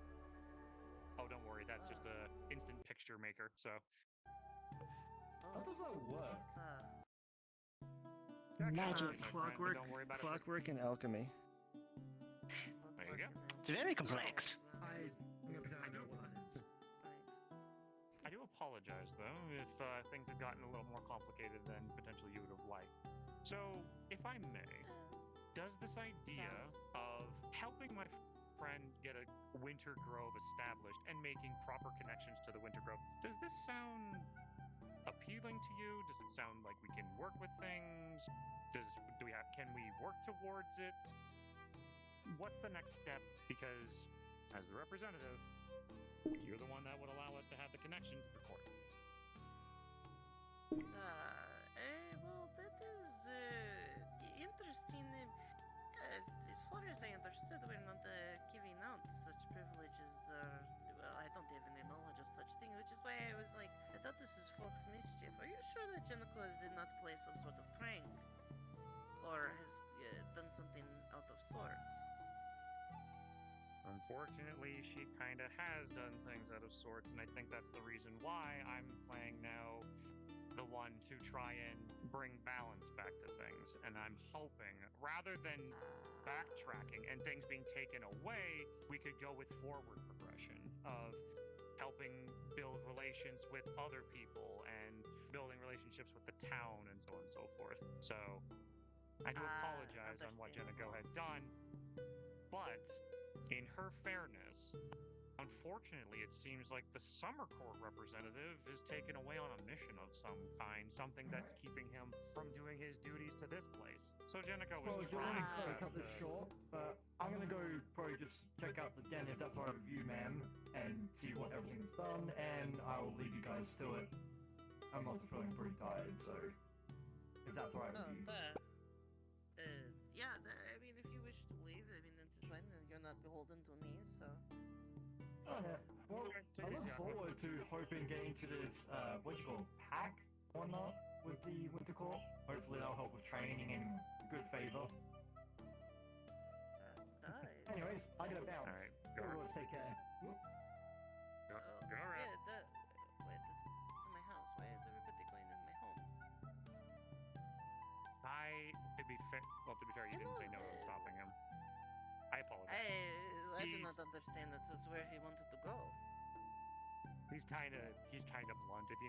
Oh, don't worry, that's just a instant picture maker. So How does that work? Magic. Clockwork. Don't worry about Clockwork and alchemy. There you go. It's very complex. I don't know what that is. I do apologize, though, if things had gotten a little more complicated than potentially you would have liked. So, if I may, does this idea of helping my friend get a Winter Grove established and making proper connections to the Winter Grove, does this sound appealing to you? Does it sound like we can work with things? Can we work towards it? What's the next step? Because as the representative, you're the one that would allow us to have the connection to the court. Well, that is interesting. As far as I understood, we're not giving out such privileges. Well, I don't have any knowledge of such thing, which is why I was like, I thought this is Fox Mischief. Are you sure that Jenico did not play some sort of prank? Or has done something out of sorts? Unfortunately, she kind of has done things out of sorts, and I think that's the reason why I'm playing now the one to try and bring balance back to things. And I'm hoping, rather than backtracking and things being taken away, we could go with forward progression of helping build relations with other people and building relationships with the town and so on and so forth. So I do apologize on what Jenico had done, but in her fairness, unfortunately, it seems like the Summer Court representative is taken away on a mission of some kind, something that's keeping him from doing his duties to this place. So Jenico was trying to cut this short, but I'm gonna go probably just check out the den if that's alright with you, ma'am, and see what everything's done, and I'll leave you guys to it. I'm also feeling pretty tired, so if that's alright with you. Yeah, I mean, if you wish to leave, I mean, that's fine. You're not beholden to me, so. Okay. Well, I look forward to hoping getting to this, pack or not with the Winter Court. Hopefully that'll help with training and good favor. Anyways, I gotta bounce. Alright, Everyone take care. Go rest. Yeah, wait, to my house. Why is everybody going in my home? To be fair, you didn't say no to stopping him. I apologize. I do not understand that. That's where he wanted to go. He's kind of blunt. If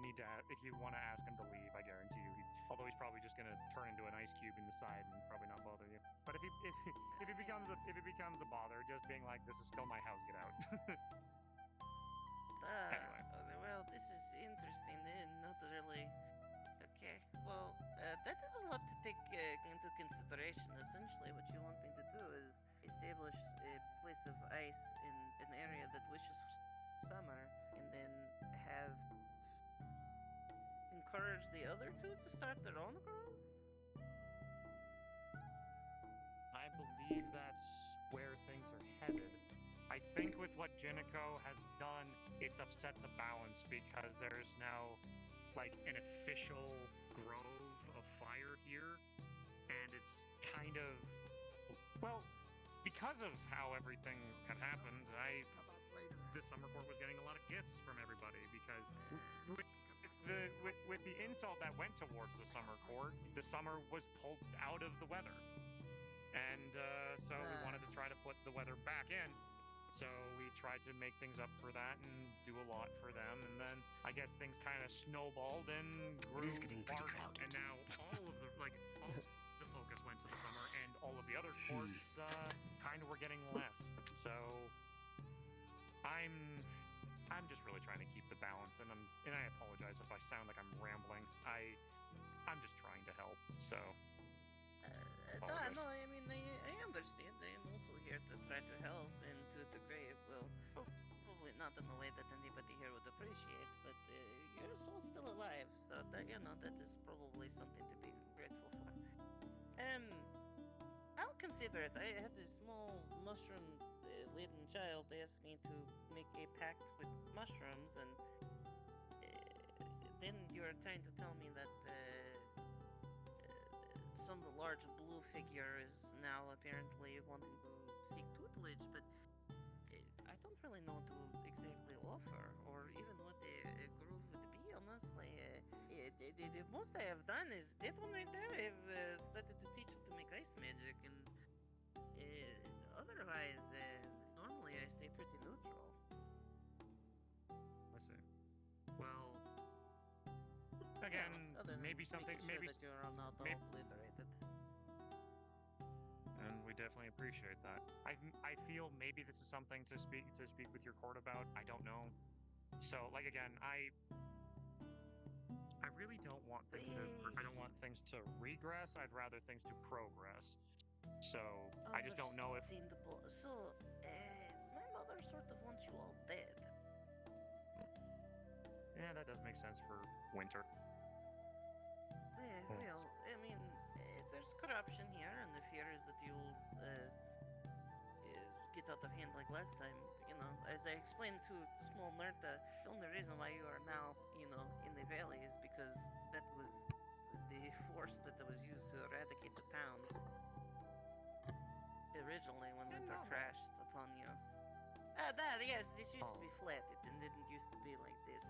you want to ask him to leave, I guarantee you, although he's probably just gonna turn into an ice cube in the side and probably not bother you. But if it becomes a bother, just being like, this is still my house, get out. Anyway. Well, this is interesting and not really. Okay, well, that is a lot to take into consideration. Essentially, what you want me to do is establish a place of ice in an area that wishes summer, and then encourage the other two to start their own groves? I believe that's where things are headed. I think with what Jenico has done, it's upset the balance because there's now like an official grove of fire here, and it's kind of, well, because of how everything had happened, the Summer Court was getting a lot of gifts from everybody because with the insult that went towards the Summer Court, the summer was pulled out of the weather, and so we wanted to try to put the weather back in. So we tried to make things up for that and do a lot for them, and then I guess things kind of snowballed and grew larger, and now all of the focus went to the summer, and all of the other courts kind of were getting less. So I'm just really trying to keep the balance, and I apologize if I sound like I'm rambling. I'm just trying to help. So. No, I mean, I understand. I am also here to try to help and to a degree. Well, probably not in a way that anybody here would appreciate, but your soul's still alive, so that, that is probably something to be grateful for. I'll consider it. I had this small mushroom-laden child ask me to make a pact with mushrooms, and then you're trying to tell me that some large blue figure is now apparently wanting to seek tutelage, but I don't really know what to exactly offer, or even what a groove would be, honestly. The most I have done is that one right there. I've started to teach him to make ice magic, and otherwise, normally I stay pretty neutral. I see. Well, again, maybe something. Maybe that you're not all obliterated. And we definitely appreciate that. I feel maybe this is something to speak with your court about. I don't know. So, like, again, I really don't want things to regress. I'd rather things to progress. So I just don't know if. So, my mother sort of wants you all dead. Yeah, that does make sense for winter. Well, I mean, there's corruption here, and the fear is that you'll get out of hand like last time. As I explained to small Nerta, the only reason why you are now, in the valley is because that was the force that was used to eradicate the town originally when winter crashed upon you. Yes, this used to be flat. It didn't used to be like this.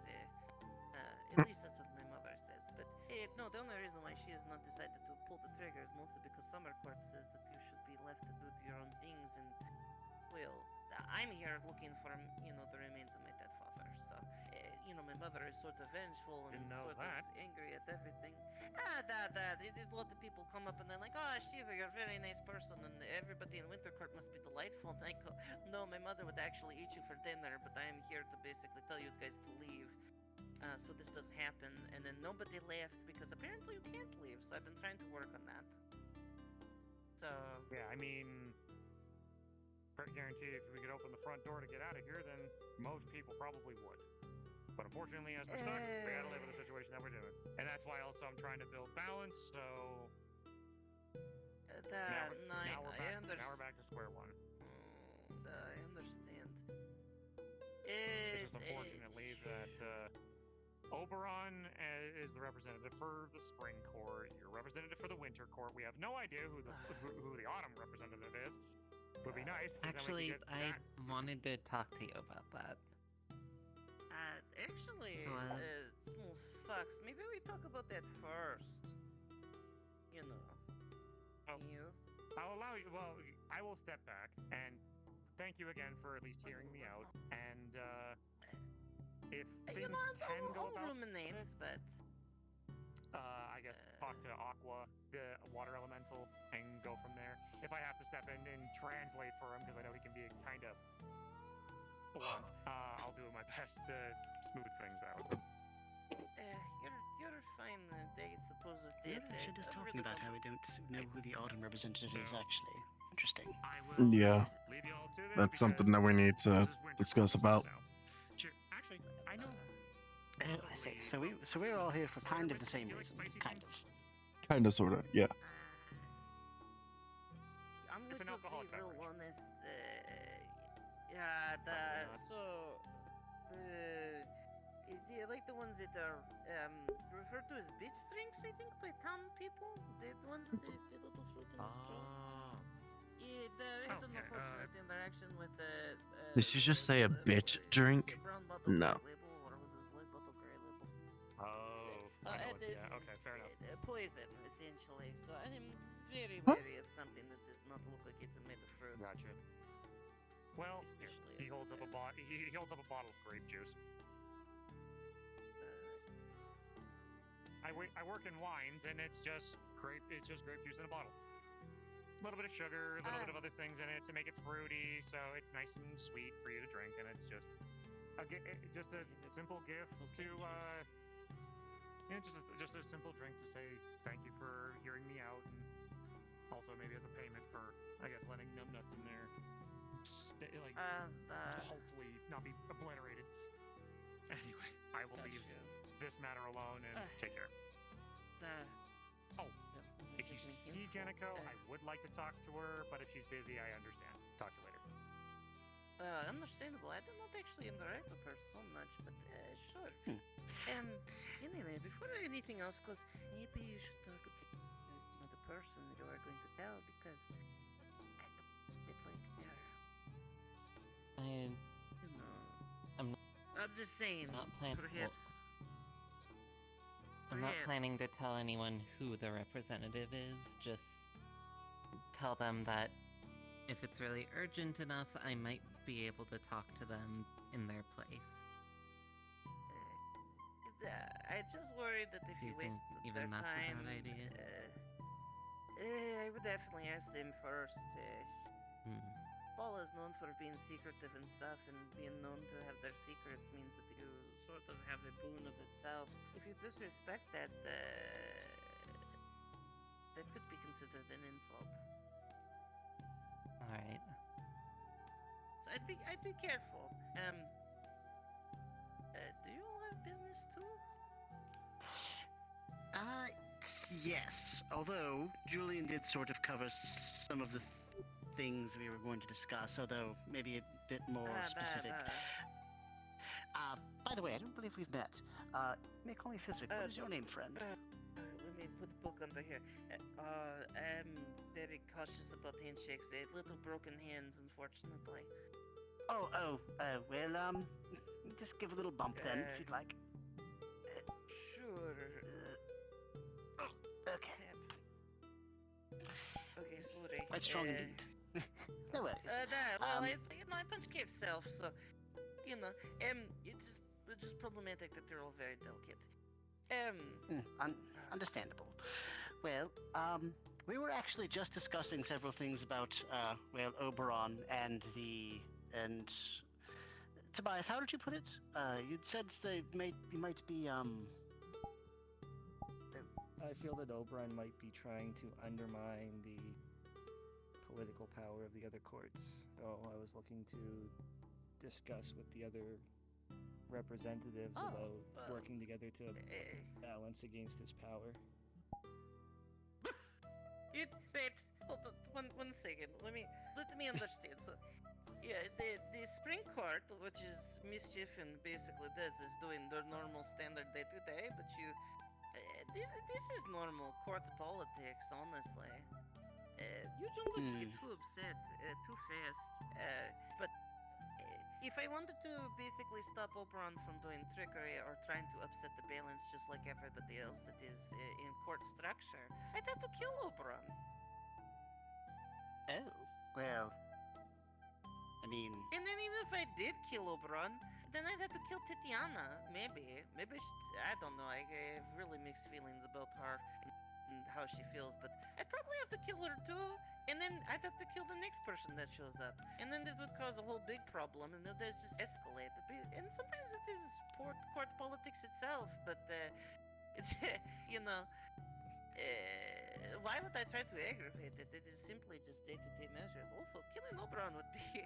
At least that's what my mother says. But no, the only reason why she has not decided to pull the trigger is mostly because Summer Court says that you should be left to do your own things. And well, I'm here looking for the remains of my dead father. So my mother is sort of vengeful and sort of angry at everything. A lot of people come up and they're like, "Oh, Shiva, you're a very nice person, and everybody in Wintercourt must be delightful." And I go, "No, my mother would actually eat you for dinner, but I am here to basically tell you guys to leave. So this doesn't happen." And then nobody left because apparently you can't leave. So I've been trying to work on that. So yeah, I mean, guarantee if we could open the front door to get out of here, then most people probably would. But unfortunately, as we're stuck, we gotta live with the situation that we're doing. And that's why also I'm trying to build balance, so. Now we're back to square one. I understand. It's just unfortunately that Oberon is the representative for the Spring Court. You're representative for the Winter Court. We have no idea who the Autumn representative is. Would be nice. Actually, I wanted to talk to you about that. Actually, small fox, maybe we talk about that first. I'll allow you. Well, I will step back and thank you again for at least hearing me out. And if things can go about, ruminate, but I guess talk to Aqua, the water elemental, and go from there. If I have to step in and translate for him, because I know he can be kind of blunt, I'll do my best to smooth things out. You're fine. I suppose it We're did. actually just talking about how we don't know who the Autumn representative is actually. Interesting. Yeah, that's something that we need to discuss about. Sure. Actually, I know. Oh, I see. So we're all here for kind of the same reason. Kind of. Kinda, sorta, yeah. I'm going to be real honest. Like the ones that are referred to as bitch drinks, I think, by town people. The ones, the little fruit in the straw. Yeah, I had an unfortunate interaction with Did she just say a bitch drink? No. Label, or was it black bottle gray label? Oh, okay, fair enough. Poison, essentially. So I am very wary of something that does not look like it's made of fruit. Gotcha. Well, he holds up a bottle of grape juice. I work in wines, and it's just grape juice in a bottle. A little bit of sugar, a little bit of other things in it to make it fruity, so it's nice and sweet for you to drink, and it's just a simple gift to Yeah, just a simple drink to say thank you for hearing me out, and also maybe as a payment for, I guess, letting numbnuts in there, like, hopefully not be obliterated. Anyway, I will leave this matter alone and take care. If you see Jenico, I would like to talk to her, but if she's busy, I understand. Talk to you later. Understandable. I did not actually interact with her so much, but sure. Anyway, before anything else goes, maybe you should talk to the person you are going to tell, because I don't get like they're, I'm just saying, perhaps. I'm not planning to tell anyone who the representative is, just tell them that if it's really urgent enough, I might be able to talk to them in their place. I just worry that if you waste even their that's time, a bad idea? I would definitely ask them first. Paul is known for being secretive and stuff, and being known to have their secrets means that you sort of have a boon of itself. If you disrespect that, that could be considered an insult. Alright. So I'd be careful. Do you all have business too? Yes. Although Julian did sort of cover some of the things we were going to discuss, although maybe a bit more specific. By the way, I don't believe we've met. You may call me Fizwick. What is your name, friend? Let me put the book under here. I'm very cautious about handshakes. They have little broken hands, unfortunately. Well, just give a little bump then, if you'd like. Sure. Okay. Okay, sorry. Quite strong indeed. No worries. I punch cave self, so, it's just problematic that they're all very delicate. Understandable. Well, we were actually just discussing several things about, Oberon and Tobias, how did you put it? You'd said you might be, I feel that Oberon might be trying to undermine the political power of the other courts, though I was looking to discuss with the other representatives about working together to balance against his power. Wait, hold on, one second. Let me understand. So, yeah, the spring court, which is mischief and basically this, is doing their normal standard day to day, but this is normal court politics, honestly. You don't want to get too upset too fast. But if I wanted to basically stop Oberon from doing trickery or trying to upset the balance just like everybody else that is in court structure, I'd have to kill Oberon. Oh, well, I mean... And then even if I did kill Oberon, then I'd have to kill Titiana, maybe. I don't know, I have really mixed feelings about her and how she feels, but I'd probably have to kill her too, and then I'd have to kill the next person that shows up. And then that would cause a whole big problem, and then there's just escalate. And sometimes it is court politics itself, but, it's, why would I try to aggravate it? It is simply just day-to-day measures. Also, killing Oberon would be...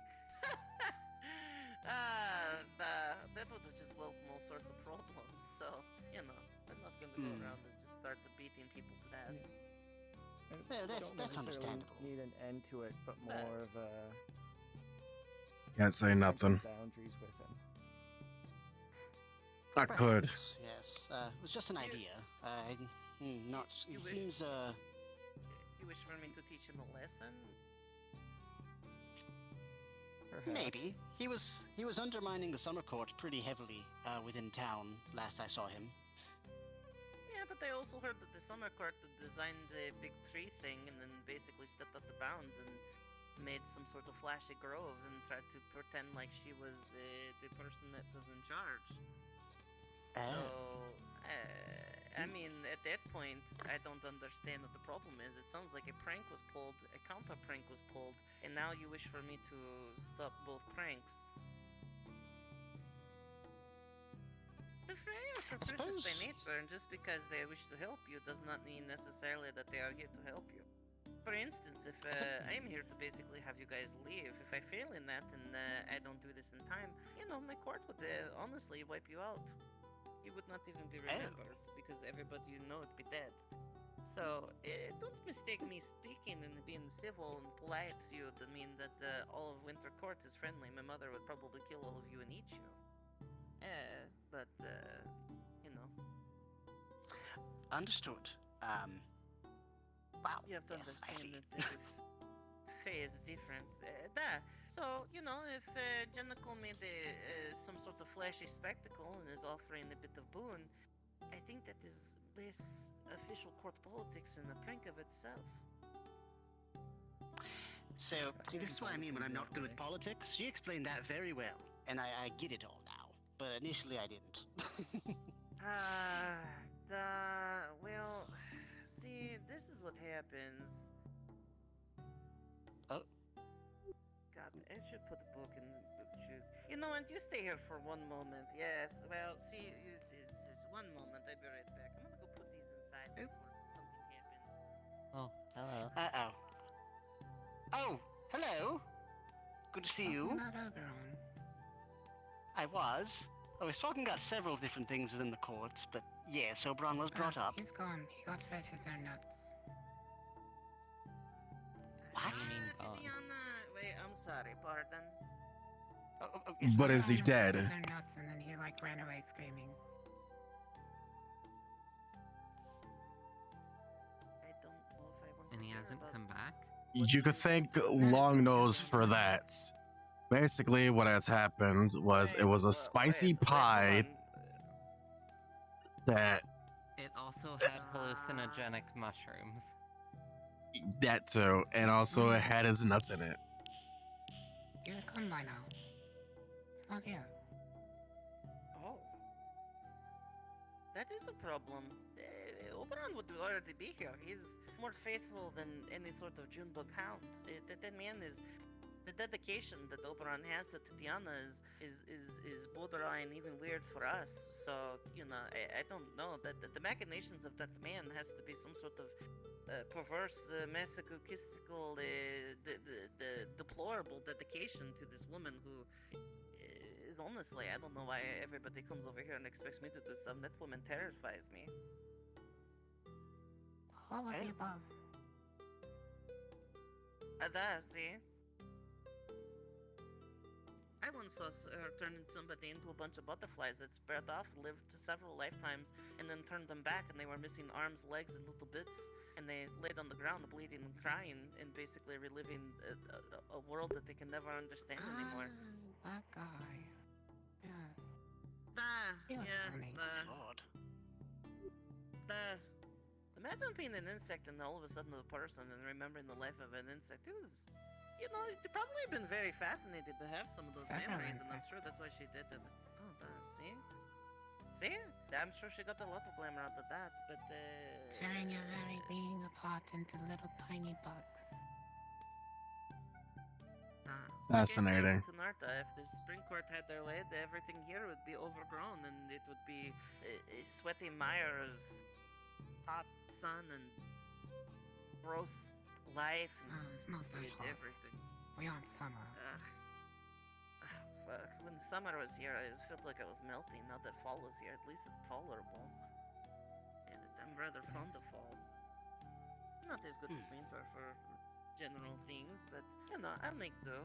that would have just welcome all sorts of problems, so, I'm not gonna go around and just start beating people to death. Well, that's necessarily understandable. Need an end to it, but more of a... Can't say nothing. Boundaries with him. I could. Yes, it was just an idea. He seems, You wish for me to teach him a lesson? Perhaps. Maybe. He was undermining the summer court pretty heavily within town last I saw him. Yeah, but I also heard that the summer court designed the big tree thing and then basically stepped up the bounds and made some sort of flashy grove and tried to pretend like she was the person that was in charge. So, I mean, at that point, I don't understand what the problem is. It sounds like a prank was pulled, a counter prank was pulled, and now you wish for me to stop both pranks. The Frey are capricious by nature, and just because they wish to help you does not mean necessarily that they are here to help you. For instance, if I am here to basically have you guys leave, if I fail in that and I don't do this in time, you know, my court would honestly wipe you out. You would not even be remembered because everybody you know would be dead. So, don't mistake me speaking and being civil and polite to you to mean that all of Winter Court is friendly. My mother would probably kill all of you and eat you. But, you know. Understood. Wow. You have to yes, I see. understand that the Fae is different. So, you know, if Jenical made some sort of flashy spectacle and is offering a bit of boon, I think that is less official court politics and a prank of itself. So, see, this is what I mean when I'm not good with politics. She explained that very well, and I get it all now. But initially I didn't. Well, see, this is what happens. Oh. God, I should put the book in the shoes. You know what, you stay here for one moment. Yes, well, see, it's just one moment. I'll be right back. I'm gonna go put these inside before something happens. Oh, hello. Uh-oh. Oh, hello. Good to see you. I was talking about several different things within the courts, but yes, Oberon was brought up. He's gone. He got fed his own nuts. What? Wait, I'm sorry, pardon. But is he dead? His own nuts, and then he like ran away screaming. I don't know if I want And he hasn't come back? You could thank Longnose for that. Basically, what has happened was it was a spicy pie that It also had hallucinogenic mushrooms. that too, and also it had his nuts in it. You're gone by now. It's not here. Oh. That is a problem. Oberon would already be here. He's more faithful than any sort of Junebug hound. That man is... The dedication that Oberon has to Tatiana is borderline even weird for us. So, you know, I don't know. That the machinations of that man has to be some sort of perverse, masochistic, the deplorable dedication to this woman who is honestly, I don't know why everybody comes over here and expects me to do something. That woman terrifies me. All of the above. See? I once saw her turn somebody into a bunch of butterflies that spread off, lived several lifetimes, and then turned them back, and they were missing arms, legs, and little bits, and they laid on the ground bleeding and crying, and basically reliving a world that they can never understand anymore. That guy. Yes. He was funny. Lord. Imagine being an insect and all of a sudden a person and remembering the life of an insect. It was, you know, it's probably been very fascinated to have some of those Several memories, and I'm insects. sure that's why she did it. Oh, see? See? I'm sure she got a lot of glamour out of that, but Tearing your very being apart into little tiny bugs. Fascinating. Like I said to Narta, if the Spring Court had their way, everything here would be overgrown, and it would be a sweaty mire of hot sun and gross life and it's not that hot. everything. We aren't summer. Fuck. When summer was here, I just felt like I was melting. Now that fall is here, at least it's tolerable. And I'm rather fond of fall. Not as good as winter for general things, but you know, I'll make do.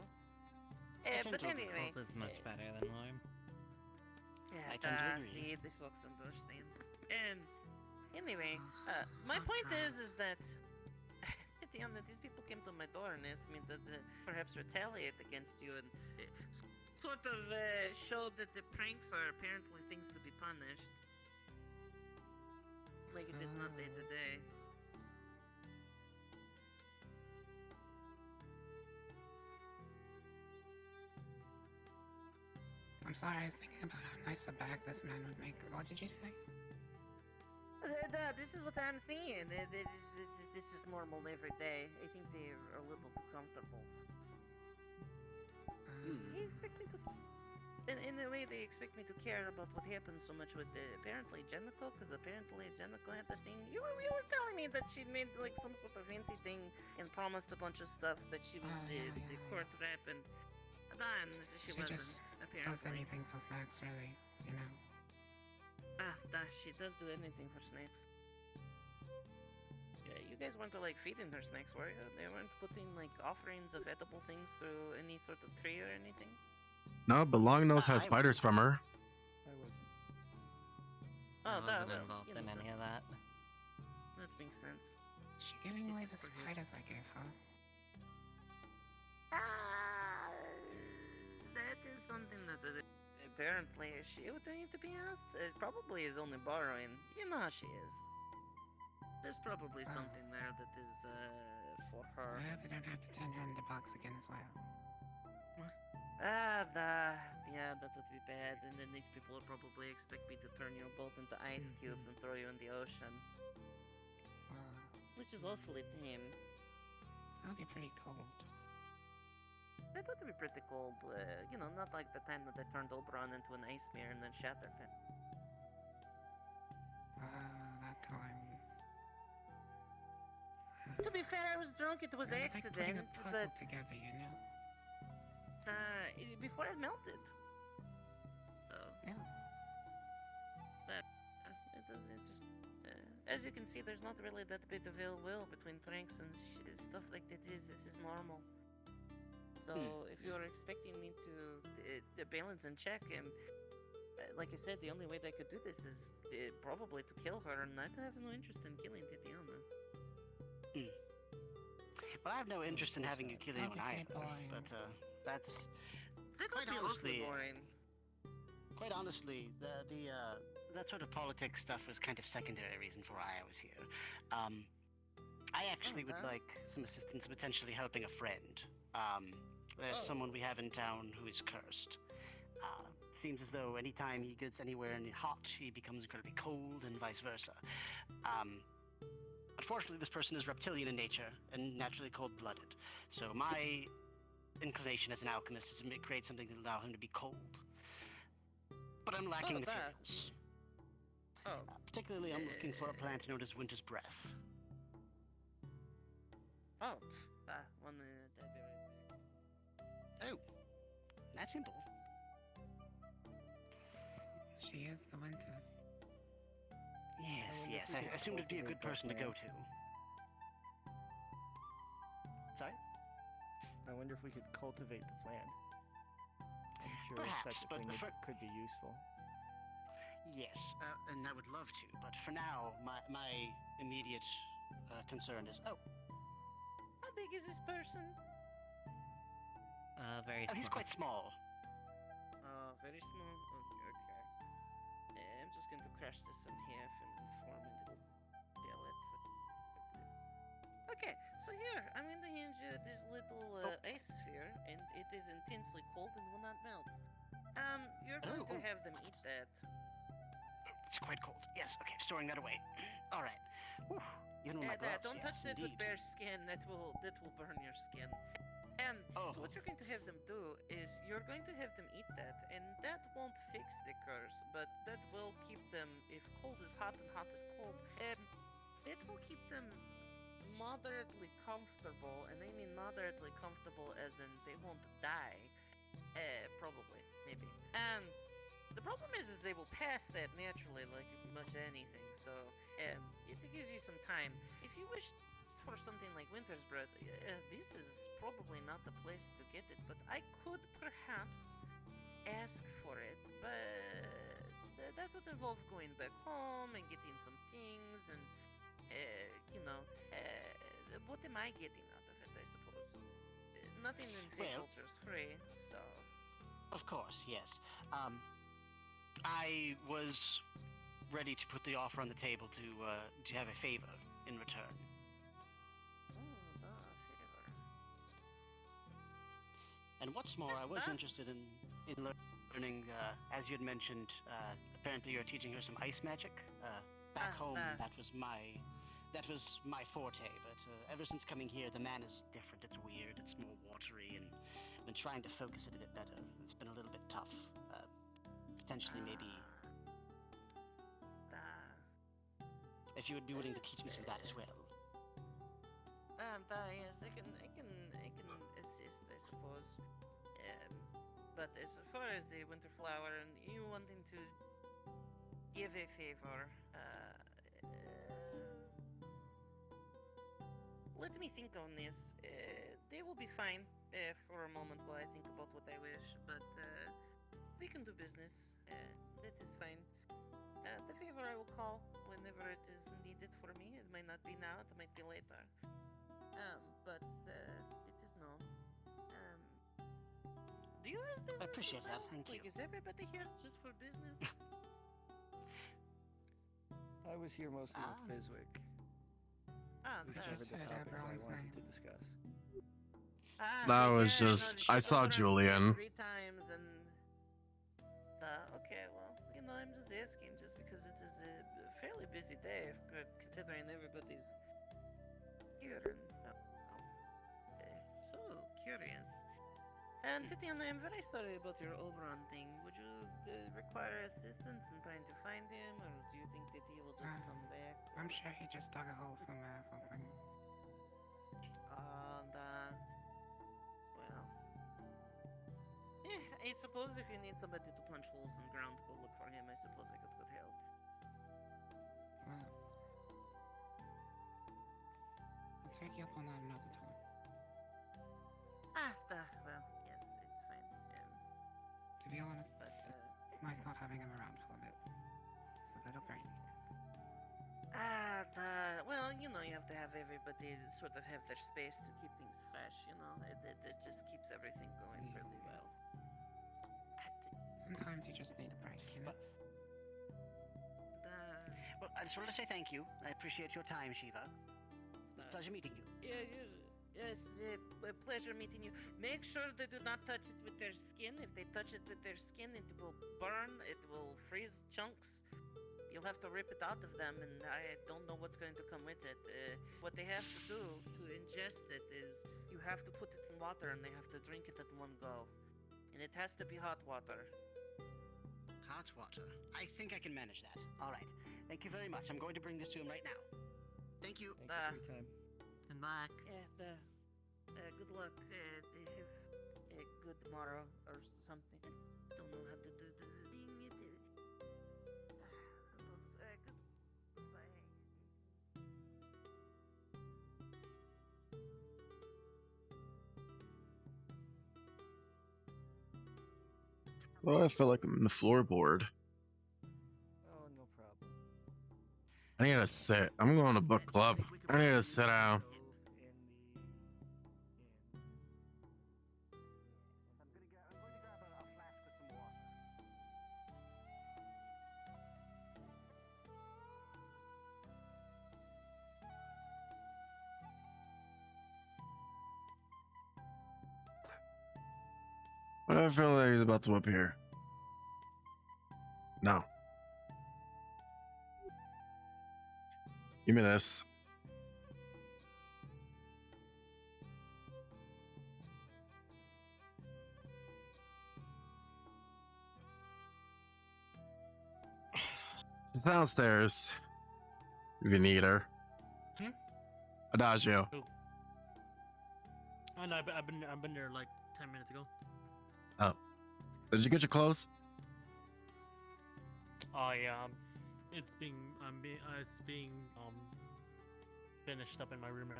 But anyway, Cold is much better than warm. Yeah, I tend to agree. see, this folks understands. And anyway, my point is that at the end, these people came to my door and asked me to perhaps retaliate against you and sort of show that the pranks are apparently things to be punished, like it is not day to day. I'm sorry, I was thinking about how nice a bag this man would make. What did you say? This is what I'm seeing. This is normal every day. I think they're a little too comfortable. He expect me to... in a way, they expect me to care about what happens so much with apparently Jenico, because apparently Jenico had the thing. You were telling me that she made like some sort of fancy thing and promised a bunch of stuff that she was the court rep, and then she wasn't. Just apparently, does anything for snacks, really. You know. She does do anything for snacks. Yeah, you guys weren't like feeding her snacks, were you? They weren't putting like offerings of edible things through any sort of tree or anything. No, but Longnose had spiders from her. I wasn't. I wasn't involved in any of that. That makes sense. She giving away the spiders I gave her. That is something that apparently she would need to be asked. It probably is only borrowing. You know how she is. There's probably something there that is for her. I hope I don't have to turn her into box again as well. Yeah, that would be bad. And then these people will probably expect me to turn you both into ice cubes and throw you in the ocean. Which is awfully tame. That'll be pretty cold. That would be pretty cold. You know, not like the time that I turned Oberon into an ice mirror and then shattered him. That time. To be fair, I was drunk. It was Like accident. putting a puzzle But together, you know. before it melted. So. Yeah. That it is interesting. As you can see, there's not really that bit of ill will between pranks and stuff like that. This is normal. So if you're expecting me to balance and check him, like I said, the only way that I could do this is probably to kill her, and I have no interest in killing Titiana. Well, I have no interest in having you kill anyone either, but that's quite honestly boring. Quite honestly, that sort of politics stuff was kind of secondary reason for why I was here. I actually would like some assistance potentially helping a friend. There's someone we have in town who is cursed. Seems as though anytime he gets anywhere hot, he becomes incredibly cold, and vice versa. Unfortunately, this person is reptilian in nature and naturally cold-blooded. So my inclination as an alchemist is to create something that allows him to be cold. But I'm lacking materials. Particularly, I'm looking for a plant known as Winter's Breath. Oh, that's simple. She is the winter. Yes. I assumed it'd be a good person to go to. Sorry? I wonder if we could cultivate the plant. I'm sure Perhaps, such a but thing could be useful. Yes, and I would love to, but for now, my immediate concern is... How big is this person? Very small. He's quite small. Very small? Okay. I'm just going to crush this in half and then form it into skeleton. Okay, so here, I'm going to hand you this little ice sphere, and it is intensely cold and will not melt. You're going to have them eat that. It's quite cold. Yes, okay, storing that away. All right. Oof. You know my gloves, Don't touch that with indeed. bare skin. That will burn your skin. So what you're going to have them do is you're going to have them eat that, and that won't fix the curse, but that will keep them, if cold is hot and hot is cold, that will keep them moderately comfortable, and I mean moderately comfortable as in they won't die. Probably, maybe. And the problem is they will pass that naturally, like much anything, so it gives you some time. If you wish for something like Winter's Bread, this is probably not the place to get it, but I could perhaps ask for it, but that would involve going back home and getting some things, and what am I getting out of it, I suppose? Nothing in Fey culture is free, so... Of course, yes. I was ready to put the offer on the table to have a favor in return. And what's more, I was interested in learning, as you had mentioned, apparently you're teaching her some ice magic. Back home, that was my forte, but ever since coming here, the man is different. It's weird, it's more watery, and been trying to focus it a bit better. It's been a little bit tough. Potentially, maybe if you would be willing to teach me some of that as well. Yes, I can assist, I suppose. But as far as the winter flower and you wanting to give a favor, let me think on this. They will be fine for a moment while I think about what I wish, but we can do business. That is fine. The favor I will call whenever it is needed for me. It might not be now, it might be later. But it is known. Do you have business? I appreciate that, thank you. Like, is everybody here just for business? I was here mostly with Fizwick. Which covered the topics I wanted to discuss. That was just, I saw Julian. 3 times and... okay, well, you know, I'm just asking just because it is a fairly busy day, considering everybody's here and... so curious. And Titiana, I'm very sorry about your Oberon thing. Would you require assistance in trying to find him, or do you think that he will just come back? I'm sure he just dug a hole somewhere or something. And, well... I suppose if you need somebody to punch holes in the ground to go look for him, I suppose I could help. Well, I'll take you up on that another time. Well, yes, it's fine. To be honest, it's nice not having him around for a bit. It's a little grainy. Well, you know, you have to have everybody sort of have their space to keep things fresh, you know? It just keeps everything going really well. Sometimes you just need a break, you know? Well, I just wanted to say thank you. I appreciate your time, Shiva. It was a pleasure meeting you. Yes, a pleasure meeting you. Make sure they do not touch it with their skin. If they touch it with their skin, it will burn, it will freeze chunks. You'll have to rip it out of them, and I don't know what's going to come with it. What they have to do to ingest it is you have to put it in water, and they have to drink it at one go. And it has to be hot water. Hot water. I think I can manage that. All right. Thank you very much. I'm going to bring this to him right now. Thank you. Thank you for your time. Good luck. Good luck. Have a good tomorrow or something. I don't know how to do the thing. Oh, I feel like I'm in the floorboard. Oh, no problem. I need to sit. I'm going to book club. I need to sit down. I feel like he's about to whip here. No. Give me this. She's downstairs. You can eat her. Adagio. Oh. Oh no, I've been there like 10 minutes ago. Oh. Did you get your clothes? It's being finished up in my room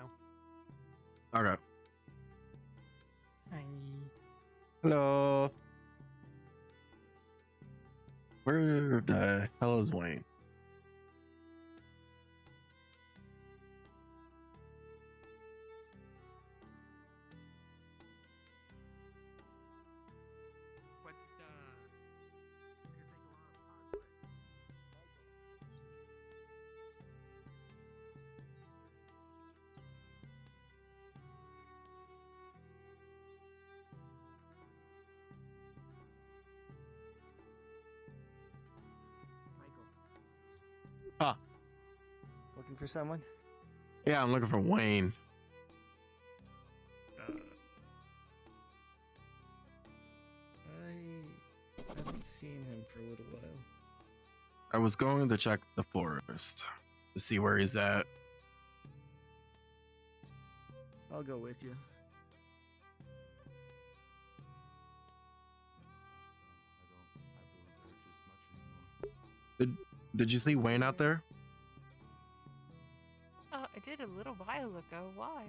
now. Okay. Hi. Hello. Where the hell is Wayne? Huh. Looking for someone? Yeah, I'm looking for Wayne. seen him for a little while. I was going to check the forest to see where he's at. I'll go with you. Did you see Wayne out there? I did a little while ago. Why?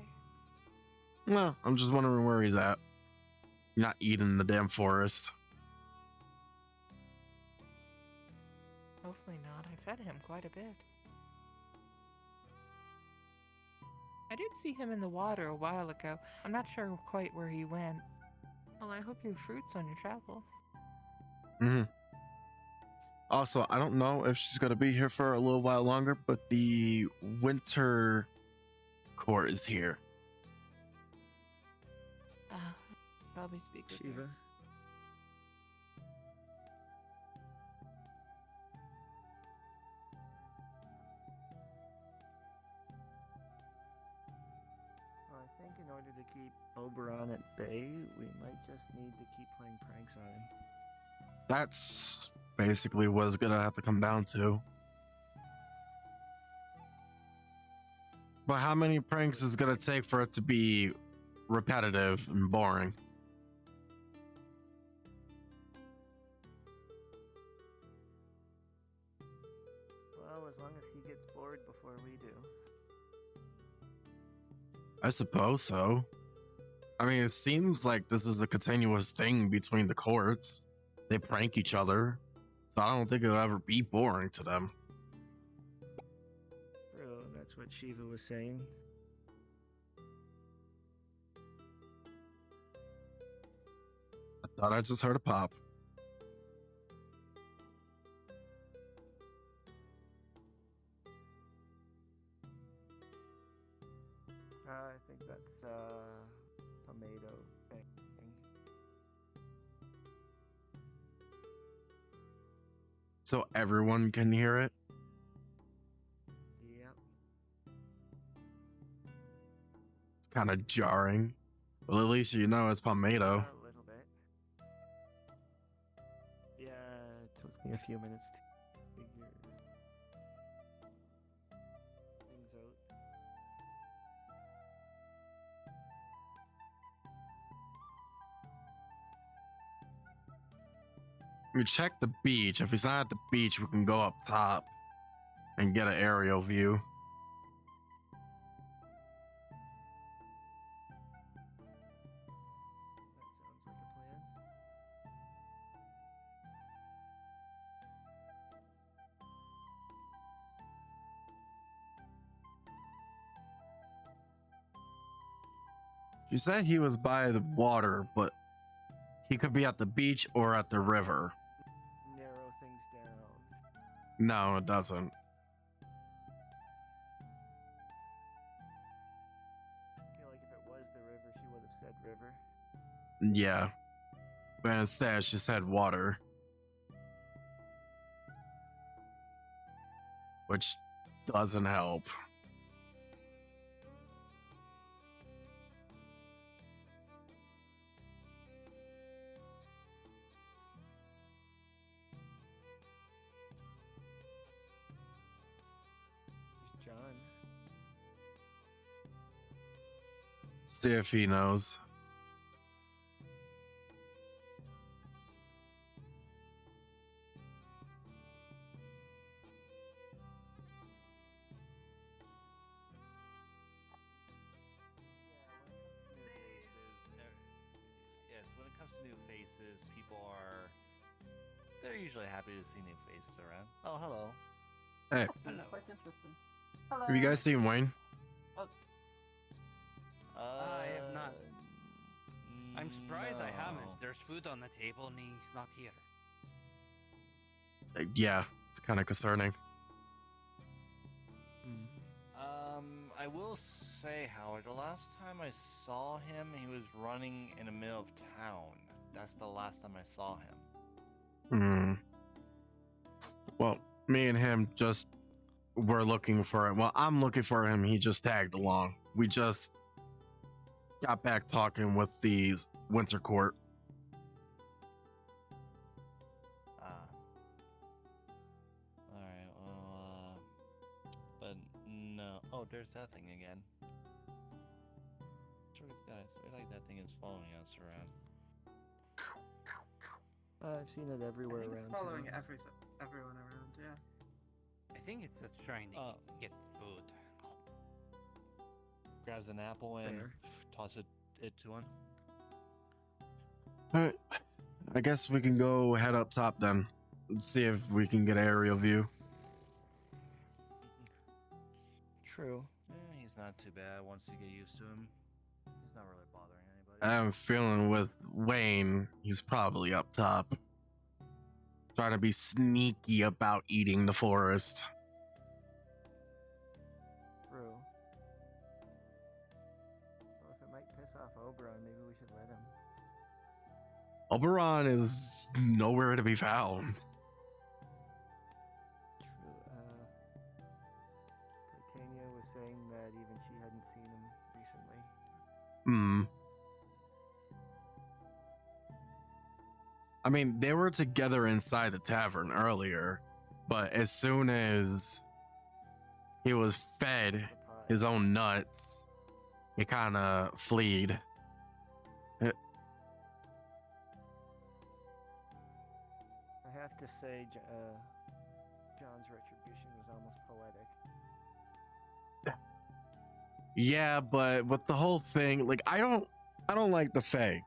No, I'm just wondering where he's at. You're not eating the damn forest. Hopefully not. I fed him quite a bit. I did see him in the water a while ago. I'm not sure quite where he went. Well, I hope you have fruits on your travel. Mm-hmm. Also, I don't know if she's gonna be here for a little while longer, but the winter court is here. Probably speak with Shiva. her. Well, I think in order to keep Oberon at bay, we might just need to keep playing pranks on him. That's basically what it's gonna have to come down to. But how many pranks is it gonna take for it to be repetitive and boring? Well, as long as he gets bored before we do. I suppose so. I mean, it seems like this is a continuous thing between the courts. They prank each other, so I don't think it'll ever be boring to them. Bro, that's what Shiva was saying. I thought I just heard a pop. I think that's tomato thing. So everyone can hear it? Yep. It's kind of jarring. Well, at least you know it's Palmetto. A little bit. Yeah, it took me a few minutes to figure things out. We check the beach. If he's not at the beach, we can go up top and get an aerial view. That sounds like a plan. She said he was by the water, but he could be at the beach or at the river. Narrow things down. No, it doesn't. I feel like if it was the river, she would have said river. Yeah. But instead, she said water. Which doesn't help. There's John. See if he knows. Yes, when it comes to new faces, people they're usually happy to see new faces around. Oh, hello. Hey, Seems quite interesting. have you guys seen Wayne? I have not. I'm surprised I haven't. no. There's food on the table and he's not here. Yeah, it's kind of concerning. I will say, Howard, the last time I saw him, he was running in the middle of town. That's the last time I saw him. Well, me and him just were looking for him. Well, I'm looking for him. He just tagged along. We just got back talking with the winter court. Oh, there's that thing again. Sure, guys, I like that thing is following us around. I've seen it everywhere I think around it's following town. everyone around, yeah. I think it's just trying to get food. Grabs an apple and Fair. toss it to one. Alright, I guess we can go head up top then. Let's see if we can get an aerial view. True. He's not too bad once you get used to him. He's not really bothering anybody. I'm feeling with Wayne, he's probably up top. Trying to be sneaky about eating the forest. True. Well, if it might piss off Oberon, maybe we should let him. Oberon is nowhere to be found. True. Titania was saying that even she hadn't seen him recently. Hmm. I mean, they were together inside the tavern earlier, but as soon as he was fed his own nuts, he kind of fleed. I have to say, John's retribution was almost poetic. Yeah, but with the whole thing, like I don't like the Fae,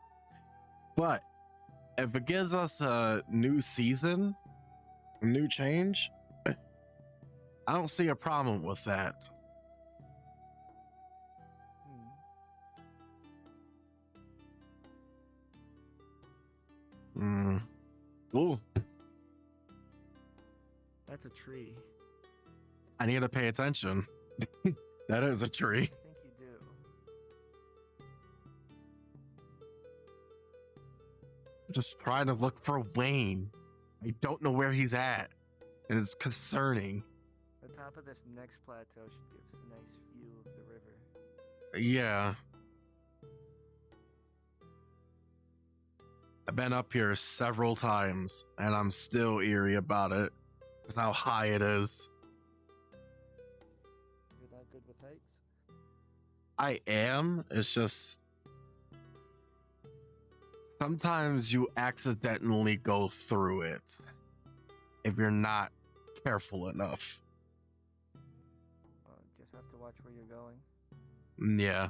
but if it gives us a new season, a new change, I don't see a problem with that. Hmm. Ooh, That's a tree. I need to pay attention. That is a tree. I think you do. Just trying to look for Wayne. I don't know where he's at. And it's concerning. The top of this next plateau should give us a nice view of the river. Yeah. I've been up here several times, and I'm still eerie about it. Because how high it is. You're that good with heights? I am. It's just sometimes you accidentally go through it if you're not careful enough. Just have to watch where you're going. Yeah.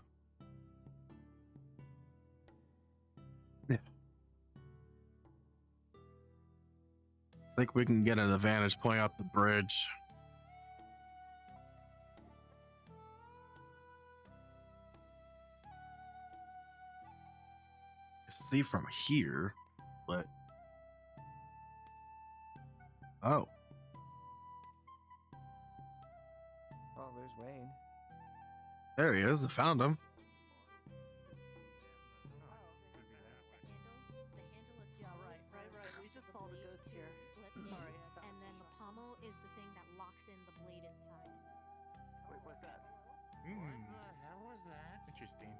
I think we can get an advantage point up the bridge. See from here, but oh, there's Wayne. there he is. I found him. Yeah, right. We just saw the ghost here. Sorry. And then the pommel is the thing that locks in the blade inside. Wait, what's that? What the hell was that? Interesting.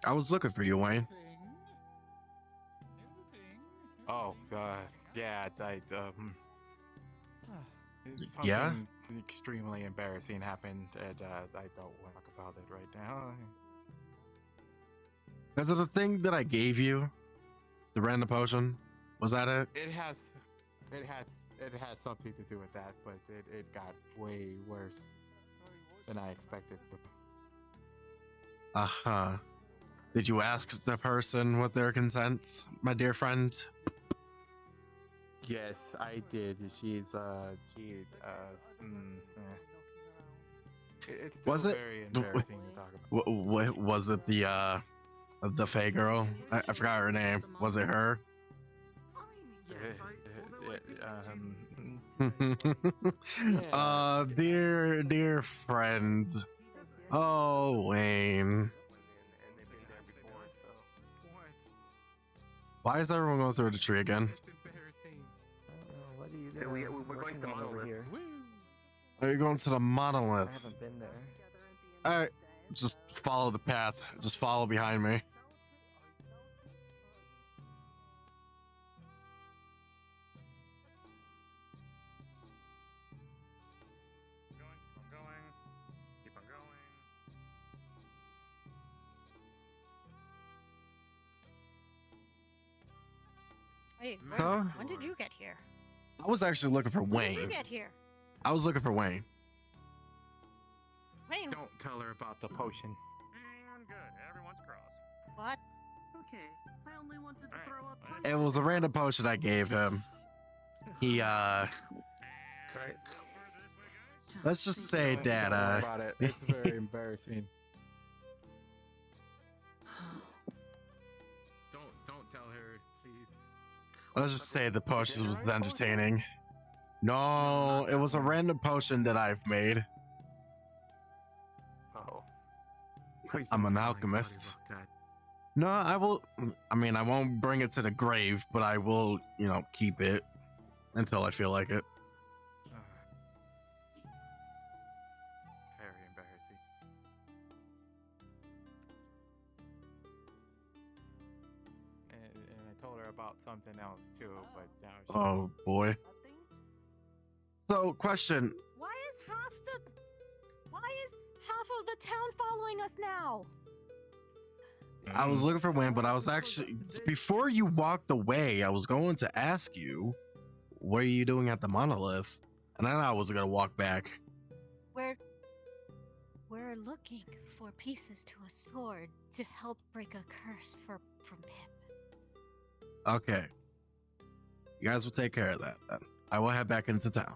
I was looking for you, Wayne. Oh, yeah, Yeah? something extremely embarrassing happened, and I don't want to talk about it right now. Is it the thing that I gave you? The random potion? Was that it? It has something to do with that, but it got way worse than I expected. Uh-huh. Did you ask the person with their consent, my dear friend? Yes, I did. It's Was still it? very embarrassing to talk about. Was it the Fae girl? I forgot her name. Was it her? Dear friend. Oh, Wayne. Why is everyone going through the tree again? What are you doing? We're going to the over monolith. here. Are you going to the I monoliths? haven't been there. Alright, just follow the path. Just follow behind me. Wait, Huh? when did you get here? I was actually looking for When did you Wayne. get here? I was looking for Wayne. Wayne. Don't tell her about the potion. And good. Everyone's crossed. What? Okay, I only wanted to throw up. It was a random potion I gave him. He Great. let's just say Don't that worry about it. It's very embarrassing. Don't tell her, please. let's just say the potion was entertaining. No, it was a random potion that I've made. Oh. I'm an alchemist. No, I will. I mean, I won't bring it to the grave, but I will, keep it until I feel like it. Very embarrassing. And I told her about something else too, but now she... Oh boy. So, question. Why is half of the town following us now? I was looking for Wayne, but I was actually, before you walked away, I was going to ask you, what are you doing at the monolith? And then I was going to walk back. We're looking for pieces to a sword to help break a curse from Pip. Okay. You guys will take care of that then. I will head back into town.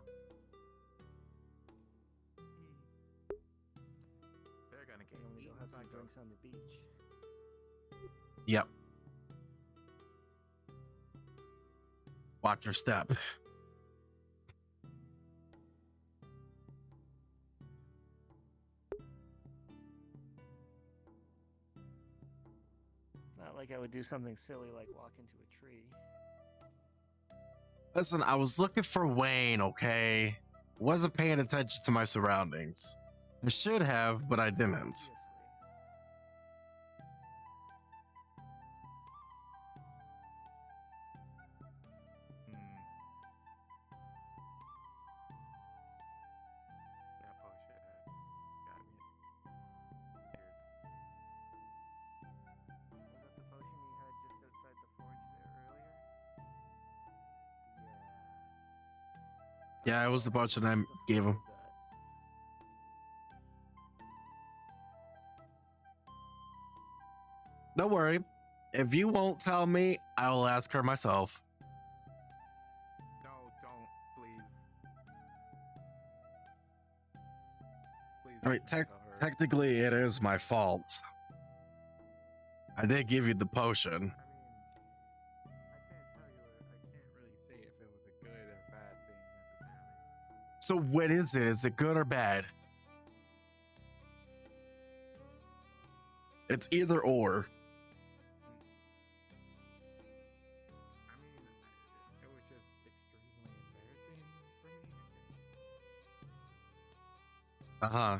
They're gonna get We'll have some drinks on the beach. Yep. Watch your step. Not like I would do something silly like walk into a tree. Listen, I was looking for Wayne, okay? Wasn't paying attention to my surroundings. I should have, but I didn't. That potion got me. Was that the potion you had just outside the forge there earlier? Yeah, it was the potion I gave him. Don't worry. If you won't tell me, I will ask her myself. No, don't, please. Please. I mean, technically, it is my fault. I did give you the potion. So what is it? Is it good or bad? It's either or. It was just extremely embarrassing for me. Uh-huh.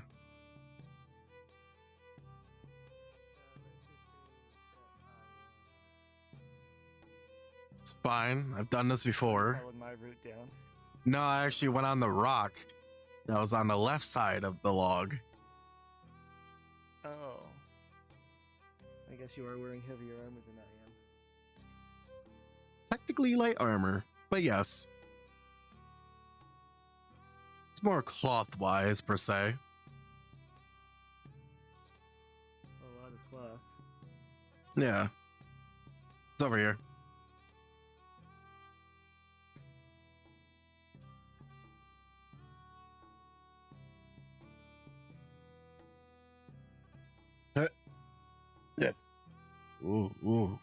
It's fine. I've done this before. Followed my route down. No, I actually went on the rock that was on the left side of the log. Oh. I guess you are wearing heavier armor than I am. Technically light armor, but yes. It's more cloth-wise, per se. A lot of cloth. Yeah. It's over here. Yeah. Ooh, ooh.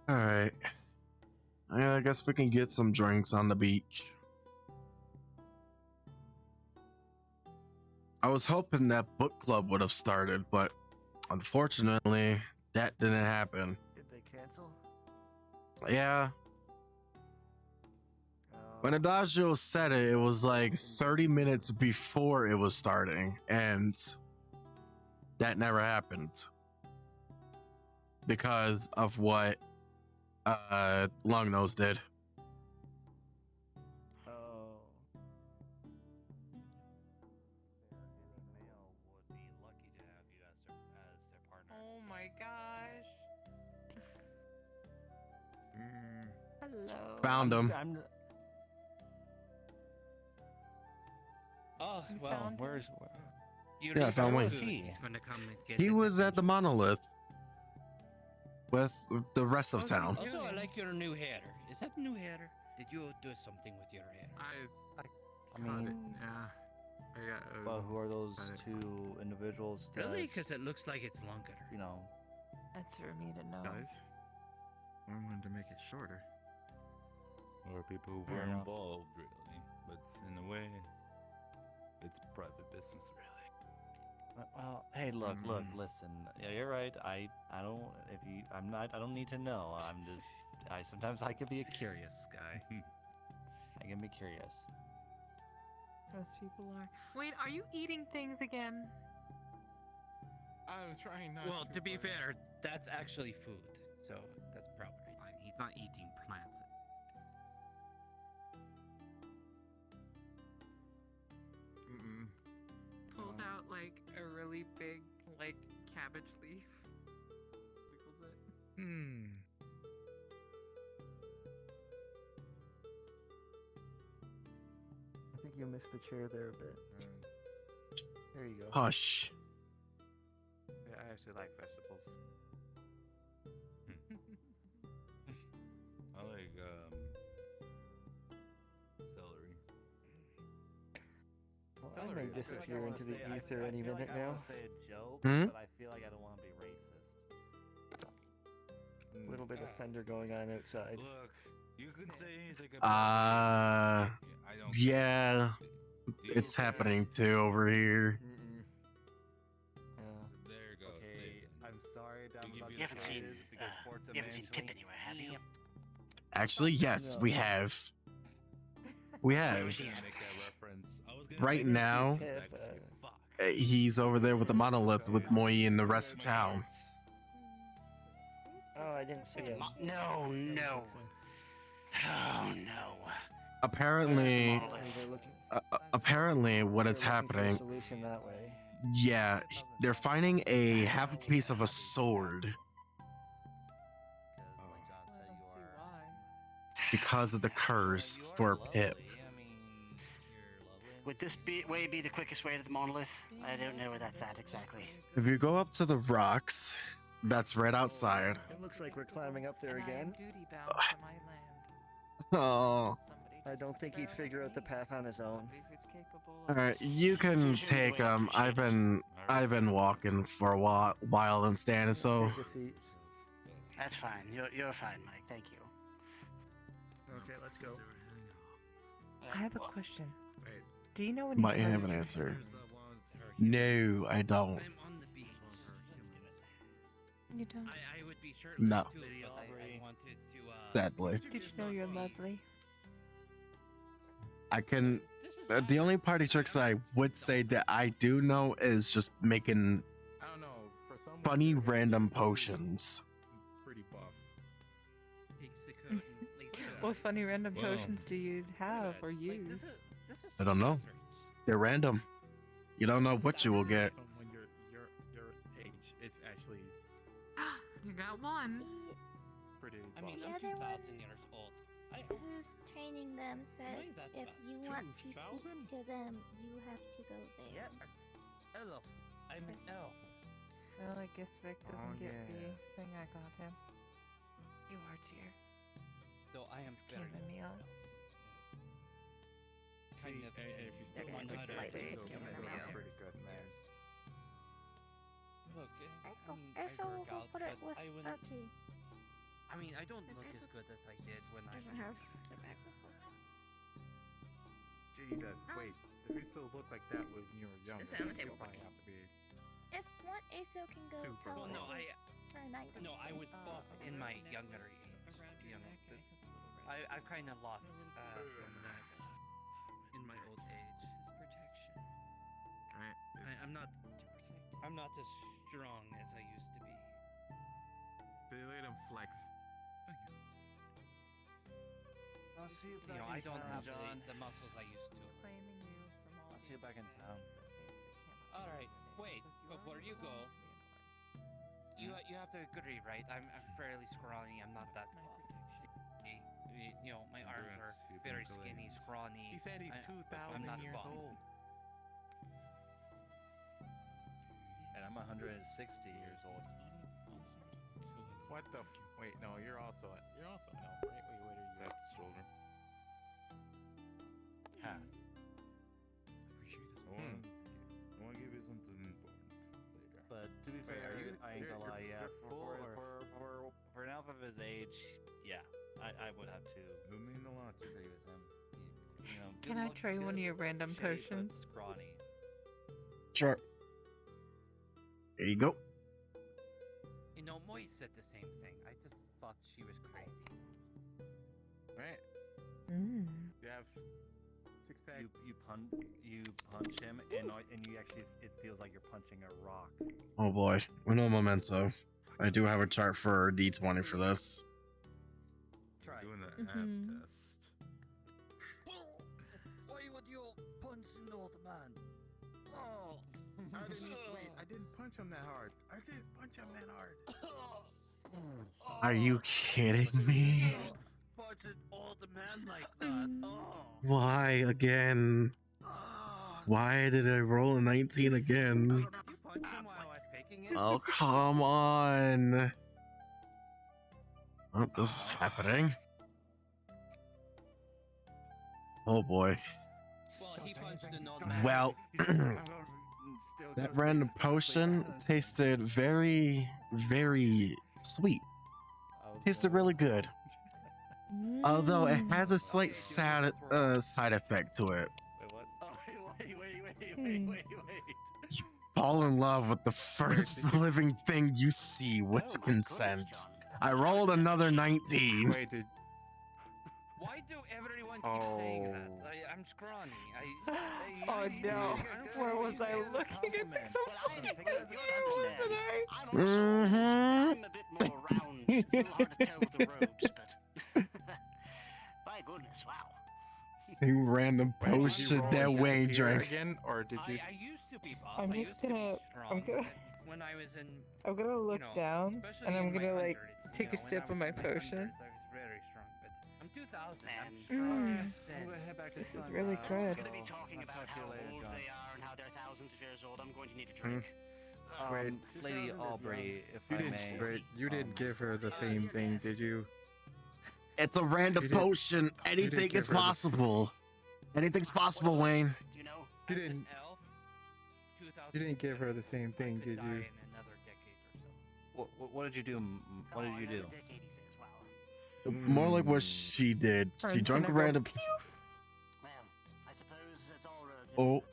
All right. I guess we can get some drinks on the beach. I was hoping that book club would have started, but unfortunately, that didn't happen. Did they cancel? Yeah. Oh. When Adagio said it, it was like 30 minutes before it was starting, and that never happened because of what Longnose did. Oh. Oh my gosh. Hello. Found him. Oh, You well, found him? where's... You Yeah, I found where Wayne. was he? He's gonna come and get He his was at the attention. monolith with the rest of town. Also, I like your new hair. Is that new hair? Did you do something with your hair? I mean, yeah. I got. Well, who are those got it. two individuals? That, Really? Because it looks like it's longer. You know. That's for me to know. Guys, I wanted to make it shorter. Or people who Fair were enough. involved, really. But in a way, it's private business, really. Well, hey, look, listen. Yeah, you're right. I don't. If you, I'm not. I don't need to know. I'm just. Sometimes I can be a curious guy. I can be curious. Most people are. Wait, are you eating things again? I was trying not Well, to be but- fair, that's actually food, so that's probably fine. He's not eating plants. Mm-mm. Pulls out like a really big like cabbage leaf. Wiggles it. Hmm. I think you missed the chair there a bit. There you go. Hush. Yeah, I actually like vegetables. I like celery. Well, I may disappear into the ether any minute now. I say a joke, Hmm? but I feel like I don't want to be racist. A little bit of thunder going on outside. Look, you could say he's like a. I don't. yeah, it's happening too over here. There you go. Okay, I'm sorry that I'm give about you to the haven't say seen, this because poor you haven't seen Pip Dimension- anywhere, have you? Actually, yes, we have. We have. Make that reference. I was gonna Right make now, it, he's over there with the monolith with Moi and the rest of town. Oh, I didn't see him. No, no. Oh no. Apparently, They're looking, apparently, what is they're looking for a happening? solution that way. Yeah, they're finding a half a piece of a sword because of the curse for Pip. Would this way be the quickest way to the monolith? I don't know where that's at exactly. If you go up to the rocks, that's right outside. It looks like we're climbing up there again. Duty bound to my land. Oh. I don't think he'd figure out the path on his own. All right, you can take him. I've been walking for a while and standing, so Take a seat. That's fine. You're fine, Mike. Thank you. Okay, let's go. I have a question. Do you know when might have an answer. No, I don't. I'm on the beach. You don't? I would be sure No. to, but I wanted to, Sadly. Did you know you're lovely? I can. The only party tricks I would say that I do know is just making I don't know. For some funny random potions. pretty buff. What funny random Well, potions do you have or use? I don't know. They're random. You don't know what you will get. When your age, it's actually You got one. pretty I buff. mean, The I'm other 2,000 one- years old. Who's training them said Why that if bad? you want to speak to them, you have to go there. Elf. I'm an elf. Well, I guess Vic doesn't Oh, get yeah. the thing I got him. You are dear. Though I am very Keeping me up. See, and if you still They're want gonna to just light it, still give gonna them go out. pretty good, man. Look, I mean, Also, I work we'll out, put it but with I wouldn't. Bertie. I mean, I don't This look guy's as good as I did when I doesn't was have younger. the microphone. Gee, that's wait. If you still look like that when you were younger, It's on the you table. probably have to be. If one ASO can go Super tell Well, no, it was for a night. No, I was buff in my younger age. You know, I've kind of lost some of that in my old age. This is protection. Right. I'm not as strong as I used to be. They let him flex. I'll see you You back know, in I don't town, have John. the muscles I used to. Claiming you from all I'll see you back in town. All right, wait. Before you go, you have to agree, right? I'm fairly scrawny. I'm not that buff. You know, my arms are very skinny, scrawny. He said he's 2,000 I'm not years buff. old. And I'm 160 years old. What the? Wait, no, you're also an elf, right? Wait, what are you? That's shoulder. Half. I want to give you something important later. But to be fair, I ain't gonna lie, yeah. For an elf of his age, yeah, I would have to. It would mean a lot to agree with him. You know, Can I try one of your random potions? Scrawny. Sure. There you go. You know, Moy said the same thing. I just thought she was crazy. Right? Mm. You have six pack. You punch him, and you actually it feels like you're punching a rock. Oh boy. Uno memento. I do have a chart for D20 for this. Try. Doing the ab test. Why would you punch an old man? Oh. I didn't punch him that hard. I didn't punch him that hard. Are you kidding me? Punch an old man like that. Oh. Why again? Why did I roll a 19 again? You punched him while I was faking it? Oh, come on. Oh, this is happening. Oh boy. Well, he punched an old man. Well, that random potion tasted very, very sweet. Tasted really good. Although it has a slight side effect to it. Wait. Fall in love with the first living thing you see with consent. I rolled another 19. Wait, did... Why do everyone keep saying that? I'm scrawny. Oh no! Where was I looking at the I'm a bit more round. It's a little hard to tell with the robes, but my goodness, wow. Same random potion that Wayne drank. Again, or did you? I used to be buff. I'm I just used to gonna. be strong, I'm gonna. but when I was in. I'm gonna look down, especially and I'm in my gonna like hundreds, take you a know, sip of when my I was in potion. hundreds, I was very strong, but I'm 2,000. I'm Mm. strong. I'm gonna head back to This is Sun really now, good. We're going to be so talking I'll about talk to how you later, old John. they are and how they're thousands of years old. I'm going to need a drink. Wait, Lady Aubrey, if you I didn't. may. Wait, you didn't give her the same thing, did you? It's a random You didn't- potion. Anything give is her the- possible. Anything's possible, Wayne. You know? You didn't. You didn't give her the same thing, did you? In another decade or so. What did you do? What did you do? Decade, he says. Wow. More like what she did. She drank a random. Well, I suppose it's all relative. Oh.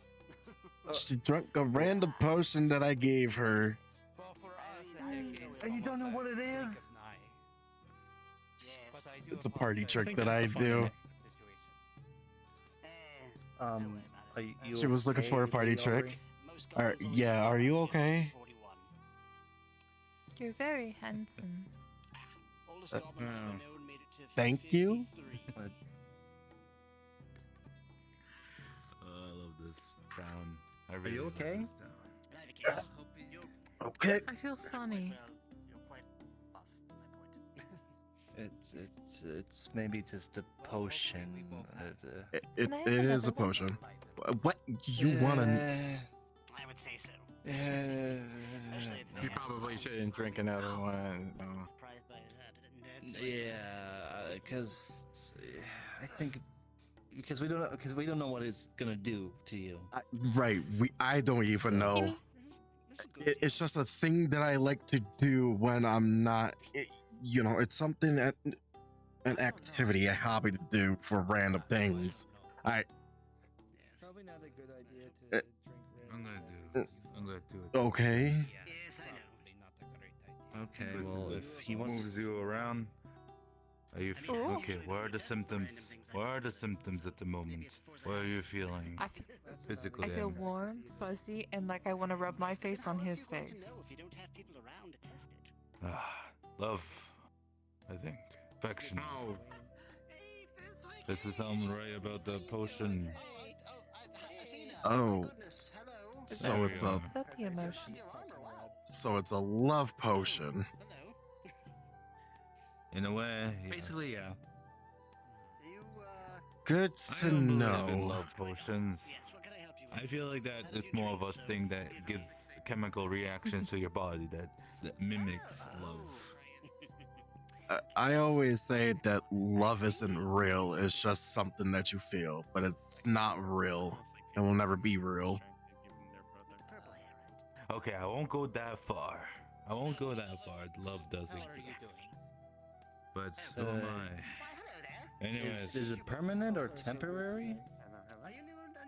She drank a random potion that I gave her. Well, for us, a decade And you don't know what it is? It's a party trick that I do. She was looking for a party trick. Yeah, are you okay? You're very handsome. Thank you. I love this town. I Are really you love okay? this town. Okay. I feel funny. It's maybe just a potion. It is a potion. What you wanna? I would say so. You probably shouldn't drink another one. No. Surprised by that, didn't Yeah, because I think because we don't know what it's gonna do to you. Right. I don't even know. It's just a thing that I like to do when I'm not. It's something an activity, a hobby to do for random things. Probably not a good idea to drink. I'm gonna do it. Okay. Yes, I know. Okay, Listen, well, if he wants moves you around, Are you okay? What are the symptoms? What are the symptoms at the moment? What are you feeling? Physically. I feel warm, fuzzy, and like I want to rub my face on his face. Love, I think. Affection. No. This is sound right about the potion. Oh. So it's a That's the emotion. so it's a love potion. In a way, yes. Basically, yeah. Good I to don't believe in know. love potions. I feel like that it's more of a thing that gives chemical reactions to your body that mimics love. I always say that love isn't real. It's just something that you feel, but it's not real. It will never be real. Okay, I won't go that far. I won't go that far. Love does exist. But who am I? Anyways. Is it permanent or temporary?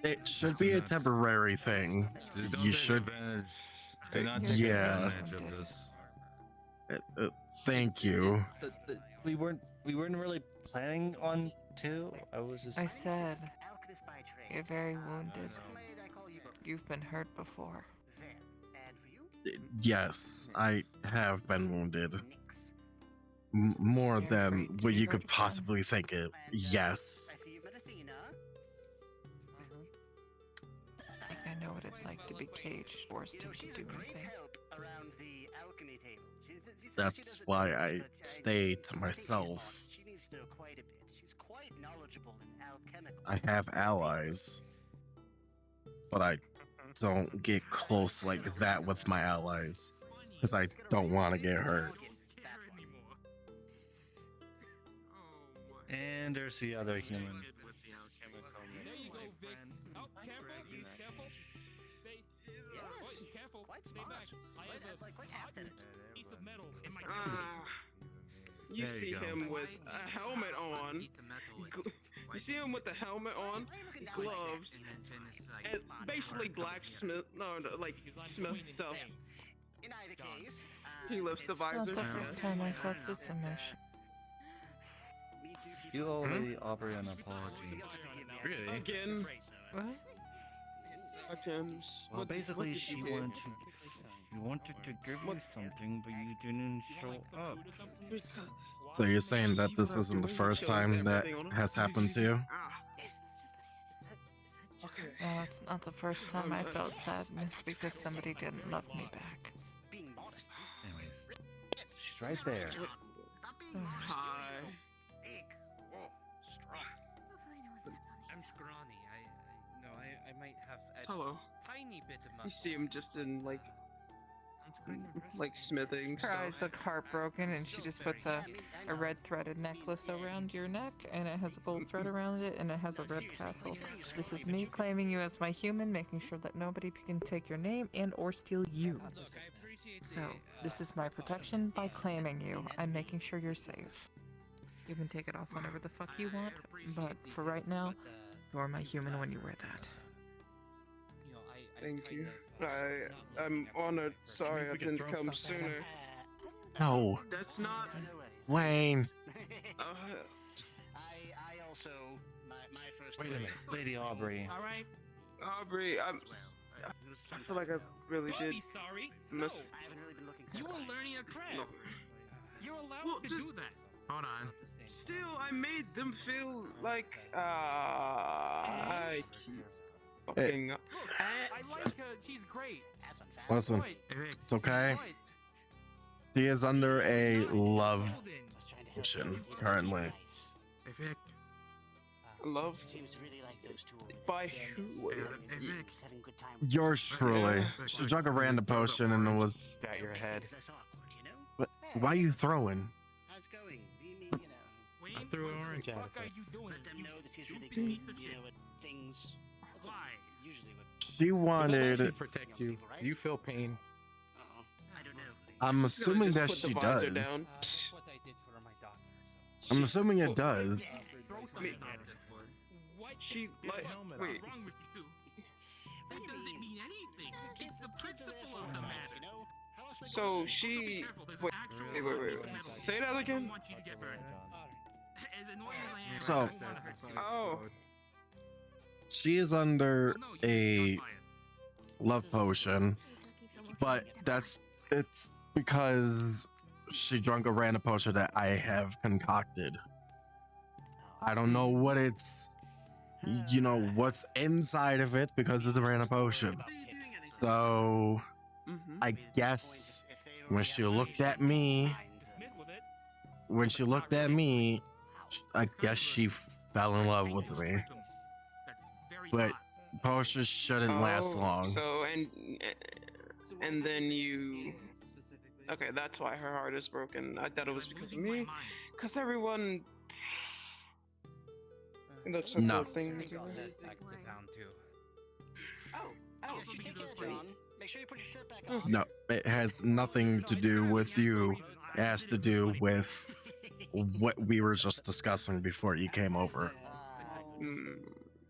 It should be a temporary thing. Just don't You take should. advantage. Do not take Yeah. advantage of this. Thank you. We weren't really planning on to. I was just. I said, you're very wounded. You've been hurt before. Yes, I have been wounded. More than what you could possibly think of. Yes. I think I know what it's like to be caged, forced into doing anything. That's why I stay to myself. I have allies, but I don't get close like that with my allies, because I don't want to get hurt. And there's the other human. You There see you go. him with a helmet on. You see him with the helmet on, gloves, and basically blacksmith, no, like smith stuff. He lifts the It's not visor. the first time I felt this emotion. You owe Lady Aubrey an apology. Really? Again. What? Again. Well, basically, she wanted to give you something, but you didn't show up. So you're saying that this isn't the first time that has happened to you? No, it's not the first time I felt sadness because somebody didn't love me back. Anyways, she's right there. Hi. I'm scrawny. I might have a Hello. tiny bit of You muscle. see him just in like smithing Her stuff. eyes look heartbroken, and she just puts a red threaded necklace around your neck, and it has a gold thread around it, and it has a red tassel. This is me claiming you as my human, making sure that nobody can take your name and or steal you. So, this is my protection by claiming you. I'm making sure you're safe. You can take it off whenever the fuck you want, but for right now, you're my human when you wear that. Thank you. I'm honored. Sorry I didn't come sooner. No. That's not. Wayne. I also my first. Wait a minute, Lady Aubrey. All right. Aubrey, I feel like I really Don't did. be sorry. Miss. No. You are learning a craft. No. You're allowed Well, to just- do that. Hold on. Still, I made them feel like I keep fucking up. I like her. She's great. Listen, Right. it's okay. Right. She is under a love situation currently. Hey, Vic. Love. By who? Hey, Vic. Yours truly. She drank a random potion and it was. Got your head. What? Why are you throwing? How's it going? I threw an orange at What are it. you doing? Let them You know that she's stupid really piece of shit. things. Why? Usually with. She She wanted. protect you. You feel pain. I don't know. I'm assuming just that put the she visor does. down. That's what I did for my doctor. I'm assuming it does. Throw something at her. What She like. Wait. is wrong with you? That doesn't mean anything. It's the principle of the matter. So she. Wait. Wait. Actual Say that I don't again. want you to get burned. As annoying as I am, So- I don't want to hurt you. Oh. She is under a love potion, but it's because she drank a random potion that I have concocted. I don't know what it's, what's inside of it because of the random potion. So I guess when she looked at me, I guess she fell in love with me. But potions shouldn't last long. So and then you. Okay, that's why her heart is broken. I thought it was because of me. Because everyone. That's a No. cool thing. Back to town too. Oh, you take care, John. Make sure you put your shirt back on. No, it has nothing to do with you. It has to do with what we were just discussing before you came over.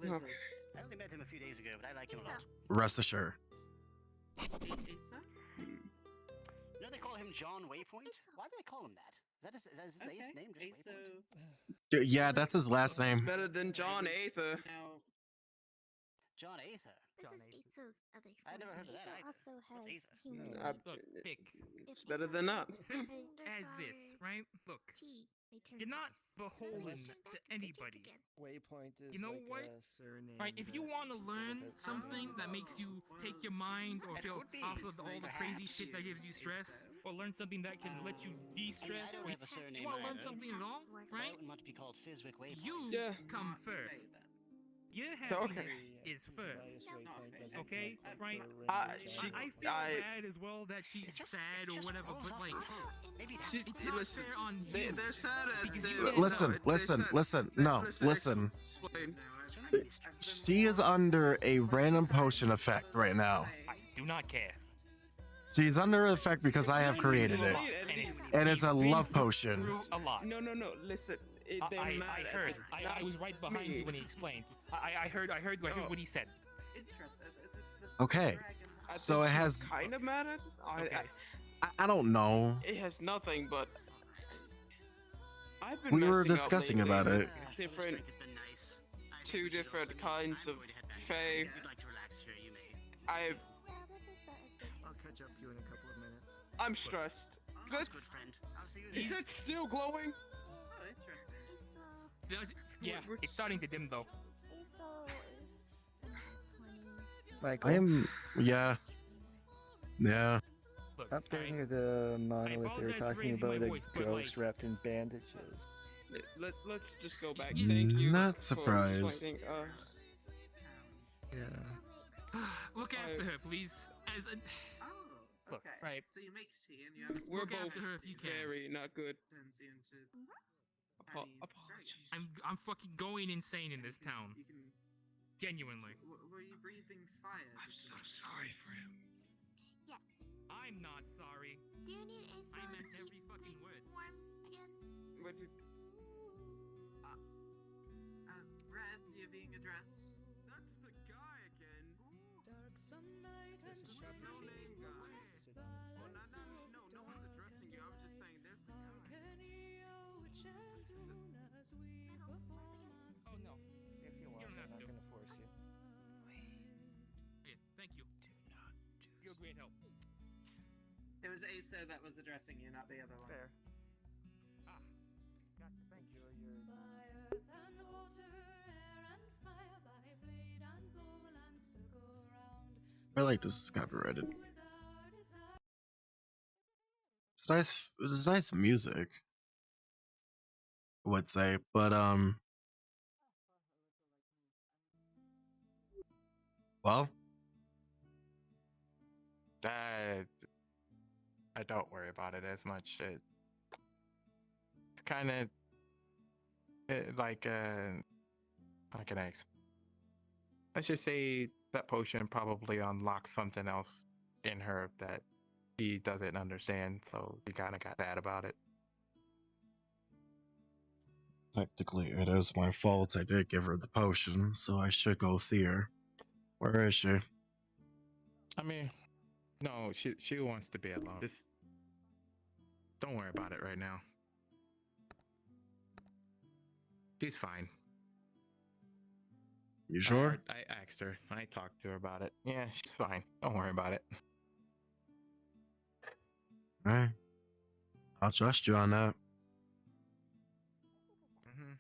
I only met him a few days ago, but I like him a lot. Rest assured. You know they call him John Waypoint? Why do they call him that? Is that his name? Just Waypoint? Yeah, that's his last It's name. better than John Aether. John Aether. This is Itzo's other form. I never heard of that Itzo either. also What's has Aether? human Look, Pick. It's better than us. Simple as this, right? Look, you're not beholden to anybody. Waypoint is You know like what? a surname. Right, if you that- want to learn something that makes you take your mind or feel off of all the crazy shit that gives you stress, or learn something that can let you de-stress, I don't or have a surname you want to learn either. something at all, right? I wouldn't want to be called Fizwick Waypoint. You come first. Your happiness is first. Okay, right? I feel bad as well that she's sad or whatever, but like, it's not fair on you. They're sad at Listen. She is under a random potion effect right now. I do not care. She's under effect because I have created it. And it's a love potion. A lot. No, listen. I heard. I was right behind you when he explained. I heard what he said. Okay. So it has. Kind of mad at. I don't know. It has nothing but. I've been We were messing up discussing lately about with it. Two different kinds of fae. I've. I'll catch up to you in a couple of minutes. I'm stressed. Is it still glowing? Yeah, it's starting to dim though. Michael, I am. Yeah. Yeah. up there near the monolith, they were apologize for talking raising my about a voice, but, ghost like- wrapped in bandages. Let's just go back. Thank you. Not for surprised. explaining, Yeah. Look after her, please. As a look, right? So you make tea and you have We're Look both after her if you can. very not good. turns you into. Apologies. I'm fucking going insane in this town. You can. Genuinely. Were you breathing fire? I'm so sorry for him. Yes. I'm not sorry. Do you need a I sword meant to every keep fucking things word. warm again? What did? Red, you're being addressed. That's the guy again. Dark sunlight and No name guy. Well, no one's addressing you. I'm just saying there's the guy. Oh no. If you want, don't have I'm not to. gonna force you. Yeah, thank you. You're a great help. It was Asa that was addressing you, not the other one. Fair. Ah, gotcha. Thank you. I like this copyrighted. It's nice music. I would say, but well, I don't worry about it as much. It's kind of like how can I explain? Let's just say that potion probably unlocks something else in her that she doesn't understand, so she kind of got mad about it. technically it is my fault. I did give her the potion, so I should go see her. Where is she? I mean, no, she wants to be alone. Just don't worry about it right now. She's fine. You sure? I asked her. I talked to her about it. Yeah, she's fine. Don't worry about it. All right. I'll trust you on that. Mm-hmm.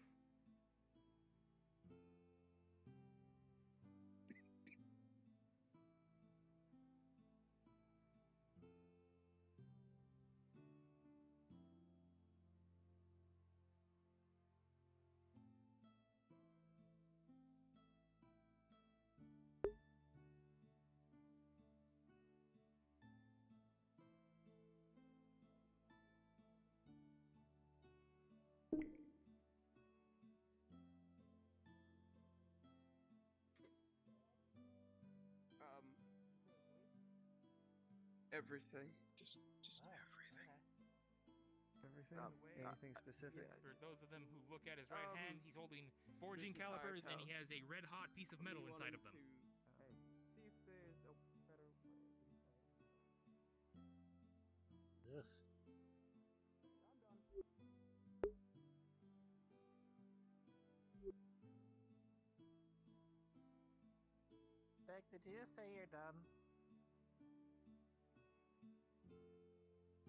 Everything. Just everything. Everything? Anything specific? For those of them who look at his right hand, he's holding forging calipers and he has a red hot piece of metal inside of them. Hey, see if there's a better way. Ugh. Beck, did you just say you're done?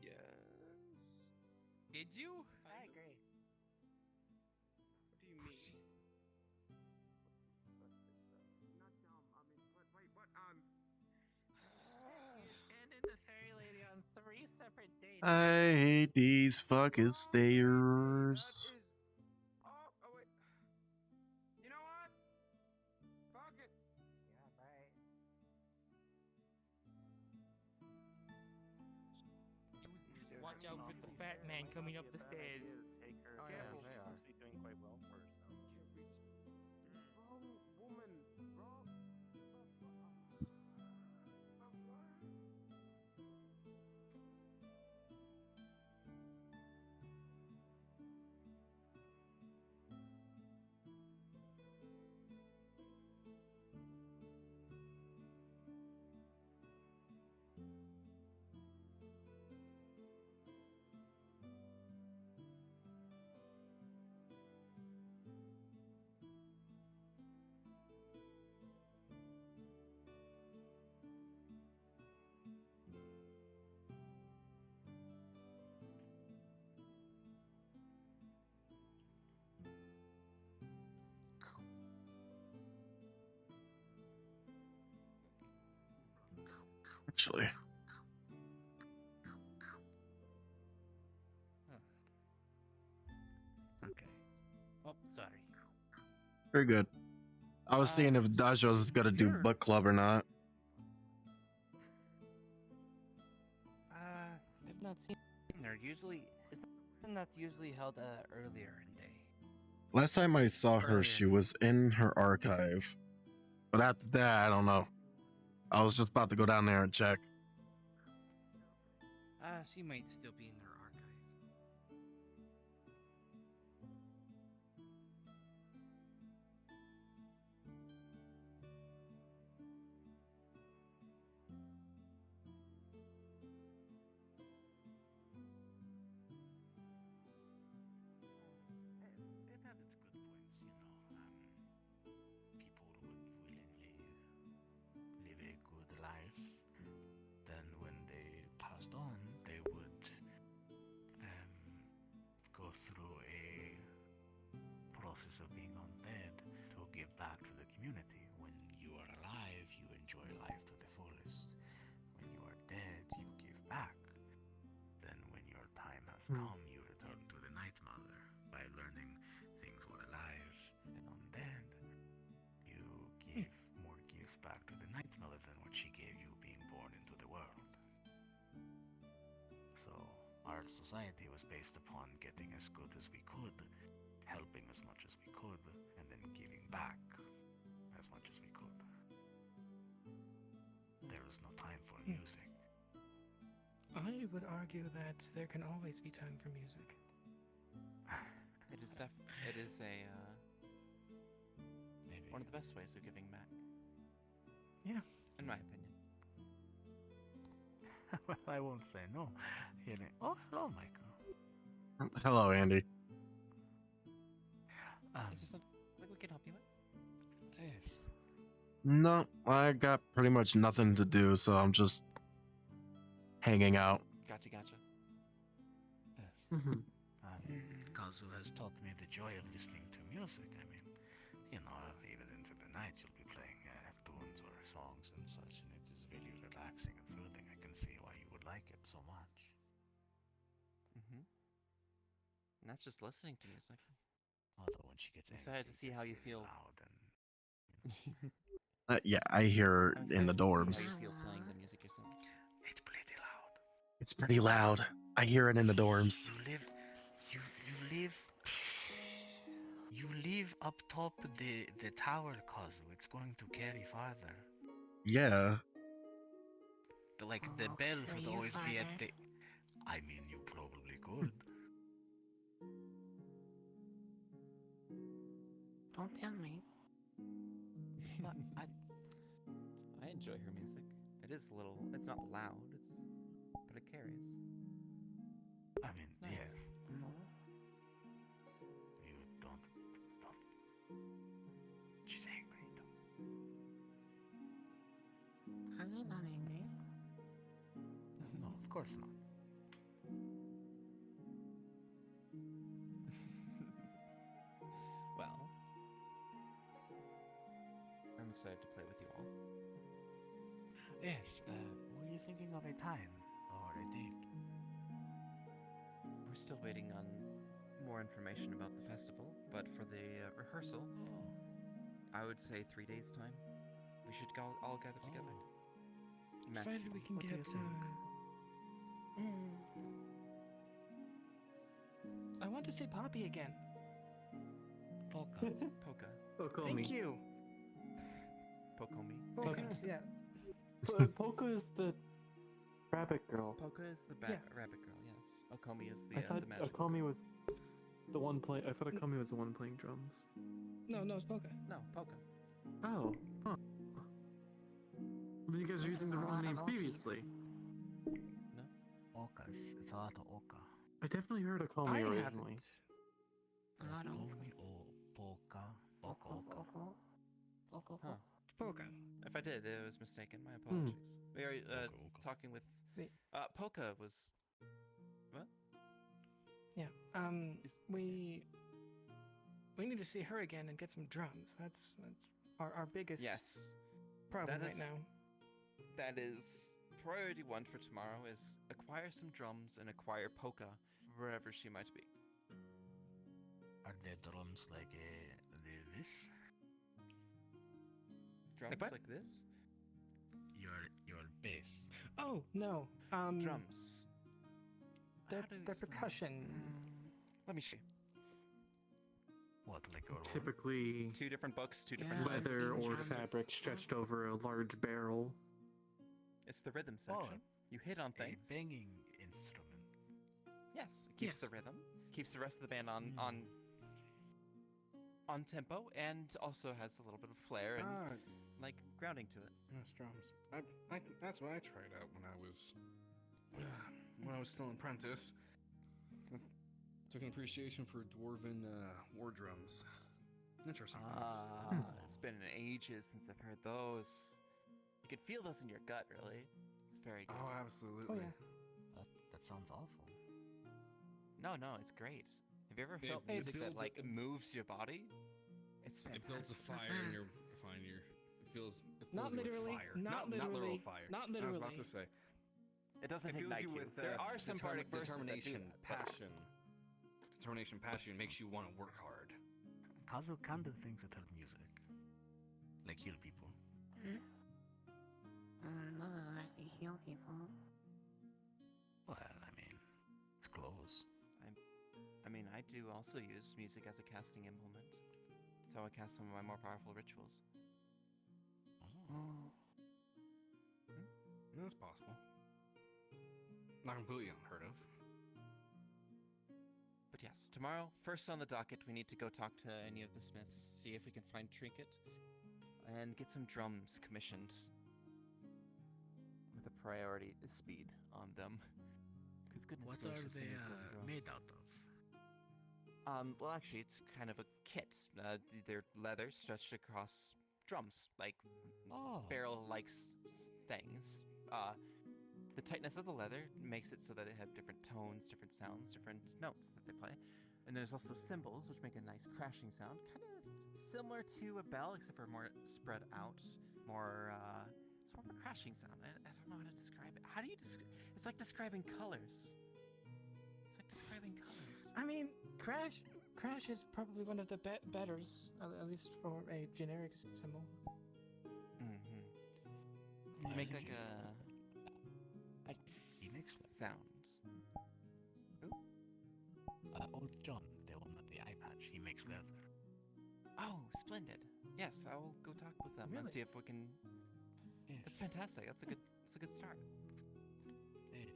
Yes. Did you? I agree. What do you mean? Not dumb. I mean, wait, what? And in the fairy lady on 3 separate dates. I hate these fucking stairs. Oh, wait. You know what? Fuck it. Yeah, right. Watch out for the fat man coming up the stairs. Oh, yeah, they are. Doing quite well for herself. Wrong woman. Wrong. Actually, Okay. Oh, sorry. very good. I was seeing if Dajo was gonna do book club or not. I've not seen there. Usually, is something that's usually held earlier in day. Last time I saw her, she was in her archive. But after that, I don't know. I was just about to go down there and check. She might still be in her archive. It had its good points, you know. People would willingly live a good life. Then when they passed on, they would go through a process of being undead to give back to the community. When you are alive, you enjoy life to the fullest. When you are dead, you give back. Then when your time has come, you return to the Night Mother by learning things while alive and undead. You give more gifts back to the Night Mother than what she gave you being born into the world. So our society was based upon getting as good as we could, helping as much as we could, and then giving back as much as we could. There was no time for music. I would argue that there can always be time for music. It is a one of the best ways of giving back. Yeah. In my opinion. Well, I won't say no. Oh, hello, Michael. Hello, Andy. Um, Is there something we can help you with? yes. No, I got pretty much nothing to do, so I'm just hanging out. Gotcha, gotcha. Yes. Mm-hmm. Kazu has taught me the joy of listening to music. I mean, you know, even into the night you'll be playing tunes or songs and such, and it is really relaxing and soothing. I can see why you would like it so much. Mm-hmm. And that's just listening to music. Although when she gets I'm angry, excited to see how you feel. loud and Yeah, I hear I'm in the excited to see dorms. how you feel playing the music yourself. it's pretty loud. It's pretty loud. I hear it in the dorms. You live up top the tower, Kazu. It's going to carry farther. Yeah. The bell should always be at the. I mean, you probably could. Don't tell me. But I enjoy her music. It is a little. It's not loud. But it carries. I mean, It's nice. yeah. You don't. She's angry. Is he not angry? No, of course not. Well, I'm excited to play with you all. Yes. Were you thinking of a time or a date? We're still waiting on more information about the festival, but for the rehearsal, I would say 3 days' time. We should all gather together. Max, Provided we can what do you get. think? I want to say Poppy again. Polka. Polka. Thank you. Pokomi. Polka, yeah. Polka is the rabbit girl. Polka is the rabbit girl, yes. Okomi is I thought the magical Akomi girl. was the one playing. I thought Akomi was the one playing drums. No, it's Polka. No, Polka. Oh. Huh. Then you guys were using the wrong name previously. No. Okas. It's a lot of oka. I definitely heard I Akomi haven't. originally. A lot of Omi o polka. Oka. Huh. Polka. If I did, it was mistaken. My apologies. We are talking with. Wait. Polka was. What? Yeah. We need to see her again and get some drums. That's our biggest Yes. problem That right is- now. That is priority 1 for tomorrow. Is acquire some drums and acquire Polka wherever she might be. Are there drums like this? Drums what? like this? Your bass. Oh no. Drums. They're How do you explain? percussion. Let me show you. What, like your Typically 2 different books, 2 different sizes. leather or drums. fabric stretched over a large barrel. It's the rhythm section. You hit on things. a banging instrument? Yes, it keeps Yes. the rhythm, keeps the rest of the band on tempo, and also has a little bit of flair and like grounding to it. Yes, drums. That's what I tried out when I was still an apprentice. Took an appreciation for dwarven war drums. Interesting. It's been ages since I've heard those. You can feel those in your gut, really. It's very good. Oh, absolutely. Oh yeah. That sounds awful. No, it's great. Have you ever It- felt it music that builds like a- moves your body? It's It builds a fantastic. fire in your It fills Not you with literally, fire. not literal literally, fire. not I was about literally. to say. It doesn't It fills ignite you you. with There are some Bardic verses that do determination, that, but- passion. Determination, passion makes you want to work hard. Kazu can do things that help music. Like heal people. Heal people. Well, I mean, it's close. I mean, I do also use music as a casting implement. That's how I cast some of my more powerful rituals. That's possible. Not completely unheard of. But yes, tomorrow, first on the docket, we need to go talk to any of the smiths, see if we can find Trinket, and get some drums commissioned. With a priority speed on them. Because goodness What gracious, are we they need some drums. made out of? Well, actually, it's kind of a kit. They're leather stretched across drums, like barrel-like things. The tightness of the leather makes it so that it has different tones, different sounds, different notes that they play. And there's also cymbals, which make a nice crashing sound, kind of similar to a bell, except for more spread out, more, it's more of a crashing sound. I don't know how to describe it. How do you describe? It's like describing colors. It's like describing colors. I mean, Crash is probably one of the betters, at least for a generic symbol. Mm-hmm. Make like a sound. Old John, the one with the eye patch, he makes leather. Oh, splendid. Yes, I will go talk with them and see if we can. Yes. That's fantastic. That's a good start. Yes.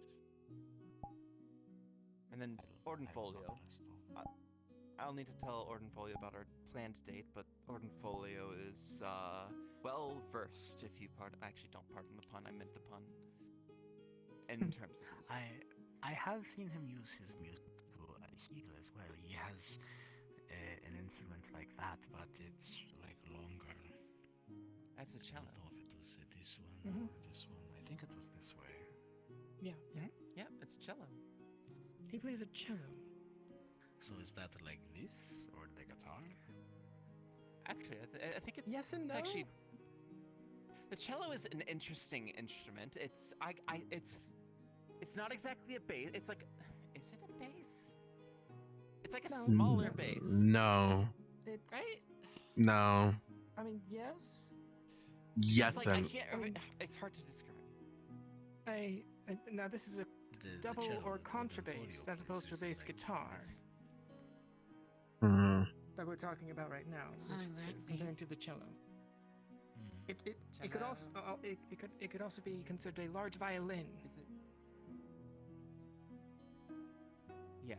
And then Ordenfolio. I'll need to tell Ordenfolio about our planned date, but Ordenfolio is well versed. If you actually don't pardon the pun, I meant the pun. In terms of music. I have seen him use his music to heal as well. He has an instrument like that, but it's like longer. That's a cello. I don't know if it was this one or this one. I think it was this way. Yeah. Yeah, it's a cello. He plays a cello. So is that like this or the guitar? Actually, I think it's yes and no. Actually, the cello is an interesting instrument. It's not exactly a bass. It's like, is it a bass? It's like a smaller bass. No. It's right. No. I mean, yes. Yes, it's like, it's hard to describe. Now this is a double or contrabass as opposed to a bass guitar. That we're talking about right now, comparing to the cello. It could also it could also be considered a large violin. Yeah.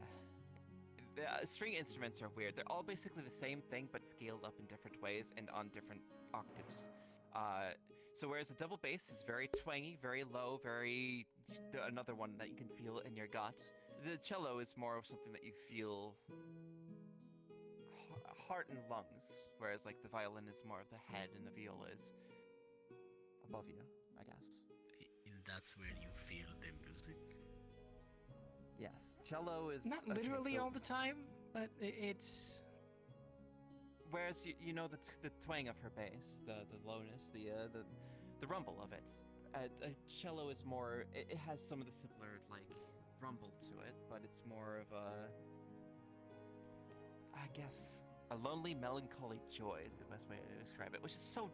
String instruments are weird. They're all basically the same thing, but scaled up in different ways and on different octaves. So whereas a double bass is very twangy, very low, very another one that you can feel in your gut. The cello is more of something that you feel heart and lungs, whereas like the violin is more of the head and the viola is above you, I guess. And that's where you feel the music? Yes, cello is... Not literally all the time, but it's... Whereas you know the twang of her bass, the lowness, the rumble of it. A cello is more... It has some of the simpler, like, rumble to it, but it's more of a... I guess... A lonely, melancholy joy is the best way to describe it, which is so...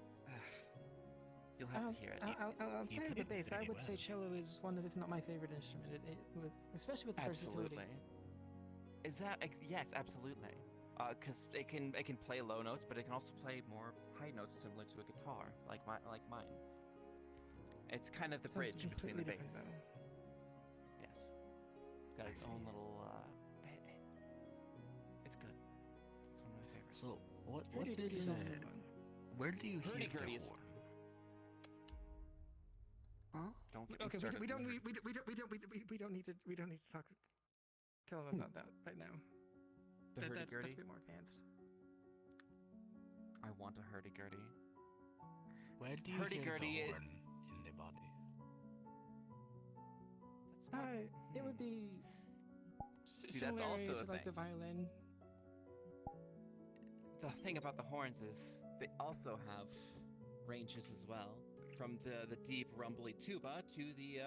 You'll have to hear it. Outside of the bass, I would say cello is one of, if not my favorite instrument, especially with the versatility. Yes, absolutely. Because it can play low notes, but it can also play more high notes, similar to a guitar, like mine. It's kind of the bridge between the bass. Yes, it's got its own little. It's good. It's one of my favorites. So what is where do you hear the horn? Huh? Don't get okay, we don't need to talk. Tell them about that right now. That's a bit more advanced. I want a hurdy-gurdy. Where do you hear the horn in the body? It would be similar that's also to like the violin. The thing about the horns is they also have ranges as well, from the deep rumbly tuba to the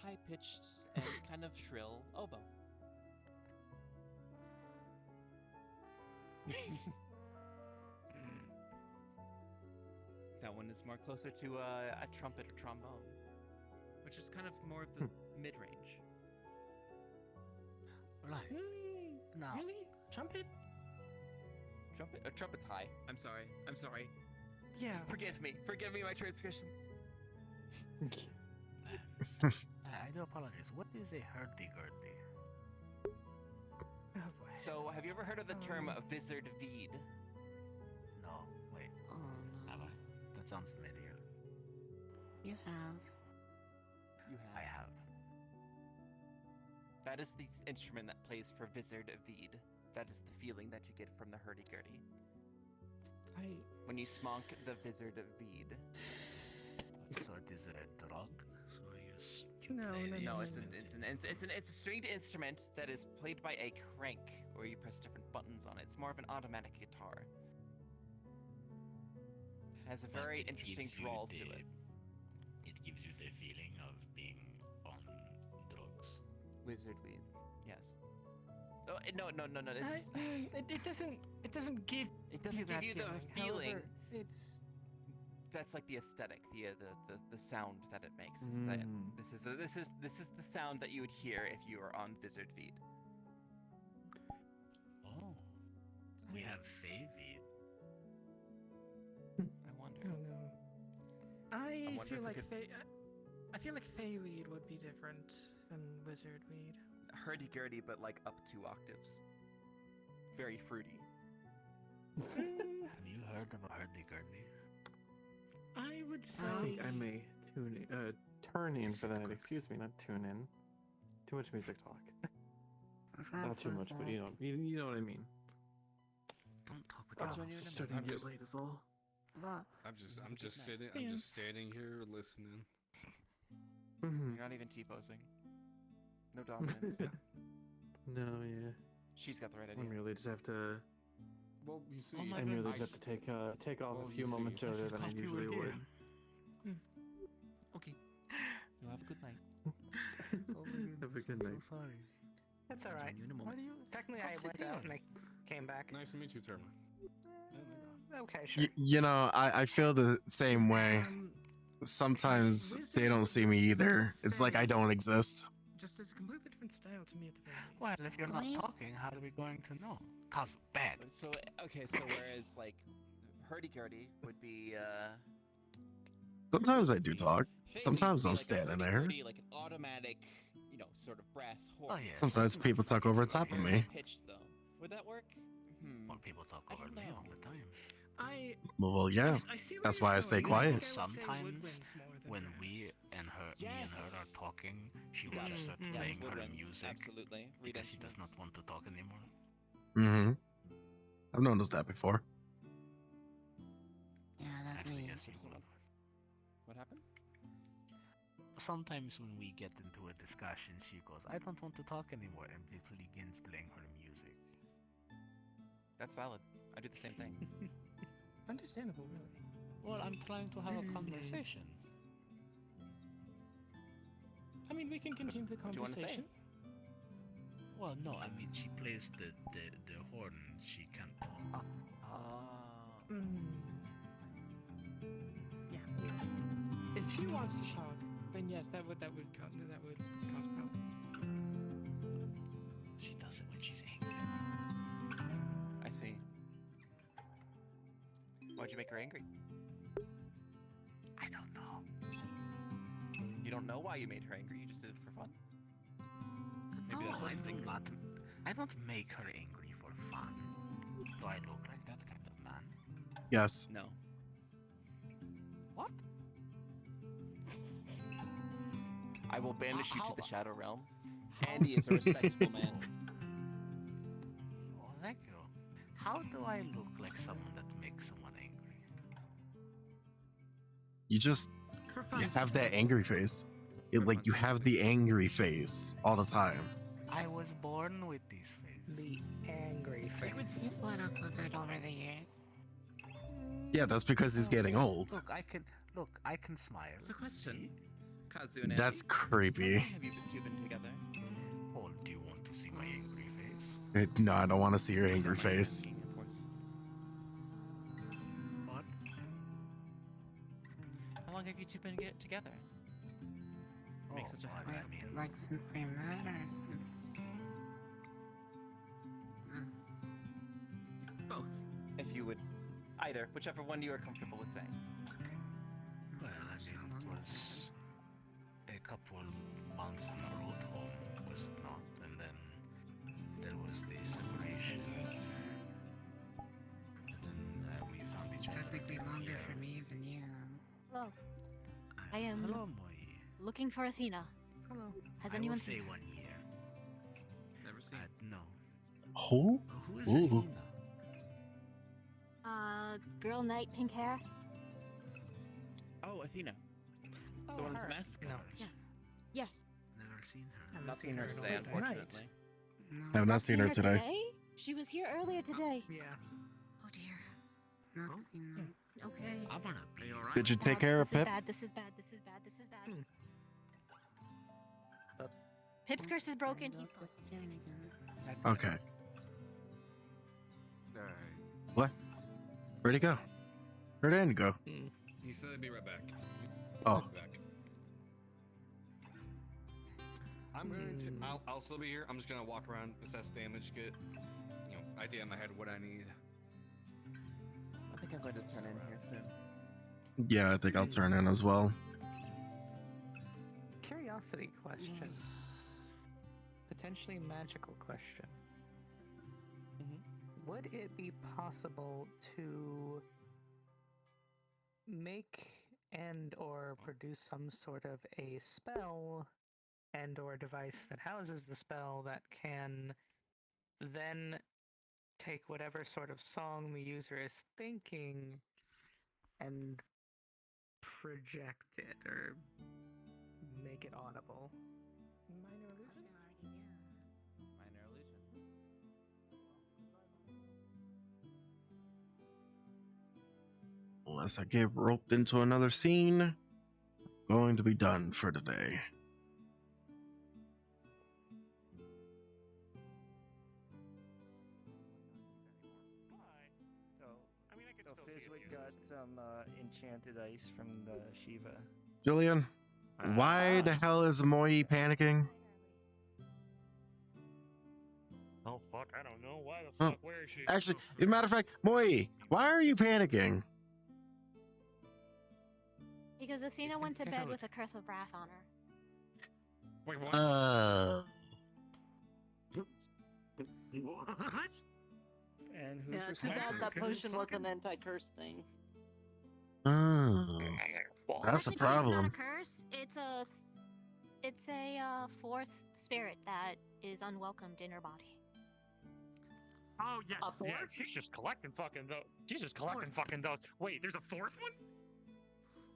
high-pitched and kind of shrill oboe. That one is more closer to a trumpet or trombone, which is kind of more of the mid-range. Right. Now. Really? Trumpet? Trumpet's high. I'm sorry. Yeah. Forgive me my transgressions. I do apologize. What is a hurdy-gurdy? Oh boy. So, have you ever heard of the term vizard vide? No, wait. Oh no. Have I? That sounds familiar. You have. I have. That is the instrument that plays for Wizard Veed. That is the feeling that you get from the hurdy-gurdy. When you smonk the Wizard Veed. So it is a drug. So No, it's a stringed instrument that is played by a crank, where you press different buttons on it. It's more of an automatic guitar. Has a very interesting drawl to it. It gives you the feeling of being on drugs. Wizard Weed, yes. Oh, no. It doesn't give. It doesn't give you the feeling. However, it's. That's like the aesthetic, the sound that it makes. This is the sound that you would hear if you were on Wizard Veed. Oh, we have Fey Veed. I wonder. Oh no. I feel like Feyweed would be different than Wizard Weed. Hurdy-gurdy, but like up 2 octaves. Very fruity. Have you heard of a hurdy-gurdy? I would say. I think I may turn in for that. Excuse me, not tune in. Too much music talk. Not too much, but you know what I mean. Don't talk with your It's starting to get late, is all. I'm just standing here listening. You're not even T-posing. No dominance. No, yeah. She's got the right I idea. merely just have to. Well, you see, I merely just have to take off a few moments earlier than I usually would. Okay. You have a good night. Have a good night. So sorry. That's all right. Technically, I went out and I came back. Nice to meet you, Terma. Okay, sure. You know, I feel the same way. Sometimes they don't see me either. It's like I don't exist. Just it's a completely different style to me at the very least. Well, if you're not talking, how are we going to know? Cause bad. So whereas like hurdy-gurdy would be Sometimes I do talk. Sometimes I'm standing there. like an automatic, sort of brass horn. Oh, yeah. Sometimes people talk over top of me. Pitched though. Would that work? Well, people talk over me all the time. Well, yeah. That's why I stay quiet. Sometimes when me and her are talking, she will just start playing her music. Absolutely. Because she does not want to talk anymore. Mm-hmm. I've noticed that before. Yeah, that's me. What happened? Sometimes when we get into a discussion, she goes, "I don't want to talk anymore," and begins playing her music. That's valid. I do the same thing. Understandable, really. Well, I'm trying to have a conversation. I mean, we can continue the What do you want to say? conversation. Well, no, I mean, she plays the horn, she can't talk. Yeah. If she wants to talk, then yes, that would cause problems. She does it when she's angry. I see. Why'd you make her angry? I don't know. You don't know why you made her angry, you just did it for fun? Maybe that's No, what I I'm do thinking. not. I don't make her angry for fun. Do I look like that kind of man? Yes. No. What? I will banish you to the Shadow Realm. Andy is a respectable man. Oh, thank you. How do I look like someone that makes someone angry? You just you have that angry face. You have the angry face all the time. I was born with this face. The angry face. He's lit up a bit over the years. Yeah, that's because he's getting old. Look, I can smile. It's a question. Kazu and That's Andy, creepy. how long have you two been together? Oh, do you want to see my angry face? No, I don't want to see your angry face. Of course. What? How long have you two been together? Makes such a happy I mean, Like since we met or since... both. If you would, either, whichever one you are comfortable with saying. well, I mean, it was a couple months on the road home, was it not? And then there was the separation. And then we found each other. Technically longer for me than you. Hello. I am Hello, Moi. looking for Athena. Hello. Has I anyone will say seen her? 1 year. No. Who? Who is Ooh. Girl knight, pink hair. Oh, Athena. Oh, The one with her. the mask? No. Yes. Yes. Never seen her. I've not seen her today, Right. unfortunately. I have not seen her today. She was here earlier today. Yeah. Oh dear. Not seen them. Okay. I'm gonna be alright. Did you take care of Pip? This is bad. This is bad. This is bad. Pip's curse is broken. He's disappearing again. Okay. What? Where'd he go? Where'd Andy go? He said he'd be right back. Oh. Right back. I'm going to. I'll still be here. I'm just gonna walk around, assess damage, get, idea in my head what I need. I think I'm going to turn in here soon. Yeah, I think I'll turn in as well. Curiosity question. Potentially magical question. Would it be possible to make and or produce some sort of a spell and or device that houses the spell that can then take whatever sort of song the user is thinking and project it or make it audible? Minor illusion? Minor illusion. Unless I get roped into another scene, going to be done for today. So Fizzwick got some enchanted ice from the Shiva. Julian, why the hell is Moi panicking? Oh fuck, I don't know. Why the fuck? Where is she? Actually, as a matter of fact, Moi, why are you panicking? Because Athena went to bed with a curse of wrath on her. Wait, what? What? And who's Yeah, too responsible? bad that potion was an anti-curse thing. Oh, that's a Technically, problem. It's not a curse. It's a fourth spirit that is unwelcomed in her body. Oh yeah, yeah. She's just collecting fucking those. She's just collecting fucking those. Wait, there's a fourth one?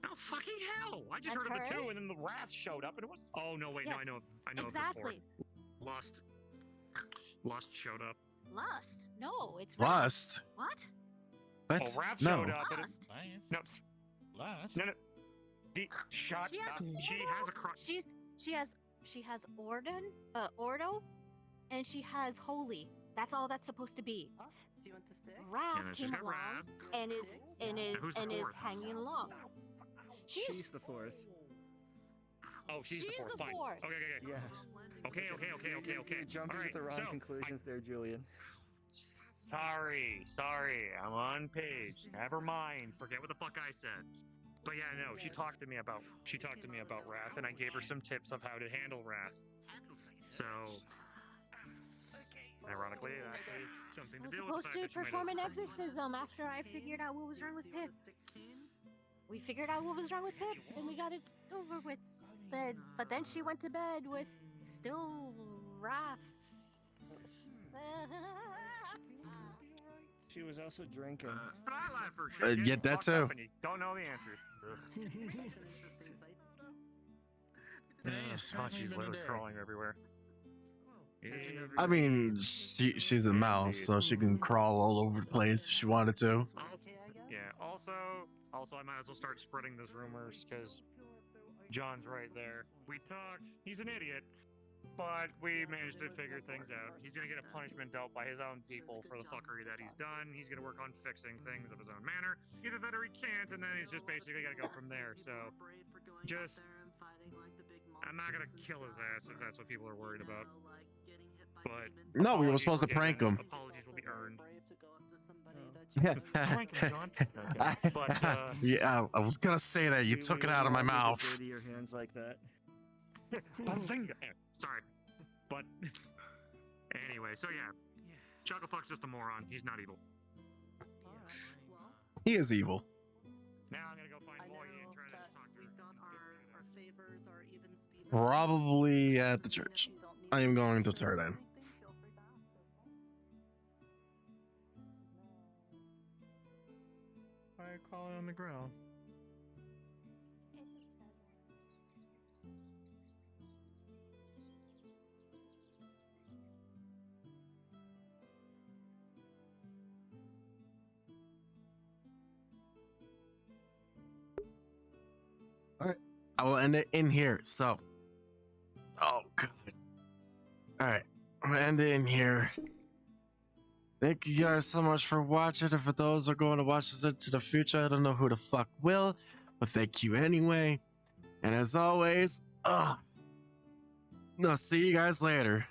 Oh fucking hell! I just That's heard of the two, hers? and then the wrath showed up, and it was. Oh no, wait, no, Yes, I know of exactly. the fourth. Lust showed up. Lust? No, it's Lust? What? What? Oh, Raph No. showed up. But Lust. no. No, no. Shut She has up. She has a crush. She has Ordo, and she has Holy. That's all that's supposed to be. Do you want the stick? Wrath Yeah, she's came got along Wrath. and who's the is fourth? hanging along. She's the fourth. Oh, she's the fourth. the Fine. fourth. Okay. Yes. Okay. You're jumping All at the right, wrong so, conclusions there, Julian. Sorry. I'm on page. Never mind. Forget what the fuck I said. But yeah, no, she talked to me about Wrath, and I gave her some tips of how to handle Wrath. So, ironically, it actually is something I to was deal with. supposed to perform an exorcism after I figured out what was wrong with Pip. We figured out what was wrong with Pip, and we got it over with. But then she went to bed with still Wrath. She was also drinking. But I laugh for shit. Yeah, that too. Don't know the answers. Oh, she's literally crawling everywhere. I mean, she's a mouse, so she can crawl all over the place if she wanted to. Also, I might as well start spreading those rumors because John's right there. We talked. He's an idiot, but we managed to figure things out. He's gonna get a punishment dealt by his own people for the fuckery that he's done. He's gonna work on fixing things of his own manner. Either that or he can't, and then he's just basically gonna go from there. So, I'm not gonna kill his ass if that's what people are worried about. But No, we were apologies supposed to were prank given. him. Apologies will be earned. Yeah, I was gonna say that. You took it out of my mouth. Dirty your hands like that. Bazinga! Sorry. But anyway, so yeah. Chucklefuck's just a moron. He's not evil. He is evil. Now I'm gonna go find Moy and try to talk to her. Our favors are even Steven. Probably at the church. I am going to turn in. Fire crawling on the ground. All right, I will end it in here. So, oh god. All right, I'm gonna end it in here. Thank you guys so much for watching. And for those who are going to watch this into the future, I don't know who the fuck will, but thank you anyway. And as always, no, see you guys later.